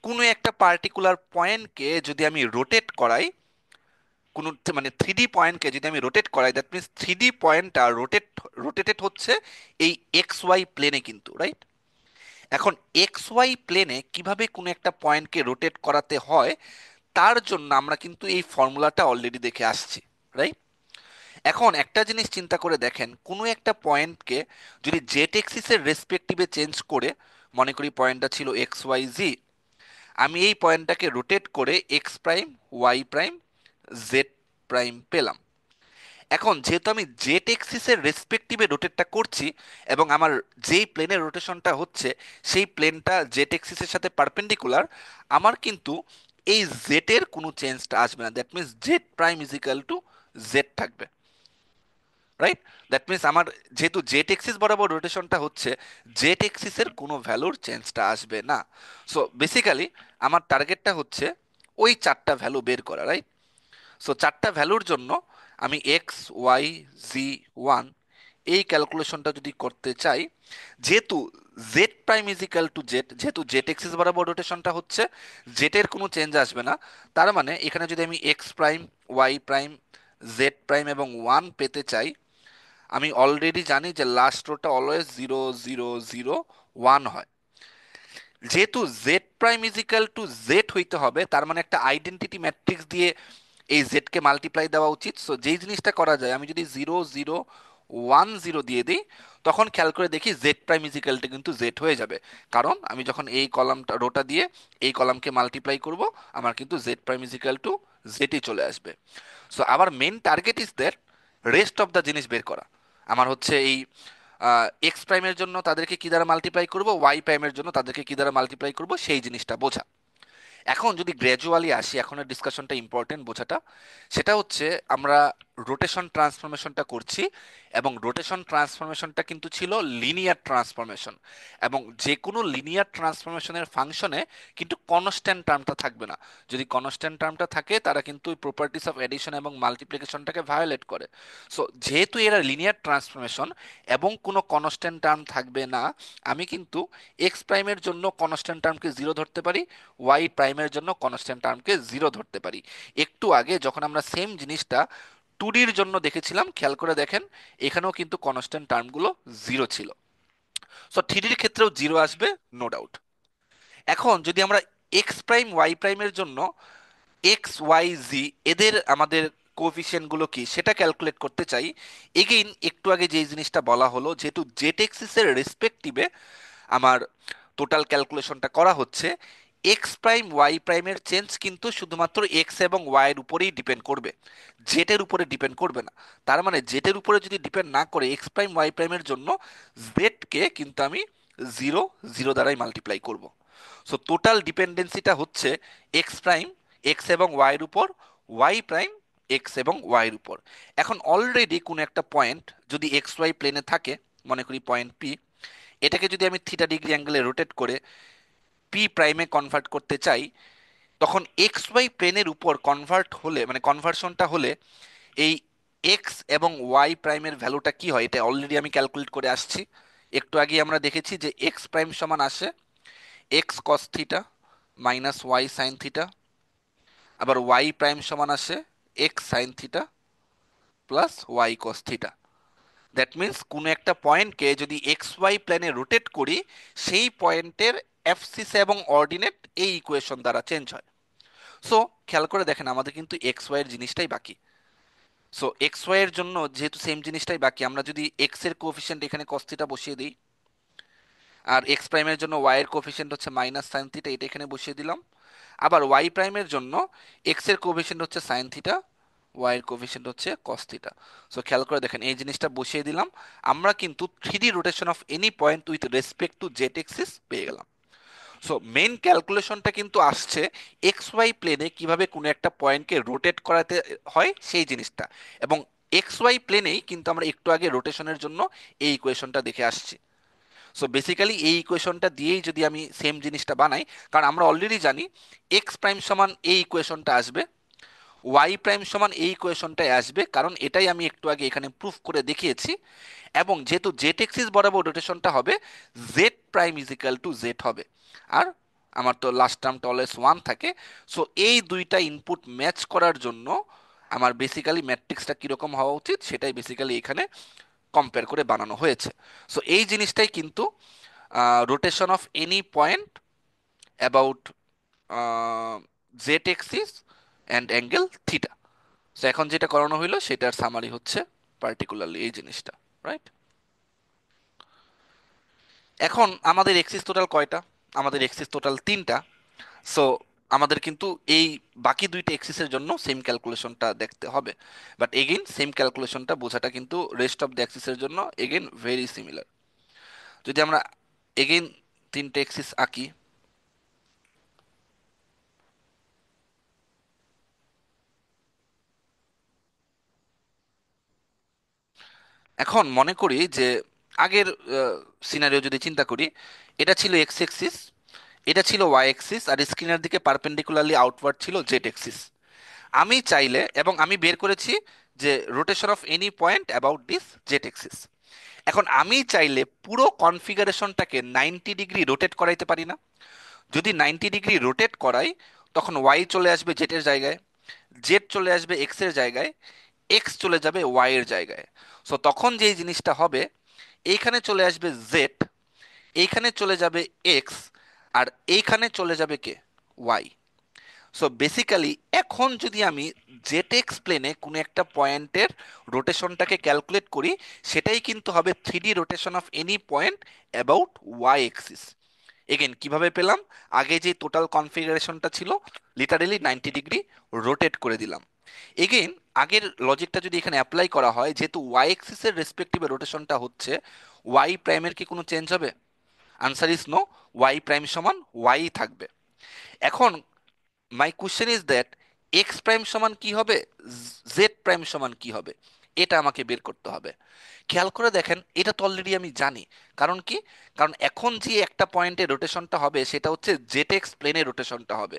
কোনো একটা পার্টিকুলার পয়েন্টকে যদি আমি রোটেট করাই, কোন মানে 3D পয়েন্টকে যদি আমি রোটেট করাই, দ্যাট মিনস 3D পয়েন্টটা রোটেটেড হচ্ছে এই এক্স ওয়াই প্লেনে কিন্তু, রাইট? এখন এক্স ওয়াই প্লেনে কিভাবে কোনো একটা পয়েন্টকে রোটেট করাতে হয়, তার জন্য আমরা কিন্তু এই ফর্মুলাটা অলরেডি দেখে আসছি, রাইট? এখন একটা জিনিস চিন্তা করে দেখেন, কোনো একটা পয়েন্টকে যদি জেড এক্সিসের রেসপেক্টিভে চেঞ্জ করে, মনে করি পয়েন্টটা ছিল এক্স ওয়াই জি, আমি এই পয়েন্টটাকে রোটেট করে x prime y prime z prime পেলাম। এখন যেহেতু আমি জেট এক্সিসের রেসপেক্টিভে রোটেটটা করছি এবং আমার যেই প্লেনের রোটেশনটা হচ্ছে সেই প্লেনটা জেট এক্সিসের সাথে পারপেন্ডিকুলার, আমার কিন্তু এই জেটের কোনো চেঞ্জটা আসবে না। That means Z prime is equal to Z থাকবে, রাইট? দ্যাট মিনস আমার যেহেতু জেট এক্সিস বরাবর রোটেশনটা হচ্ছে, জেট এক্সিসের কোনো ভ্যালুর চেঞ্জটা আসবে না। সো বেসিক্যালি আমার টার্গেটটা হচ্ছে ওই চারটা ভ্যালু বের করা, রাইট? সো চারটা ভ্যালুর জন্য আমি এক্স ওয়াই জি ওয়ান এই ক্যালকুলেশনটা যদি করতে চাই, যেহেতু z prime is equal to Z, যেহেতু জেড এক্সিস বরাবর রোটেশনটা হচ্ছে, জেটের কোনো চেঞ্জ আসবে না, তার মানে এখানে যদি আমি x prime, y prime, z prime এবং ওয়ান পেতে চাই, আমি অলরেডি জানি যে লাস্ট রোটা অলওয়েজ 0 0 0 1 হয়। যেহেতু z prime is equal to z হইতে হবে, তার মানে একটা আইডেন্টিটি ম্যাট্রিক্স দিয়ে এই জেড কে মাল্টিপ্লাই দেওয়া উচিত। সো যেই জিনিসটা করা যায়, আমি যদি 0 0 1 0 দিয়ে দিই, তখন খেয়াল করে দেখি জেড প্রাইম ইজিক্যালটা কিন্তু জেড হয়ে যাবে। কারণ আমি যখন এই কলামটা রোটা দিয়ে এই কলামকে মাল্টিপ্লাই করব, আমার কিন্তু জেড প্রাইম ইজিক্যাল টু জেডই চলে আসবে। সো আবার main target is that rest of the জিনিস বের করা। আমার হচ্ছে এই এক্স প্রাইমের জন্য তাদেরকে কি দ্বারা মাল্টিপ্লাই করব, ওয়াই প্রাইমের জন্য তাদেরকে কি দ্বারা মাল্টিপ্লাই করব, সেই জিনিসটা বোঝা। এখন যদি গ্র্যাজুয়ালি আসি, এখনের ডিসকাশনটা ইম্পর্টেন্ট বোঝাটা, সেটা হচ্ছে আমরা রোটেশন ট্রান্সফরমেশনটা করছি, এবং রোটেশন ট্রান্সফরমেশনটা কিন্তু ছিল লিনিয়ার ট্রান্সফরমেশন, এবং যে কোনো লিনিয়ার ট্রান্সফরমেশনের ফাংশনে কিন্তু কনস্ট্যান্ট টার্মটা থাকবে না। যদি কনস্ট্যান্ট টার্মটা থাকে, তারা কিন্তু প্রপার্টিস অফ এডিশন এবং মাল্টিপ্লিকেশনটাকে ভায়োলেট করে। সো যেহেতু এরা লিনিয়ার ট্রান্সফরমেশন এবং কোনো কনস্ট্যান্ট টার্ম থাকবে না, আমি কিন্তু এক্স প্রাইমের জন্য কনস্ট্যান্ট টার্মকে জিরো ধরতে পারি, ওয়াই প্রাইমের জন্য কনস্ট্যান্ট টার্মকে জিরো ধরতে পারি। একটু আগে যখন আমরা সেম জিনিসটা টু ডির জন্য দেখেছিলাম, খেয়াল করে দেখেন এখানেও কিন্তু কনস্ট্যান্ট টার্মগুলো জিরো ছিল। সো থ্রি ডির ক্ষেত্রেও জিরো আসবে, নো ডাউট। এখন যদি আমরা এক্স প্রাইম ওয়াই প্রাইমের জন্য এক্স ওয়াই জি এদের আমাদের কোএফিসিয়েন্ট গুলো কি সেটা ক্যালকুলেট করতে চাই, এগেইন একটু আগে যে জিনিসটা বলা হলো, যেহেতু জেড এক্সিস এর রেসপেক্টিভে আমার টোটাল ক্যালকুলেশনটা করা হচ্ছে, এক্স প্রাইম ওয়াই প্রাইমের চেঞ্জ কিন্তু শুধুমাত্র এক্স এবং ওয়াই এর উপরেই ডিপেন্ড করবে, জেটের উপরে ডিপেন্ড করবে না। তার মানে জেটের উপরে যদি ডিপেন্ড না করে, এক্স প্রাইম ওয়াই প্রাইমের জন্য জেড কে কিন্তু আমি 0 0 দ্বারাই মাল্টিপ্লাই করব। সো টোটাল ডিপেন্ডেন্সিটা হচ্ছে এক্স প্রাইম এক্স এবং ওয়াই এর উপর, ওয়াই প্রাইম এক্স এবং ওয়াই এর উপর। এখন অলরেডি কোনো একটা পয়েন্ট যদি এক্স ওয়াই প্লেনে থাকে, মনে করি পয়েন্ট পি, এটাকে যদি আমি থিটা ডিগ্রি অ্যাঙ্গেলে রোটেট করে পি প্রাইমে কনভার্ট করতে চাই, তখন এক্স ওয়াই প্লেনের উপর কনভার্ট হলে, মানে কনভার্সনটা হলে, এই এক্স এবং ওয়াই প্রাইমের ভ্যালুটা কি হয় এটা অলরেডি আমি ক্যালকুলেট করে আসছি। একটু আগে আমরা দেখেছি যে এক্স প্রাইম সমান আসে x cos theta minus y sine theta, আবার ওয়াই প্রাইম সমান আসে x sine theta plus y cos theta. That means কোনো একটা পয়েন্টকে যদি এক্স ওয়াই প্লেনে রোটেট করি, সেই পয়েন্টের অ্যাবসিস এবং অর্ডিনেট এই ইকুয়েশন দ্বারা চেঞ্জ হয়। সো খেয়াল করে দেখেন আমাদের কিন্তু এক্স ওয়াই এর জিনিসটাই বাকি। সো এক্স ওয়াই এর জন্য যেহেতু সেম জিনিসটাই বাকি, আমরা যদি এক্স এর কোএফিসিয়েন্ট এখানে cos থিটা বসিয়ে দিই, আর এক্স প্রাইমের জন্য ওয়াই এর কোএফিসিয়েন্ট হচ্ছে মাইনাস সাইন থিটা, এটা এখানে বসিয়ে দিলাম। আবার ওয়াই প্রাইমের জন্য এক্স এর কোএফিসিয়েন্ট হচ্ছে সাইন থিটা, ওয়াই এর কোএফিসিয়েন্ট হচ্ছে কস থিটা। সো খেয়াল করে দেখেন এই জিনিসটা বসিয়ে দিলাম, আমরা কিন্তু three D rotation of any point with respect to Z axis পেয়ে গেলাম। সো মেইন ক্যালকুলেশনটা কিন্তু আসছে এক্স ওয়াই প্লেনে কিভাবে কোনো একটা পয়েন্টকে রোটেট করাতে হয় সেই জিনিসটা, এবং এক্স ওয়াই প্লেনেই কিন্তু আমরা একটু আগে রোটেশনের জন্য এই ইকুয়েশনটা দেখে আসছি। সো বেসিক্যালি এই ইকুয়েশনটা দিয়েই যদি আমি সেম জিনিসটা বানাই, কারণ আমরা অলরেডি জানি এক্স প্রাইম সমান এই ইকুয়েশনটা আসবে, ওয়াই প্রাইম সমান এই ইকুয়েশনটাই আসবে, কারণ এটাই আমি একটু আগে এখানে প্রুফ করে দেখিয়েছি। এবং যেহেতু জেড এক্সিস বরাবর রোটেশনটা হবে, z prime is equal to z হবে। আর আমার তো লাস্ট টার্মটা অলওয়েজ ওয়ান থাকে। সো এই দুইটা ইনপুট ম্যাচ করার জন্য আমার বেসিক্যালি ম্যাট্রিক্সটা কীরকম হওয়া উচিত সেটাই বেসিক্যালি এখানে কম্পেয়ার করে বানানো হয়েছে। সো এই জিনিসটাই কিন্তু rotation of any point about Z axis and angle theta. So এখন যেটা করানো হইলো সেটার সামারি হচ্ছে পার্টিকুলারলি এই জিনিসটা, রাইট? এখন আমাদের এক্সিস টোটাল কয়টা? আমাদের এক্সিস টোটাল তিনটা। সো আমাদের কিন্তু এই বাকি দুইটা এক্সিসের জন্য সেম ক্যালকুলেশনটা দেখতে হবে। বাট এগেইন সেম ক্যালকুলেশনটা বোঝাটা কিন্তু রেস্ট অফ দ্য এক্সিসের জন্য এগেইন ভেরি সিমিলার। যদি আমরা এগেইন তিনটে এক্সিস আঁকি, এখন মনে করি যে আগের সিনারিও যদি চিন্তা করি, এটা ছিল এক্স এক্সিস, এটা ছিল ওয়াই এক্সিস, আর স্ক্রিনের দিকে পারপেন্ডিকুলারলি আউটওয়ার্ড ছিল জেড এক্সিস। আমি চাইলে, এবং আমি বের করেছি যে rotation of any point about this Z axis. এখন আমি চাইলে পুরো কনফিগারেশনটাকে 90 ডিগ্রি রোটেট করাইতে পারি না? যদি 90 ডিগ্রি রোটেট করাই, তখন ওয়াই চলে আসবে জেড এর জায়গায়, জেড চলে আসবে এক্স এর জায়গায়, এক্স চলে যাবে ওয়াই এর জায়গায়। সো তখন যেই জিনিসটা হবে, এইখানে চলে আসবে জেড, এইখানে চলে যাবে এক্স, আর এইখানে চলে যাবে কে? ওয়াই। সো বেসিক্যালি এখন যদি আমি জেড এক্স প্লেনে কোনো একটা পয়েন্টের রোটেশনটাকে ক্যালকুলেট করি, সেটাই কিন্তু হবে 3D rotation of any point about y axis. Again কিভাবে পেলাম? আগে যে টোটাল কনফিগারেশনটা ছিল, লিটারেলি 90 ডিগ্রি রোটেট করে দিলাম। এগেইন আগের লজিকটা যদি এখানে অ্যাপ্লাই করা হয়, যেহেতু ওয়াই এক্সিসের রেসপেক্টিভে রোটেশনটা হচ্ছে, ওয়াই প্রাইমের কি কোনো চেঞ্জ হবে? Answer is no, y prime সমান ওয়াই থাকবে। এখন my question is that x prime সমান কি হবে, জেড প্রাইম সমান কি হবে, এটা আমাকে বের করতে হবে। খেয়াল করে দেখেন, এটা তো অলরেডি আমি জানি। কারণ কি? কারণ এখন যে একটা পয়েন্টে রোটেশনটা হবে সেটা হচ্ছে জেড এক্স প্লেনে রোটেশনটা হবে।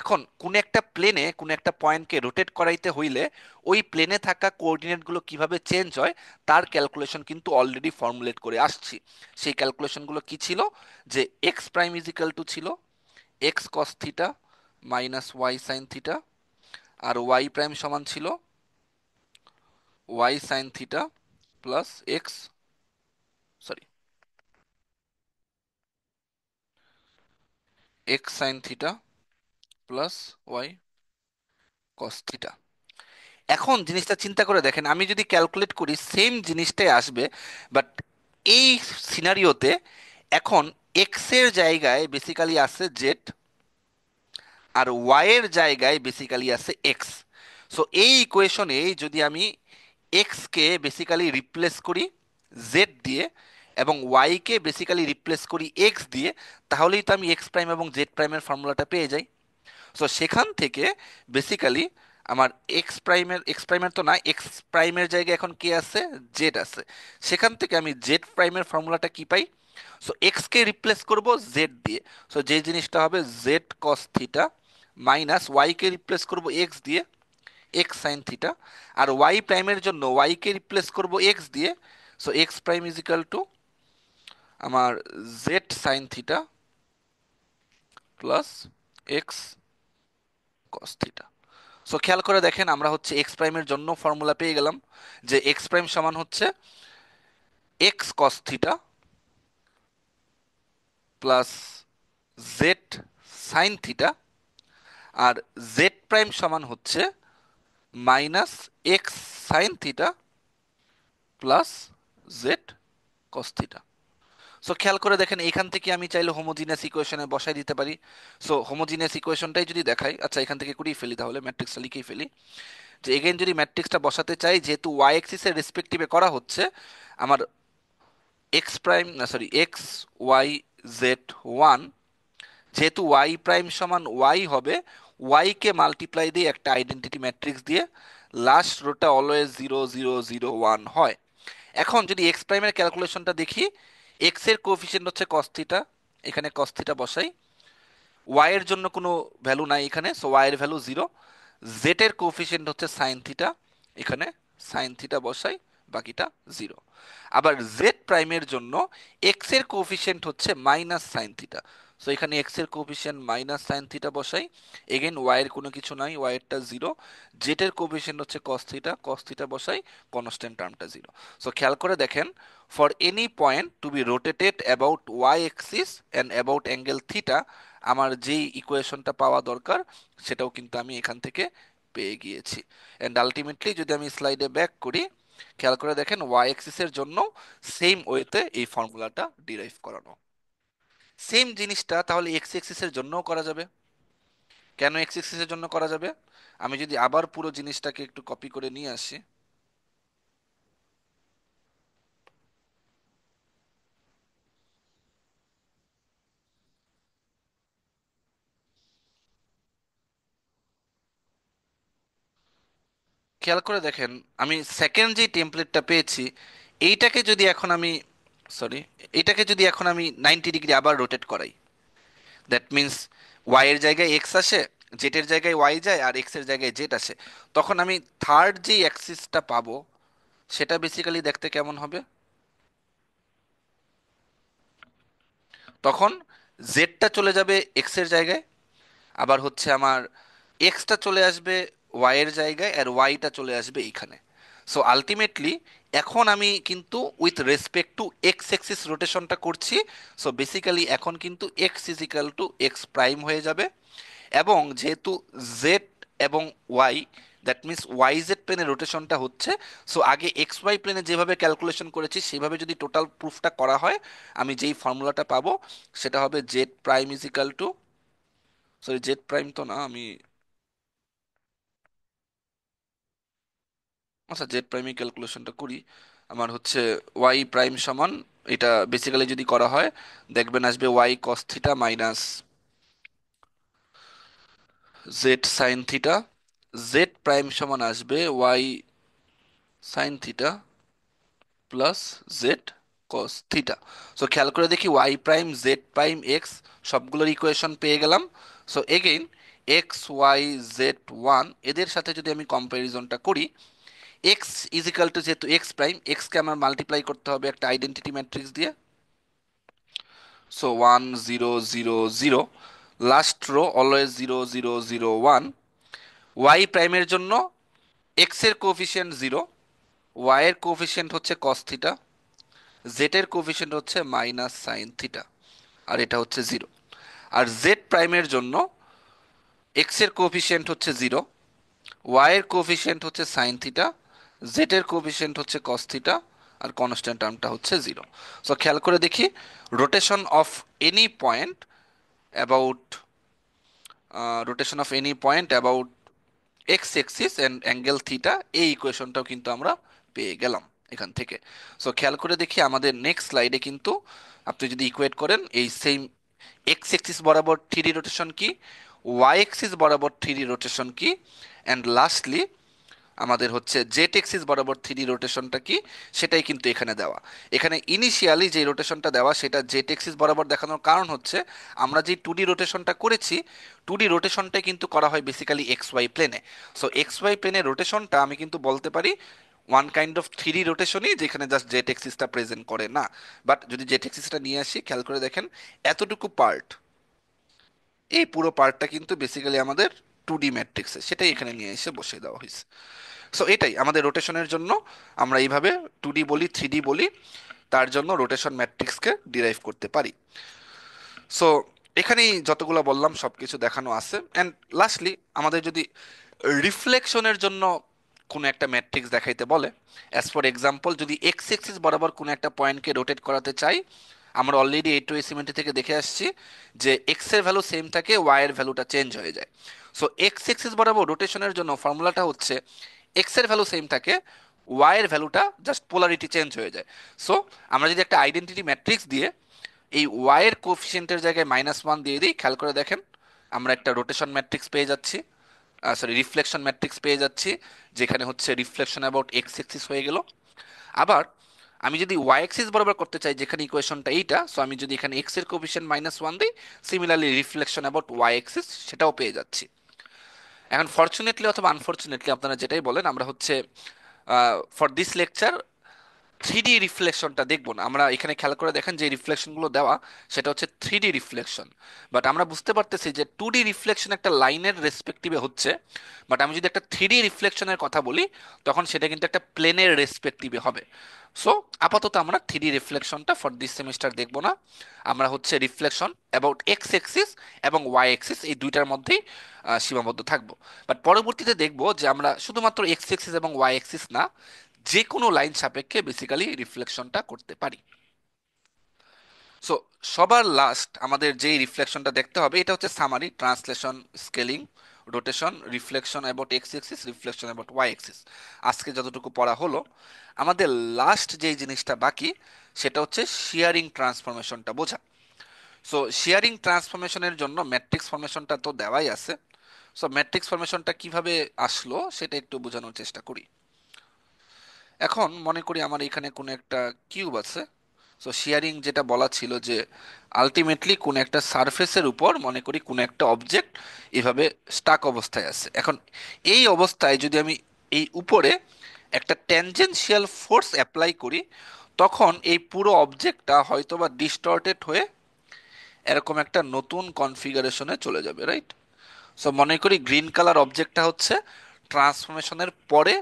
এখন কোন একটা প্লেনে কোন একটা পয়েন্টকে রোটেট করাইতে হইলে ওই প্লেনে থাকা কোঅর্ডিনেটগুলো কিভাবে চেঞ্জ হয় তার ক্যালকুলেশন কিন্তু অলরেডি ফর্মুলেট করে আসছি। সেই ক্যালকুলেশনগুলো কি ছিল? যে এক্স প্রাইম ইজিক্যাল টু ছিল x cos theta minus y sine theta, আর ওয়াই প্রাইম সমান ছিল y sine theta plus x, sorry, x sine theta plus y cos theta. এখন জিনিসটা চিন্তা করে দেখেন, আমি যদি ক্যালকুলেট করি সেম জিনিসটাই আসবে। বাট এই সিনারিওতে এখন এক্স এর জায়গায় বেসিক্যালি আছে জেড, আর ওয়াই এর জায়গায় বেসিক্যালি আছে এক্স। সো এই ইকুয়েশনে যদি আমি এক্স কে বেসিক্যালি রিপ্লেস করি জেড দিয়ে, এবং ওয়াই কে বেসিক্যালি রিপ্লেস করি এক্স দিয়ে, তাহলেই তো আমি এক্স প্রাইম এবং জেড প্রাইমের ফর্মুলাটা পেয়ে যাই। সো সেখান থেকে বেসিক্যালি আমার এক্স প্রাইমের তো না, এক্স প্রাইমের জায়গায় এখন কে আছে? জেড আছে। সেখান থেকে আমি জেড প্রাইমের ফর্মুলাটা কি পাই? সো এক্স কে রিপ্লেস করব জেড দিয়ে। সো যে জিনিসটা হবে z cos theta minus y কে রিপ্লেস করব এক্স দিয়ে, এক্স সাইন থিটা। আর ওয়াই প্রাইমের জন্য ওয়াই কে রিপ্লেস করব এক্স দিয়ে। So x prime is equal to আমার z sine theta plus x cos theta. So খেয়াল করে দেখেন, আমরা হচ্ছে এক্স প্রাইমের জন্য ফর্মুলা পেয়ে গেলাম, যে এক্স প্রাইম সমান হচ্ছে x cos theta plus z sine theta, আর জেড প্রাইম সমান হচ্ছে minus x sine theta plus z cos theta. So খেয়াল করে দেখেন, এখান থেকে আমি চাইলে হোমোজিনিয়াস ইকুয়েশনে বসাই দিতে পারি। সো হোমোজিনিয়াস ইকুয়েশনটাই যদি দেখাই, আচ্ছা এখান থেকে করেই ফেলি, তাহলে ম্যাট্রিক্সটা লিখেই ফেলি। যে এগেন যদি ম্যাট্রিক্সটা বসাতে চাই, যেহেতু ওয়াই এক্সিসের রেসপেক্টিভে করা হচ্ছে, আমার এক্স প্রাইম না sorry x y z one, যেহেতু ওয়াই প্রাইম সমান ওয়াই হবে, ওয়াই কে মাল্টিপ্লাই দিয়ে একটা আইডেন্টিটি ম্যাট্রিক্স দিয়ে লাস্ট রোটা অলওয়েজ 0 0 0 1 হয়। এখন যদি এক্স প্রাইমের ক্যালকুলেশনটা দেখি, এক্স এর কোএফিসিয়েন্ট হচ্ছে কস থিটা, এখানে কস থিটা বসাই। ওয়াই এর জন্য কোনো ভ্যালু নাই এখানে, সো ওয়াই এর ভ্যালু 0। জেড এর কোএফিসিয়েন্ট হচ্ছে সাইন থিটা, এখানে সাইন থিটা বসাই, বাকিটা 0। আবার জেড প্রাইমের জন্য এক্স এর কোএফিসিয়েন্ট হচ্ছে মাইনাস সাইন থিটা, সো এখানে এক্স এর কোএফিসিয়েন্ট মাইনাস সাইন থিটা বসাই। এগেন ওয়াই এর কোনো কিছু নাই, ওয়াই এরটা 0। জেড এর কোএফিসিয়েন্ট হচ্ছে কস থিটা বসাই, কনস্ট্যান্ট টার্মটা 0। সো খেয়াল করে দেখেন, for any point to be rotated about y axis and about angle theta, আমার যেই ইকুয়েশনটা পাওয়া দরকার সেটাও কিন্তু আমি এখান থেকে পেয়ে গিয়েছি। অ্যান্ড আলটিমেটলি যদি আমি স্লাইডে ব্যাক করি, খেয়াল করে দেখেন ওয়াই এক্সিসের জন্য সেম ওয়েতে এই ফর্মুলাটা ডিরাইভ করানো। সেম জিনিসটা তাহলে এক্স এক্সিসের জন্যও করা যাবে। কেন এক্স এক্সিসের জন্য করা যাবে? আমি যদি আবার পুরো জিনিসটাকে একটু কপি করে নিয়ে আসি, খেয়াল করে দেখেন, আমি সেকেন্ড যে টেমপ্লেটটা পেয়েছি, এইটাকে যদি এখন আমি, সরি, এটাকে যদি এখন আমি 90 ডিগ্রি আবার রোটেট করাই, দ্যাট মিন্স ওয়াই এর জায়গায় এক্স আসে, জেড এর জায়গায় ওয়াই যায়, আর এক্স এর জায়গায় জেড আসে, তখন আমি থার্ড যে অ্যাক্সিসটা পাবো সেটা বেসিক্যালি দেখতে কেমন হবে? তখন জেডটা চলে যাবে এক্স এর জায়গায়, আবার হচ্ছে আমার এক্সটা চলে আসবে ওয়াই এর জায়গায়, আর ওয়াইটা চলে আসবে এইখানে। সো আলটিমেটলি এখন আমি কিন্তু with respect to x axis রোটেশনটা করছি। সো বেসিক্যালি এখন কিন্তু x is equal to x prime হয়ে যাবে, এবং যেহেতু জেড এবং y, that means y z প্লেনে রোটেশনটা হচ্ছে, সো আগে এক্স ওয়াই প্লেনে যেভাবে ক্যালকুলেশন করেছি সেভাবে যদি টোটাল প্রুফটা করা হয়, আমি যেই ফর্মুলাটা পাবো সেটা হবে z prime is equal to, sorry z prime তো না, আমি, আচ্ছা জেড প্রাইমে ক্যালকুলেশনটা করি। আমার হচ্ছে ওয়াই প্রাইম সমান, এটা বেসিক্যালি যদি করা হয় দেখবেন আসবে y cos theta minus z sine theta, z prime সমান আসবে y sine theta plus z cos theta. So খেয়াল করে দেখি y prime z prime x সবগুলোর ইকুয়েশন পেয়ে গেলাম। So again x y z one এদের সাথে যদি আমি কম্প্যারিজনটা করি, এক্স ইজিক্যাল টু, যেহেতু এক্স প্রাইম, এক্সকে আমার মাল্টিপ্লাই করতে হবে একটা আইডেন্টিটি ম্যাট্রিক্স দিয়ে। So 1 0 0 0, last row always 0 0 0 1। Y প্রাইমের জন্য এক্স এর কোফিশিয়েন্ট 0, ওয়াই এর কোফিশিয়েন্ট হচ্ছে কস থিটা, জেড এর কোফিশিয়েন্ট হচ্ছে মাইনাস সাইন থিটা, আর এটা হচ্ছে 0। আর জেড প্রাইমের জন্য এক্স এর কোফিশিয়েন্ট হচ্ছে 0, ওয়াই এর কোফিশিয়েন্ট হচ্ছে সাইন থিটা, জেড এর কোফিশিয়েন্ট হচ্ছে কস থিটা, আর কনস্ট্যান্ট টার্মটা হচ্ছে 0। সো খেয়াল করে দেখি rotation of any point about, rotation of any point about x axis and angle theta, এই ইকুয়েশনটাও কিন্তু আমরা পেয়ে গেলাম এখান থেকে। সো খেয়াল করে দেখি আমাদের নেক্সট স্লাইডে কিন্তু আপনি যদি ইকুয়েট করেন এই সেম এক্স এক্সিস বরাবর থ্রি রোটেশন কি, ওয়াই এক্সিস বরাবর থ্রি রোটেশন কি, অ্যান্ড লাস্টলি আমাদের হচ্ছে জেট এক্সিস বরাবর থ্রি রোটেশনটা কি, সেটাই কিন্তু এখানে দেওয়া। এখানে ইনিশিয়ালি যে রোটেশনটা দেওয়া সেটা জেট এক্সিস বরাবর দেখানোর কারণ হচ্ছে আমরা যে টু ডি রোটেশনটা করেছি, টু ডি রোটেশনটাই কিন্তু করা হয় বেসিক্যালি এক্স ওয়াই প্লেনে। সো এক্স ওয়াই প্লেনের রোটেশনটা আমি কিন্তু বলতে পারি ওয়ান কাইন্ড অফ থ্রি রোটেশনই, যেখানে জাস্ট জেট এক্সিসটা প্রেজেন্ট করে না। বাট যদি জেট এক্সিসটা নিয়ে আসি, খেয়াল করে দেখেন এতটুকু পার্ট, এই পুরো পার্টটা কিন্তু বেসিক্যালি আমাদের টু ডি ম্যাট্রিক্সে, সেটাই এখানে নিয়ে এসে বসিয়ে দেওয়া হয়েছে। সো এটাই আমাদের রোটেশনের জন্য আমরা এইভাবে টু ডি বলি, থ্রি ডি বলি, তার জন্য রোটেশন ম্যাট্রিক্সকে ডিরাইভ করতে পারি। সো এখানেই যতগুলো বললাম সবকিছু দেখানো আছে। অ্যান্ড লাস্টলি আমাদের যদি রিফ্লেকশনের জন্য কোনো একটা ম্যাট্রিক্স দেখাইতে বলে, অ্যাজ ফর এক্সাম্পল যদি এক্স এক্সিস বরাবর কোনো একটা পয়েন্টকে রোটেট করাতে চাই, আমরা অলরেডি এই টু এসিমেন্ট থেকে দেখে আসছি যে এক্স এর ভ্যালু সেম থাকে, ওয়াই এর ভ্যালুটা চেঞ্জ হয়ে যায়। সো এক্স এক্সিস বরাবর রোটেশনের জন্য ফর্মুলাটা হচ্ছে এক্স এর ভ্যালু সেম থাকে, ওয়াই এর ভ্যালুটা জাস্ট পোলারিটি চেঞ্জ হয়ে যায়। সো আমরা যদি একটা আইডেন্টিটি ম্যাট্রিক্স দিয়ে এই ওয়াই এর কোফিসিয়েন্টের জায়গায় -1 দিয়ে দিই, খেয়াল করে দেখেন আমরা একটা রোটেশন ম্যাট্রিক্স পেয়ে যাচ্ছি, সরি রিফ্লেকশন ম্যাট্রিক্স পেয়ে যাচ্ছি, যেখানে হচ্ছে রিফ্লেকশন অ্যাবাউট এক্স এক্সিস হয়ে গেল। আবার আমি যদি ওয়াই এক্সিস বরাবর করতে চাই, যেখানে ইকুয়েশনটা এইটা, সো আমি যদি এখানে এক্স এর কোফিসিয়েন্ট -1 দিই, similarly reflection about y axis সেটাও পেয়ে যাচ্ছি। এখন ফর্চুনেটলি অথবা আনফর্চুনেটলি আপনারা যেটাই বলেন, আমরা হচ্ছে for this lecture three D রিফ্লেকশনটা দেখবো না। আমরা এখানে খেয়াল করে দেখেন যে রিফ্লেকশনগুলো দেওয়া সেটা হচ্ছে থ্রি ডি রিফ্লেকশন, বাট আমরা বুঝতে পারতেছি যে টু ডি রিফ্লেকশন একটা লাইনের রেসপেক্টিভে হচ্ছে, বাট আমি যদি একটা থ্রি ডি রিফ্লেকশনের কথা বলি তখন সেটা কিন্তু একটা প্লেনের রেসপেক্টিভে হবে। সো আপাতত আমরা থ্রি ডি রিফ্লেকশনটা ফর দিস সেমিস্টার দেখবো না, আমরা হচ্ছে রিফ্লেকশন অ্যাবাউট এক্স এক্সিস এবং ওয়াই এক্সিস এই দুইটার মধ্যেই সীমাবদ্ধ থাকবো। বাট পরবর্তীতে দেখবো যে আমরা শুধুমাত্র এক্স এক্সিস এবং ওয়াই এক্সিস না, যে কোনো লাইন সাপেক্ষে বেসিক্যালি রিফ্লেকশনটা করতে পারি। সো সবার লাস্ট আমাদের যেই রিফ্লেকশনটা দেখতে হবে এটা হচ্ছে summary, translation, scaling, rotation, reflection about x axis, reflection about y axis. আজকে যতটুকু পড়া হলো, আমাদের লাস্ট যেই জিনিসটা বাকি সেটা হচ্ছে শিয়ারিং ট্রান্সফরমেশনটা বোঝা। সো শিয়ারিং ট্রান্সফরমেশনের জন্য ম্যাট্রিক্স ফরমেশনটা তো দেওয়াই আছে। সো ম্যাট্রিক্স ফরমেশনটা কিভাবে আসলো সেটা একটু বোঝানোর চেষ্টা করি। এখন মনে করি আমার এখানে কোনো একটা কিউব আছে। সো শিয়ারিং যেটা বলা ছিল যে আলটিমেটলি কোনো একটা সারফেসের উপর মনে করি কোনো একটা অবজেক্ট এভাবে স্টাক অবস্থায় আছে। এখন এই অবস্থায় যদি আমি এই উপরে একটা ট্যানজেনশিয়াল ফোর্স অ্যাপ্লাই করি, তখন এই পুরো অবজেক্টটা হয়তোবা ডিস্টর্টেড হয়ে এরকম একটা নতুন কনফিগারেশনে চলে যাবে, রাইট? সো মনে করি গ্রিন কালার অবজেক্টটা হচ্ছে ট্রান্সফরমেশনের পরে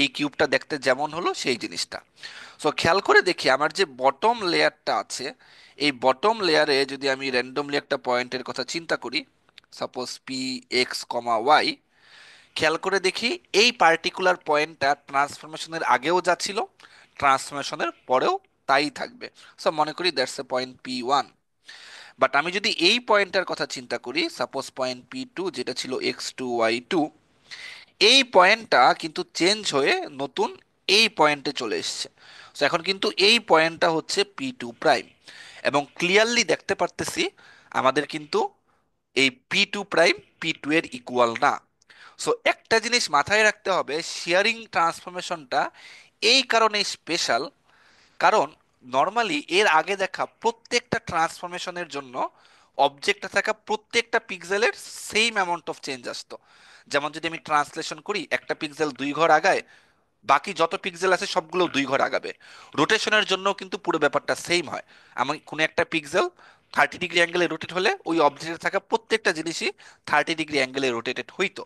এই কিউবটা দেখতে যেমন হলো সেই জিনিসটা। সো খেয়াল করে দেখি আমার যে বটম লেয়ারটা আছে, এই বটম লেয়ারে যদি আমি র্যান্ডমলি একটা পয়েন্টের কথা চিন্তা করি, suppose P x comma Y, খেয়াল করে দেখি এই পার্টিকুলার পয়েন্টটা ট্রান্সফরমেশনের আগেও যা ছিল ট্রান্সফরমেশনের পরেও তাই থাকবে। সো মনে করি that's a point P1। But আমি যদি এই পয়েন্টটার কথা চিন্তা করি, সাপোজ পয়েন্ট P2 যেটা ছিল x2 y2, এই পয়েন্টটা কিন্তু চেঞ্জ হয়ে নতুন এই পয়েন্টে চলে এসেছে। তো এখন কিন্তু এই পয়েন্টটা হচ্ছে P2 প্রাইম, এবং ক্লিয়ারলি দেখতে পারতেছি আমাদের কিন্তু এই P2 প্রাইম P2 এর ইকুয়াল না। সো একটা জিনিস মাথায় রাখতে হবে, শেয়ারিং ট্রান্সফরমেশনটা এই কারণে স্পেশাল, কারণ নর্মালি এর আগে দেখা প্রত্যেকটা ট্রান্সফরমেশনের জন্য অবজেক্টে থাকা প্রত্যেকটা পিক্সেলের সেম অ্যামাউন্ট অফ চেঞ্জ আসতো। যেমন যদি আমি ট্রান্সলেশন করি, একটা পিক্সেল 2 ঘর আগায়, বাকি যত পিক্সেল আছে সবগুলো 2 ঘর আগাবে। রোটেশনের জন্য কিন্তু পুরো ব্যাপারটা সেম হয়। আমি কোনো একটা পিক্সেল 30 ডিগ্রি অ্যাঙ্গেলে রোটেট হলে ওই অবজেক্টে থাকা প্রত্যেকটা জিনিসই 30 ডিগ্রি অ্যাঙ্গেলে রোটেটেড হইতো।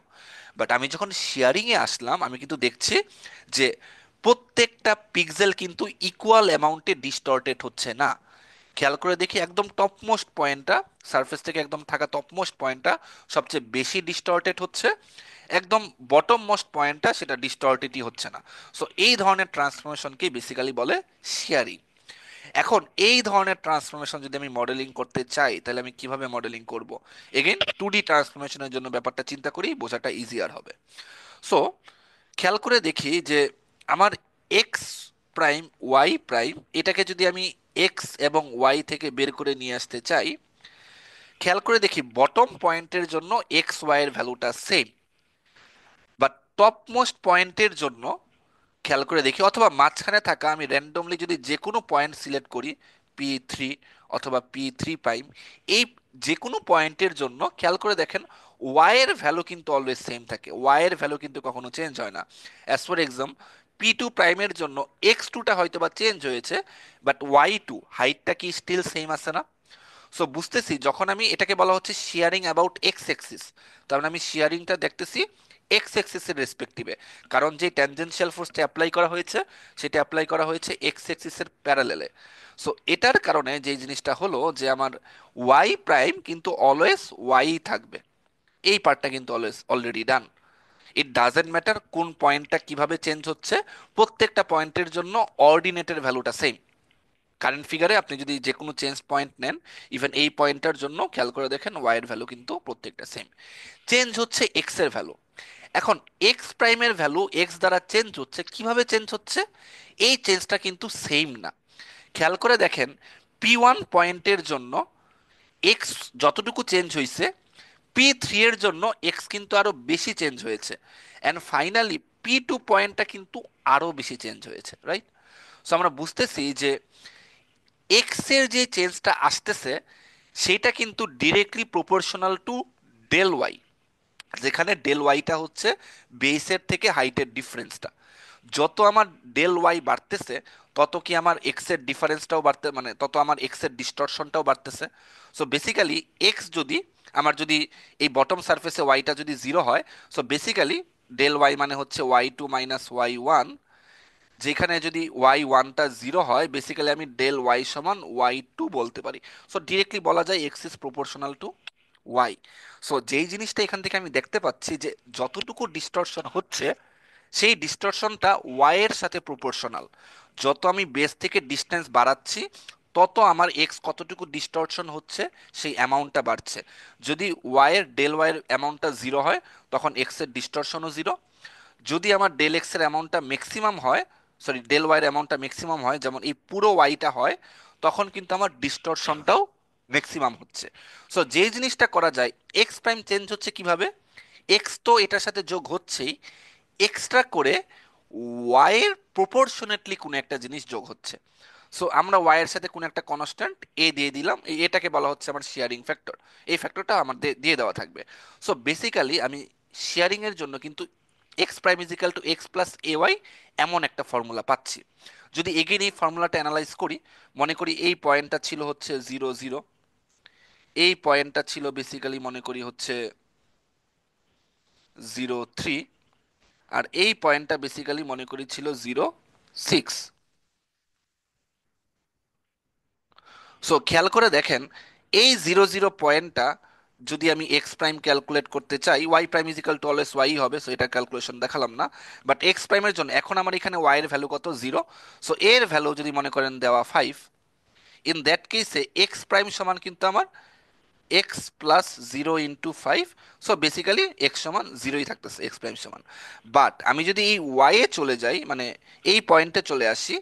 বাট আমি যখন শেয়ারিং এ আসলাম, আমি কিন্তু দেখছি যে প্রত্যেকটা পিক্সেল কিন্তু ইকুয়াল অ্যামাউন্টে ডিস্টর্টেড হচ্ছে না। খেয়াল করে দেখি একদম টপমোস্ট পয়েন্টটা, সারফেস থেকে একদম থাকা টপমোস্ট পয়েন্টটা সবচেয়ে বেশি ডিস্টর্টেড হচ্ছে, একদম বটম মোস্ট পয়েন্টটা সেটা ডিস্টর্টেডই হচ্ছে না। সো এই ধরনের ট্রান্সফরমেশনকে বেসিক্যালি বলে শেয়ারিং। এখন এই ধরনের ট্রান্সফরমেশন যদি আমি মডেলিং করতে চাই, তাহলে আমি কিভাবে মডেলিং করব? এগেইন 2D ট্রান্সফরমেশনের জন্য ব্যাপারটা চিন্তা করি, বোঝাটা ইজিয়ার হবে। সো খেয়াল করে দেখি যে আমার এক্স প্রাইম ওয়াই প্রাইম এটাকে যদি আমি এক্স এবং ওয়াই থেকে বের করে নিয়ে আসতে চাই, খেয়াল করে দেখি বটম পয়েন্টের জন্য এক্স ওয়াই এর ভ্যালুটা সেম, বাট টপ মোস্ট পয়েন্টের জন্য খেয়াল করে দেখি, অথবা মাঝখানে থাকা আমি র্যান্ডমলি যদি যে কোনো পয়েন্ট সিলেক্ট করি, P3 অথবা P3 প্রাইম, এই যে কোনো পয়েন্টের জন্য খেয়াল করে দেখেন ওয়াই এর ভ্যালু কিন্তু অলওয়েজ সেম থাকে, ওয়াই এর ভ্যালু কিন্তু কখনো চেঞ্জ হয় না। অ্যাজ ফর এক্সাম, P2 প্রাইমের জন্য x2টা হয়তো বা চেঞ্জ হয়েছে, বাট ওয়াই টু হাইটটা কি স্টিল সেম আছে না? সো বুঝতেছি যখন আমি এটাকে বলা হচ্ছে শেয়ারিং অ্যাবাউট এক্স এক্সিস, তার মানে আমি শেয়ারিংটা দেখতেছি এক্স এক্সিসের রেসপেক্টিভে, কারণ যে ট্যানজেনশিয়াল ফোর্সটা অ্যাপ্লাই করা হয়েছে সেটা অ্যাপ্লাই করা হয়েছে এক্স এক্সিসের প্যারালেলে। সো এটার কারণে যে জিনিসটা হলো যে আমার ওয়াই প্রাইম কিন্তু অলওয়েজ ওয়াই থাকবে। এই পার্টটা কিন্তু always already done. It doesn't matter কোন পয়েন্টটা কিভাবে চেঞ্জ হচ্ছে, প্রত্যেকটা পয়েন্টের জন্য অর্ডিনেটের ভ্যালুটা সেম। কারেন্ট ফিগারে আপনি যদি যে কোনো চেঞ্জ পয়েন্ট নেন, ইভেন এই পয়েন্টটার জন্য খেয়াল করে দেখেন ওয়াই এর ভ্যালু কিন্তু প্রত্যেকটা সেম। চেঞ্জ হচ্ছে এক্স এর ভ্যালু। এখন এক্স প্রাইমের ভ্যালু এক্স দ্বারা চেঞ্জ হচ্ছে, কিভাবে চেঞ্জ হচ্ছে? এই চেঞ্জটা কিন্তু সেম না। খেয়াল করে দেখেন P1 পয়েন্টের জন্য এক্স যতটুকু চেঞ্জ হয়েছে, P3 এর জন্য এক্স কিন্তু আরো বেশি চেঞ্জ হয়েছে, অ্যান্ড ফাইনালি P2 পয়েন্টটা কিন্তু আরো বেশি চেঞ্জ হয়েছে, রাইট? সো আমরা বুঝতেছি যে এক্স এর যে চেঞ্জটা আসতেছে সেটা কিন্তু directly proportional to del y, যেখানে ডেল ওয়াইটা হচ্ছে বেসের থেকে হাইটের ডিফারেন্সটা। যত আমার ডেল ওয়াই বাড়তেছে, তত কি আমার এক্স এর ডিফারেন্সটাও বাড়তে, মানে তত আমার এক্স এর ডিস্টরশনটাও বাড়তেছে। সো বেসিক্যালি এক্স যদি আমার যদি এই বটম সারফেসে ওয়াইটা যদি 0 হয়, সো বেসিক্যালি ডেল ওয়াই মানে হচ্ছে y two minus y one. যেখানে যদি ওয়াই ওয়ানটা 0 হয়, বেসিক্যালি আমি ডেল ওয়াই সমান ওয়াই টু বলতে পারি। সো ডিরেক্টলি বলা যায় x is proportional to y. So যেই জিনিসটা এখান থেকে আমি দেখতে পাচ্ছি যে যতটুকু ডিস্টরশন হচ্ছে, সেই ডিস্টরশনটা ওয়াই এর সাথে প্রপোর্শনাল। যত আমি বেস থেকে ডিস্টেন্স বাড়াচ্ছি, তত আমার এক্স কতটুকু ডিস্টরশন হচ্ছে সেই অ্যামাউন্টটা বাড়ছে। যদি ডেল ওয়াই এর অ্যামাউন্টটা জিরো হয়, তখন এক্স এর ডিস্টরশনও জিরো। যদি আমার ডেল এক্স এর অ্যামাউন্টটা ম্যাক্সিমাম হয়, সরি ডেল ওয়াই এর অ্যামাউন্টটা ম্যাক্সিমাম হয়, যেমন এই পুরো ওয়াইটা হয়, তখন কিন্তু আমার ডিস্টরশনটাও ম্যাক্সিমাম হচ্ছে। সো যে জিনিসটা করা যায়, এক্স প্রাইম চেঞ্জ হচ্ছে কিভাবে, এক্স তো এটার সাথে যোগ হচ্ছেই, এক্সট্রা করে ওয়াই এর প্রপোর্শনেটলি কোনো একটা জিনিস যোগ হচ্ছে। সো আমরা ওয়াই এর সাথে কোনো একটা কনস্ট্যান্ট এ দিয়ে দিলাম, এটাকে বলা হচ্ছে আমার শেয়ারিং ফ্যাক্টর। এই ফ্যাক্টরটা আমার দিয়ে দেওয়া থাকবে। সো বেসিক্যালি আমি শেয়ারিং এর জন্য কিন্তু x prime is equal to x plus a y এমন একটা ফর্মুলা পাচ্ছি। যদি এগেইন এই ফর্মুলাটা অ্যানালাইজ করি, মনে করি এই পয়েন্টটা ছিল হচ্ছে 0 0, এই পয়েন্টটা ছিল বেসিক্যালি মনে করি হচ্ছে 0 3, আর এই পয়েন্টটা বেসিক্যালি মনে করি ছিল 0 6। সো খেয়াল করে দেখেন, এই 0 0 পয়েন্টটা যদি আমি এক্স প্রাইম ক্যালকুলেট করতে চাই, y prime is equal to always y হবে, সো এটা ক্যালকুলেশন দেখালাম না। বাট এক্স প্রাইমের জন্য এখন আমার এখানে ওয়াই এর ভ্যালু কত, 0। সো এর ভ্যালু যদি মনে করেন দেওয়া 5, ইন দ্যাট কেসে এক্স প্রাইম সমান কিন্তু আমার x plus 0 × 5। So basically x সমান জিরোই থাকতেছে, এক্স প্রাইম সমান। বাট আমি যদি এই ওয়াই এ চলে যাই, মানে এই পয়েন্টে চলে আসি,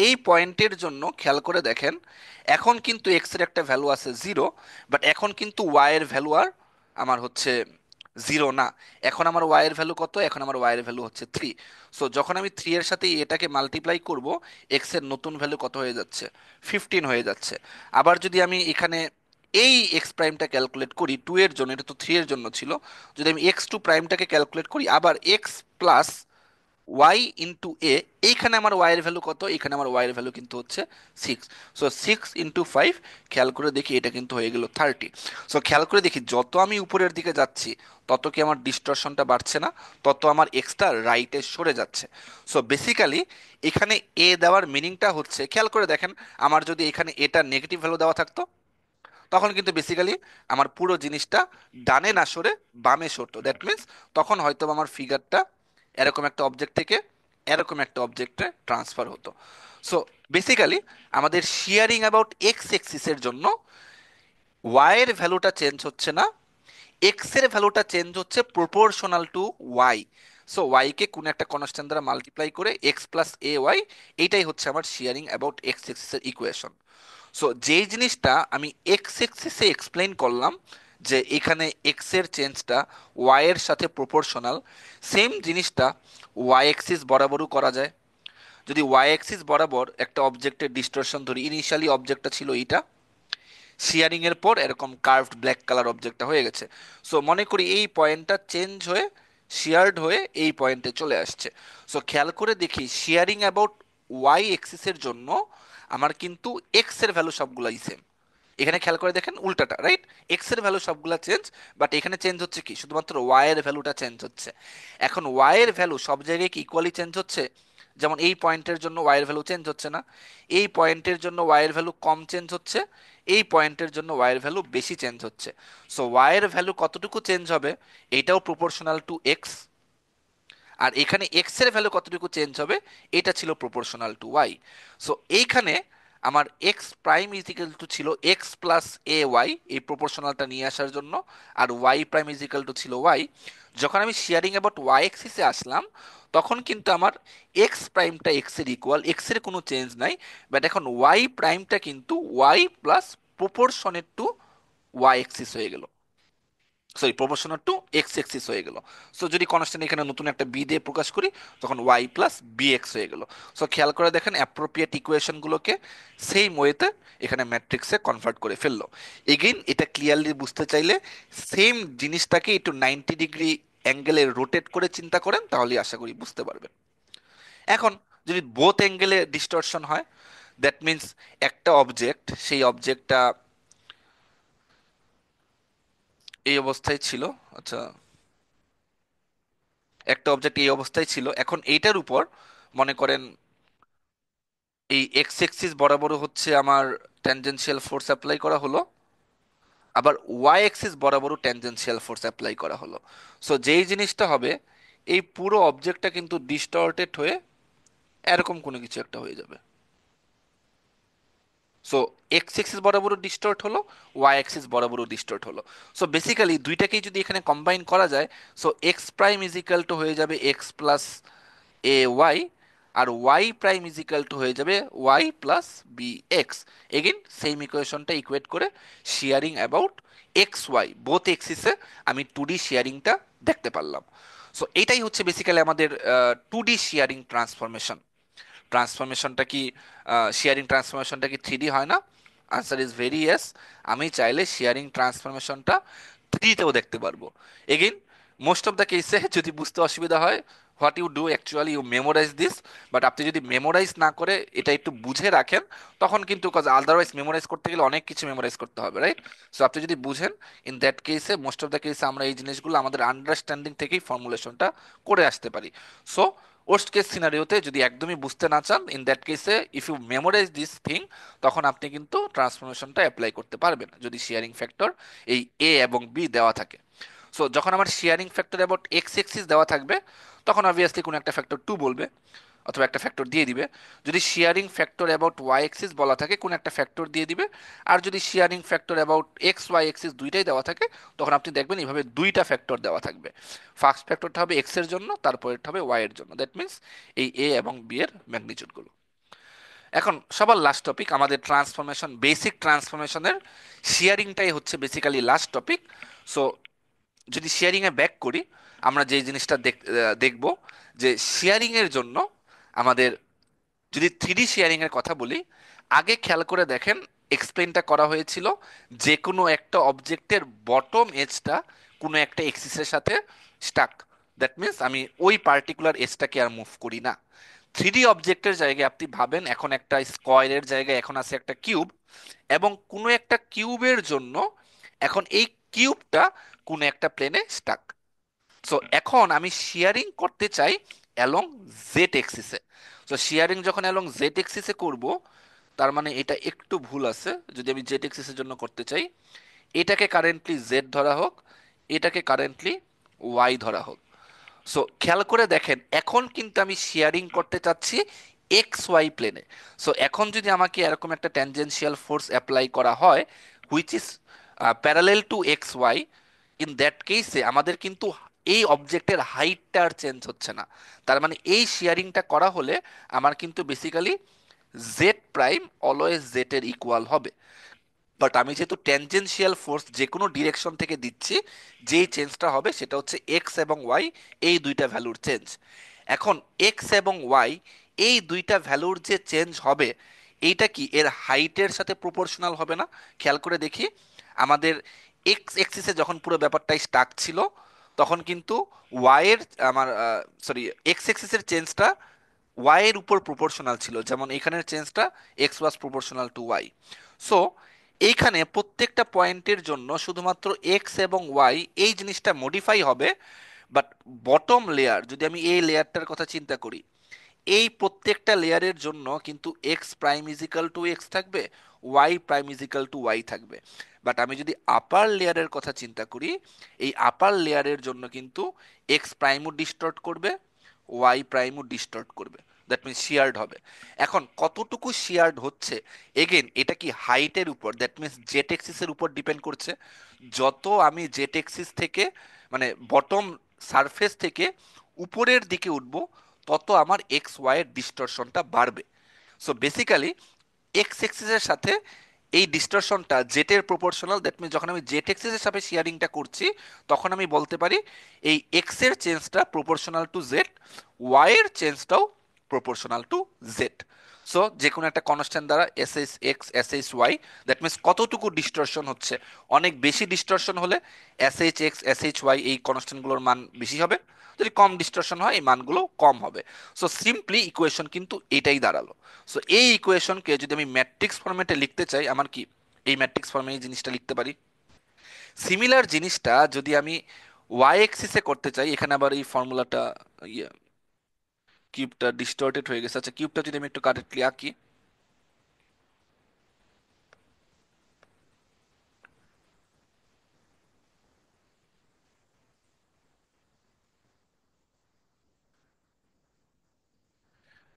এই পয়েন্টের জন্য খেয়াল করে দেখেন, এখন কিন্তু এক্স এর একটা ভ্যালু আছে 0, বাট এখন কিন্তু ওয়াই এর ভ্যালু আর আমার হচ্ছে 0 না। এখন আমার ওয়াই এর ভ্যালু কত, এখন আমার ওয়াই এর ভ্যালু হচ্ছে 3। সো যখন আমি 3 এর সাথে এটাকে মাল্টিপ্লাই করব, এক্স এর নতুন ভ্যালু কত হয়ে যাচ্ছে, 15 হয়ে যাচ্ছে। আবার যদি আমি এখানে এই এক্স প্রাইমটা ক্যালকুলেট করি 2 এর জন্য, এটা তো 3 এর জন্য ছিল, যদি আমি এক্স টু প্রাইমটাকে ক্যালকুলেট করি, আবার এক্স প্লাস ওয়াই ইন্টু এ, এইখানে আমার ওয়াই এর ভ্যালু কত, এখানে আমার ওয়াই এর ভ্যালু কিন্তু হচ্ছে 6। সো 6 × 5, খেয়াল করে দেখি এটা কিন্তু হয়ে গেল 30। সো খেয়াল করে দেখি যত আমি উপরের দিকে যাচ্ছি, তত কি আমার ডিস্টরশনটা বাড়ছে না, তত আমার এক্সট্রা রাইটে সরে যাচ্ছে। সো বেসিক্যালি এখানে এ দেওয়ার মিনিংটা হচ্ছে, খেয়াল করে দেখেন, আমার যদি এখানে এটা নেগেটিভ ভ্যালু দেওয়া থাকতো, তখন কিন্তু বেসিক্যালি আমার পুরো জিনিসটা ডানে না সরে বামে সরতো। দ্যাট মিন্স তখন হয়তো আমার ফিগারটা এরকম একটা অবজেক্ট থেকে এরকম একটা অবজেক্টে ট্রান্সফার হতো। সো বেসিক্যালি আমাদের শিয়ারিং অ্যাবাউট এক্স এক্সিসের জন্য ওয়াই এর ভ্যালুটা চেঞ্জ হচ্ছে না, এক্স এর ভ্যালুটা চেঞ্জ হচ্ছে proportional to y. So y কে কোন একটা কনস্ট্যান্ট দ্বারা মাল্টিপ্লাই করে এক্স প্লাস এ ওয়াই, এইটাই হচ্ছে আমার শিয়ারিং অ্যাবাউট এক্স এক্সিসের ইকুয়েশন। সো যেই জিনিসটা আমি এক্স এক্সিসে এক্সপ্লেইন করলাম, যে এখানে এক্স এর চেঞ্জটা ওয়াই এর সাথে প্রপোর্শনাল, সেম জিনিসটা ওয়াই এক্সিস বরাবরও করা যায়। যদি ওয়াই এক্সিস বরাবর একটা অবজেক্টের ডিস্টরশন ধরি, ইনিশিয়ালি অবজেক্টটা ছিল এইটা, শিয়ারিং এর পর এরকম কার্ভড ব্ল্যাক কালার অবজেক্টটা হয়ে গেছে। সো মনে করি এই পয়েন্টটা চেঞ্জ হয়ে শিয়ার্ড হয়ে এই পয়েন্টে চলে আসছে। সো খেয়াল করে দেখি শিয়ারিং অ্যাবাউট ওয়াই এক্সিসের জন্য আমার কিন্তু এক্স এর ভ্যালু সবগুলাই সেম। এখানে খেয়াল করে দেখেন উল্টাটা, রাইট? এক্স এর ভ্যালু সবগুলা চেঞ্জ, বাট এখানে চেঞ্জ হচ্ছে কি, শুধুমাত্র ওয়াই এর ভ্যালুটা চেঞ্জ হচ্ছে। এখন ওয়াই এর ভ্যালু সব জায়গায় কি ইকুয়ালি চেঞ্জ হচ্ছে? যেমন এই পয়েন্টের জন্য ওয়াই এর ভ্যালু চেঞ্জ হচ্ছে না, এই পয়েন্টের জন্য ওয়াই এর ভ্যালু কম চেঞ্জ হচ্ছে, এই পয়েন্টের জন্য ওয়াই এর ভ্যালু বেশি চেঞ্জ হচ্ছে। সো ওয়াই এর ভ্যালু কতটুকু চেঞ্জ হবে, এটাও প্রপোর্শনাল টু এক্স। আর এখানে এক্স এর ভ্যালু কতটুকু চেঞ্জ হবে, এটা ছিল প্রপোর্শনাল টু ওয়াই। সো এইখানে আমার x prime is equal to ছিল এক্স প্লাস এ ওয়াই, এই প্রপোর্শনালটা নিয়ে আসার জন্য, আর y prime is equal to ছিল ওয়াই। যখন আমি শেয়ারিং অ্যাবাউট ওয়াই এক্সিসে আসলাম, তখন কিন্তু আমার এক্স প্রাইমটা এক্স এর ইকুয়াল, এক্স এর কোনো চেঞ্জ নাই, বাট এখন ওয়াই প্রাইমটা কিন্তু y plus proportionate to y axis হয়ে গেল, sorry proportional to x axis হয়ে গেল। সো যদি কনস্ট্যান্ট এখানে নতুন একটা বি দিয়ে প্রকাশ করি, তখন ওয়াই প্লাস বি এক্স হয়ে গেল। সো খেয়াল করে দেখেন অ্যাপ্রোপ্রিয়েট ইকুয়েশনগুলোকে সেই ওয়েতে এখানে ম্যাট্রিক্সে কনভার্ট করে ফেললো। এগেইন এটা ক্লিয়ারলি বুঝতে চাইলে সেম জিনিসটাকে একটু 90 ডিগ্রি অ্যাঙ্গেলে রোটেট করে চিন্তা করেন, তাহলে আশা করি বুঝতে পারবেন। এখন যদি বোথ অ্যাঙ্গেলে ডিস্টরশন হয়, দ্যাট মিন্স একটা অবজেক্ট, সেই অবজেক্টটা এই অবস্থায় ছিল, আচ্ছা, একটা অবজেক্ট এই অবস্থায় ছিল, এখন এইটার উপর মনে করেন এই এক্স এক্সিস বরাবর হচ্ছে আমার ট্যানজেনশিয়াল ফোর্স অ্যাপ্লাই করা হলো, আবার ওয়াই এক্সিস বরাবরও ট্যানজেনশিয়াল ফোর্স অ্যাপ্লাই করা হলো। সো যেই জিনিসটা হবে, এই পুরো অবজেক্টটা কিন্তু ডিস্টর্টেড হয়ে এরকম কোনো কিছু একটা হয়ে যাবে। সো এক্স এক্সিস বরাবরও ডিস্টর্ট হলো, ওয়াই অ্যাক্সিস বরাবরও ডিস্টর্ট হলো। সো বেসিক্যালি দুইটাকেই যদি এখানে কম্বাইন করা যায়, so x prime is equal to হয়ে যাবে এক্স প্লাস এ ওয়াই, আর y prime is equal to হয়ে যাবে y plus b x. Again same ইকুয়েশনটা ইকুয়েট করে shearing about x y both এক্সিসে আমি টু ডি শেয়ারিংটা দেখতে পারলাম। সো এইটাই হচ্ছে বেসিক্যালি আমাদের টু ডি শেয়ারিং ট্রান্সফরমেশন। ট্রান্সফরমেশনটা কি, শেয়ারিং ট্রান্সফরমেশনটা কি থ্রি ডি হয় না? Answer is very yes. আমি চাইলে শেয়ারিং ট্রান্সফরমেশনটা থ্রি তেও দেখতে পারবো। এগেইন মোস্ট অফ দ্য কেসে যদি বুঝতে অসুবিধা হয়, what you do actually you memorize this. But আপনি যদি মেমোরাইজ না করে এটা একটু বুঝে রাখেন, তখন কিন্তু কজ আদারওয়াইজ মেমোরাইজ করতে গেলে অনেক কিছু মেমোরাইজ করতে হবে, রাইট? সো আপনি যদি বুঝেন, ইন দ্যাট কেসে মোস্ট অফ দ্য কেসে আমরা এই জিনিসগুলো আমাদের আন্ডারস্ট্যান্ডিং থেকেই ফর্মুলেশনটা করে আসতে পারি। সো ওয়ার্স্ট কেস সিনারিওতে যদি একদমই বুঝতে না চান, ইন দ্যাট কেসে if you memorize this thing, তখন আপনি কিন্তু ট্রান্সফরমেশনটা অ্যাপ্লাই করতে পারবেন যদি শেয়ারিং ফ্যাক্টর এই এ এবং বি দেওয়া থাকে। সো যখন আমার sharing factor about x axis দেওয়া থাকবে, তখন অবভিয়াসলি কোনো একটা ফ্যাক্টর টু বলবে, অথবা একটা ফ্যাক্টর দিয়ে দিবে। যদি shearing factor about y axis বলা থাকে, কোন একটা ফ্যাক্টর দিয়ে দিবে। আর যদি shearing factor about x y axis দুইটাই দেওয়া থাকে, তখন আপনি দেখবেন এইভাবে দুইটা ফ্যাক্টর দেওয়া থাকবে। ফার্স্ট ফ্যাক্টরটা হবে এক্স এর জন্য, তারপরেরটা হবে ওয়াই এর জন্য। দ্যাট মিন্স এই এ এবং বি এর ম্যাগনিটিউডগুলো। এখন সবার লাস্ট টপিক আমাদের ট্রান্সফরমেশন, বেসিক ট্রান্সফরমেশনের শেয়ারিংটাই হচ্ছে বেসিক্যালি লাস্ট টপিক। সো যদি শেয়ারিং এ ব্যাক করি, আমরা যে জিনিসটা দেখব, যে শেয়ারিং এর জন্য আমাদের, যদি থ্রি শেয়ারিং এর কথা বলি, আগে খেয়াল করে দেখেন এক্সপ্লেনটা করা হয়েছিল যে কোনো একটা অবজেক্টের বটম এজটা কোনো একটা এক্সিসের সাথে স্টাক। দ্যাট মিন্স আমি ওই পার্টিকুলার এজটাকে আর মুভ করি না। থ্রি ডি অবজেক্টের জায়গায় আপনি ভাবেন এখন একটা স্কোয়ারের জায়গায় এখন আছে একটা কিউব, এবং কোনো একটা কিউবের জন্য এখন এই কিউবটা কোনো একটা প্লেনে স্টাক। সো এখন আমি শেয়ারিং করতে চাই অ্যালং জেড এক্সিসে। সো শেয়ারিং যখন অ্যালং জেড এক্সিসে করব, তার মানে এটা একটু ভুল আছে। যদি আমি জেড এক্সিসের জন্য করতে চাই, এটাকে কারেন্টলি জেড ধরা হোক, এটাকে কারেন্টলি ওয়াই ধরা হোক। সো খেয়াল করে দেখেন এখন কিন্তু আমি শেয়ারিং করতে চাচ্ছি এক্স ওয়াই প্লেনে। সো এখন যদি আমাকে এরকম একটা ট্যানজেনশিয়াল ফোর্স অ্যাপ্লাই করা হয় which is parallel to x y, in that কেসে আমাদের কিন্তু এই অবজেক্টের হাইটটা আর চেঞ্জ হচ্ছে না। তার মানে এই শেয়ারিংটা করা হলে আমার কিন্তু basically Z prime always Z এর ইকুয়াল হবে। বাট আমি যেহেতু ট্যানজেনশিয়াল ফোর্স যে কোনো ডিরেকশন থেকে দিচ্ছি, যেই চেঞ্জটা হবে সেটা হচ্ছে এক্স এবং ওয়াই, এই দুইটা ভ্যালুর চেঞ্জ। এখন এক্স এবং ওয়াই এই দুইটা ভ্যালুর যে চেঞ্জ হবে, এইটা কি এর হাইটের সাথে প্রপোর্শনাল হবে না? খেয়াল করে দেখি, আমাদের এক্স এক্সিসে যখন পুরো ব্যাপারটাই স্টাক ছিল, তখন কিন্তু ওয়াই এর, আমার সরি, এক্স এক্সিসের চেঞ্জটা ওয়াই এর উপর প্রপোর্শনাল ছিল, যেমন এখানের চেঞ্জটা x was proportional to y. So এইখানে প্রত্যেকটা পয়েন্টের জন্য শুধুমাত্র এক্স এবং ওয়াই এই জিনিসটা মডিফাই হবে। বাট বটম লেয়ার, যদি আমি এই লেয়ারটার কথা চিন্তা করি, এই প্রত্যেকটা লেয়ারের জন্য কিন্তু x prime is equal to x থাকবে, y prime is equal to y থাকবে। বাট আমি যদি আপার লেয়ারের কথা চিন্তা করি, এই আপার লেয়ারের জন্য কিন্তু এক্স প্রাইমও ডিস্টর্ট করবে, ওয়াই প্রাইমও ডিস্টর্ট করবে। দ্যাট মিনস শিয়ার্ড হবে। এখন কতটুকু শিয়ার্ড হচ্ছে, এগেন এটা কি হাইটের উপর, দ্যাট মিনস জেট এক্সিসের উপর ডিপেন্ড করছে। যত আমি জেট এক্সিস থেকে, মানে বটম সারফেস থেকে উপরের দিকে উঠবো, তত আমার এক্স ওয়াই এর ডিস্টরশনটা বাড়বে। সো বেসিক্যালি এক্স এক্সিসের সাথে এই ডিস্টরশনটা জেটের প্রপোর্শনাল। দ্যাট মিনস যখন আমি জেট এক্সিসের সাথে শেয়ারিংটা করছি, তখন আমি বলতে পারি এই এক্স এর চেঞ্জটা প্রপোর্শনাল টু জেড, ওয়াই এর চেঞ্জটাও প্রপোর্শনাল টু জেড। সো যে কোনো একটা কনস্ট্যান্ট দ্বারা s h x s h y, that means কতটুকু ডিস্টরশন হচ্ছে। অনেক বেশি ডিস্টরশন হলে s h x s h y এই কনস্ট্যান্টগুলোর মান বেশি হবে, যদি কম ডিস্টরশন হয় এই মানগুলো কম হবে। সো সিম্পলি ইকুয়েশন কিন্তু এটাই দাঁড়ালো। সো এই ইকুয়েশনকে যদি আমি ম্যাট্রিক্স ফরম্যাটে লিখতে চাই, আমার কি এই ম্যাট্রিক্স ফর্মে এই জিনিসটা লিখতে পারি। সিমিলার জিনিসটা যদি আমি ওয়াই এক্সিসে করতে চাই, এখানে আবার এই ফর্মুলাটা, ইয়ে, কিউবটা ডিস্টর্টেড হয়ে গেছে। আচ্ছা কিউবটা যদি আমি একটু কারেক্টলি আঁকি।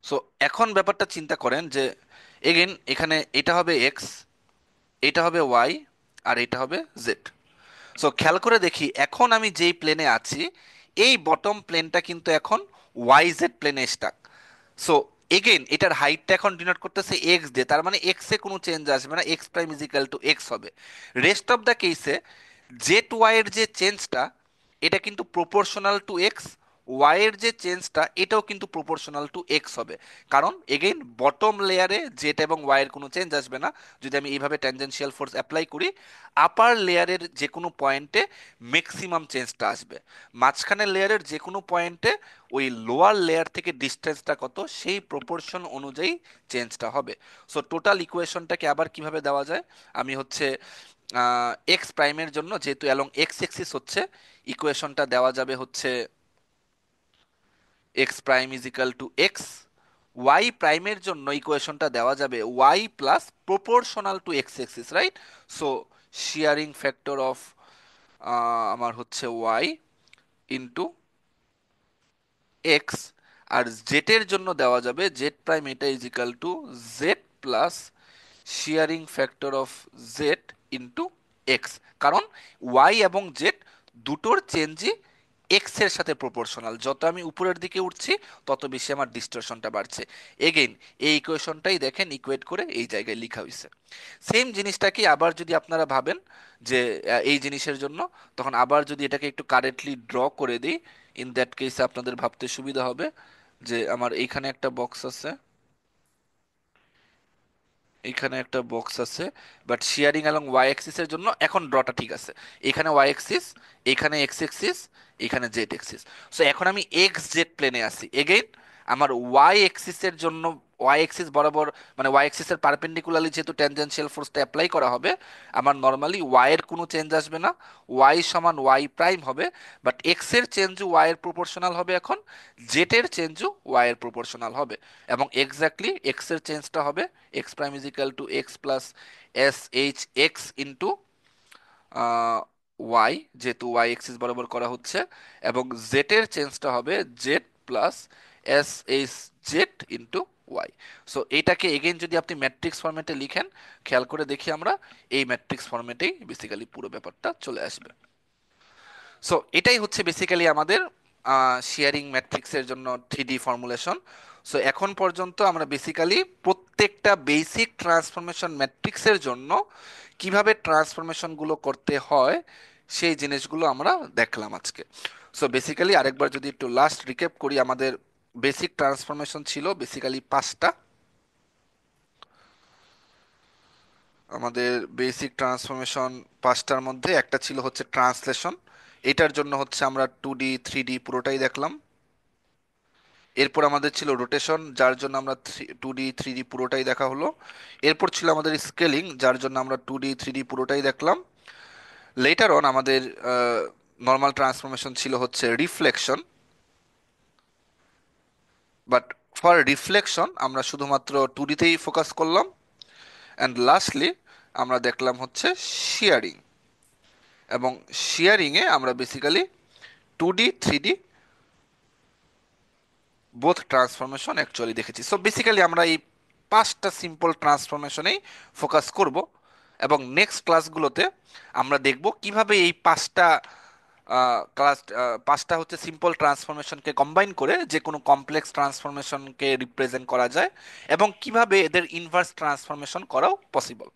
সো এখন ব্যাপারটা চিন্তা করেন যে এগেন এখানে এটা হবে এক্স, এটা হবে ওয়াই, আর এটা হবে জেড। সো খেয়াল করে দেখি এখন আমি যেই প্লেনে আছি, এই বটম প্লেনটা কিন্তু এখন ওয়াই জেড প্লেনে স্টাক। সো এগেইন এটার হাইটটা এখন ডিনোট করতেছে এক্স দিয়ে, তার মানে এক্স এ কোনো চেঞ্জ আসবে না, x prime is equal to x হবে। রেস্ট অফ দ্য কেসে জেড ওয়াই এর যে চেঞ্জটা, এটা কিন্তু প্রপোর্শনাল টু এক্স, ওয়াই এর যে চেঞ্জটা এটাও কিন্তু প্রপোর্শনাল টু এক্স হবে। কারণ এগেইন বটম লেয়ারে জেড এবং ওয়াই এর কোনো চেঞ্জ আসবে না যদি আমি এইভাবে ট্যানজেনশিয়াল ফোর্স অ্যাপ্লাই করি। আপার লেয়ারের যে কোনো পয়েন্টে ম্যাক্সিমাম চেঞ্জটা আসবে, মাঝখানের লেয়ারের যে কোনো পয়েন্টে ওই লোয়ার লেয়ার থেকে ডিস্টেন্সটা কত সেই প্রপোর্শন অনুযায়ী চেঞ্জটা হবে। সো টোটাল ইকুয়েশনটাকে আবার কিভাবে দেওয়া যায়, আমি হচ্ছে এক্স প্রাইমের জন্য যেহেতু অ্যালং এক্স এক্সিস হচ্ছে, ইকুয়েশনটা দেওয়া যাবে হচ্ছে x prime is equal to x. Y প্রাইমের জন্য ইকুয়েশনটা দেওয়া যাবে y plus proportional to x axis, right? So shearing factor of আমার হচ্ছে ওয়াই ইন্টু এক্স। আর জেটের জন্য দেওয়া যাবে জেড প্রাইম এটা is equal to z plus shearing factor of z into x. কারণ ওয়াই এবং জেড দুটোর চেঞ্জই এক্স এর সাথে প্রপোর্শনাল, যত আমি উপরের দিকে উঠছি তত বেশি আমার ডিস্টরশনটা বাড়ছে। এগেইন এই ইকুয়েশনটাই দেখেন ইকুয়েট করে এই জায়গায় লেখা হয়েছে। সেম জিনিসটাকে আবার যদি আপনারা ভাবেন যে এই জিনিসের জন্য, তখন আবার যদি এটাকে একটু কারেক্টলি ড্র করে দিই, ইন দ্যাট কেসে আপনাদের ভাবতে সুবিধা হবে যে আমার এইখানে একটা বক্স আছে, এখানে একটা বক্স আছে, বাট শিয়ারিং অ্যালং ওয়াই অ্যাক্সিসের জন্য এখন ড্রটা ঠিক আছে। এখানে ওয়াই অ্যাক্সিস, এখানে এক্স অ্যাক্সিস, এখানে জেড অ্যাক্সিস। সো এখন আমি এক্স জেড প্লেনে আছি। এগেইন আমার ওয়াই অ্যাক্সিসের জন্য ওয়াই অ্যাক্সিস বরাবর, মানে ওয়াই অ্যাক্সিসের পারপেন্ডিকুলারলি যেহেতু ট্যানজেনশিয়াল ফোর্সটা অ্যাপ্লাই করা হবে, আমার নর্মালি ওয়াই এর কোনো চেঞ্জ আসবে না, ওয়াই সমান ওয়াই প্রাইম হবে। বাট এক্স এর চেঞ্জও ওয়াই এর প্রপোর্শনাল হবে এখন, জেড এর চেঞ্জও ওয়াই এর প্রপোর্শনাল হবে। এবং এক্স্যাক্টলি এক্স এর চেঞ্জটা হবে x prime is equal to x plus s h x into y, যেহেতু ওয়াই এক্সিস বরাবর করা হচ্ছে। এবং জেড এর চেঞ্জটা হবে z plus s h z into y. So এইটাকে এগেইন যদি আপনি ম্যাট্রিক্স ফরম্যাটে লিখেন, খেয়াল করে দেখি আমরা এই ম্যাট্রিক্স ফরম্যাটেই বেসিক্যালি পুরো ব্যাপারটা চলে আসবে। সো এটাই হচ্ছে বেসিক্যালি আমাদের শেয়ারিং ম্যাট্রিক্সের জন্য 3D ফর্মুলেশন। সো এখন পর্যন্ত আমরা বেসিক্যালি প্রত্যেকটা বেসিক ট্রান্সফরমেশন ম্যাট্রিক্সের জন্য কিভাবে ট্রান্সফরমেশনগুলো করতে হয় সেই জিনিসগুলো আমরা দেখলাম আজকে। সো বেসিক্যালি আরেকবার যদি একটু লাস্ট রিক্যাপ করি, আমাদের বেসিক ট্রান্সফরমেশন ছিল বেসিক্যালি পাঁচটা। আমাদের বেসিক ট্রান্সফরমেশন পাঁচটার মধ্যে একটা ছিল হচ্ছে ট্রান্সলেশন। এটার জন্য হচ্ছে আমরা 2D 3D পুরোটাই দেখলাম। এরপর আমাদের ছিল রোটেশন, যার জন্য আমরা 2D 3D পুরোটাই দেখা হলো। এরপর ছিল আমাদের স্কেলিং, যার জন্য আমরা 2D 3D পুরোটাই দেখলাম। লেটার অন আমাদের নর্মাল ট্রান্সফরমেশন ছিল হচ্ছে রিফ্লেকশন, বাট ফর রিফ্লেকশন আমরা শুধুমাত্র 2Dতেই ফোকাস করলাম। অ্যান্ড লাস্টলি আমরা দেখলাম হচ্ছে শিয়ারিং, এবং শিয়ারিংয়ে আমরা basically 2D 3D both transformation actually দেখেছি। সো বেসিক্যালি আমরা এই পাঁচটা সিম্পল ট্রান্সফরমেশনেই ফোকাস করব, এবং নেক্সট ক্লাসগুলোতে আমরা দেখব কিভাবে এই পাঁচটা পাঁচটা হচ্ছে সিম্পল ট্রান্সফরমেশনকে কম্বাইন করে যে কোনো কমপ্লেক্স ট্রান্সফরমেশনকে রিপ্রেজেন্ট করা যায়, এবং কিভাবে এদের ইনভার্স ট্রান্সফরমেশন করাও পসিবল।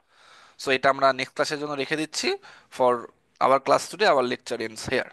সো এটা আমরা নেক্সট ক্লাসের জন্য রেখে দিচ্ছি। For our class today our lecture ends hair.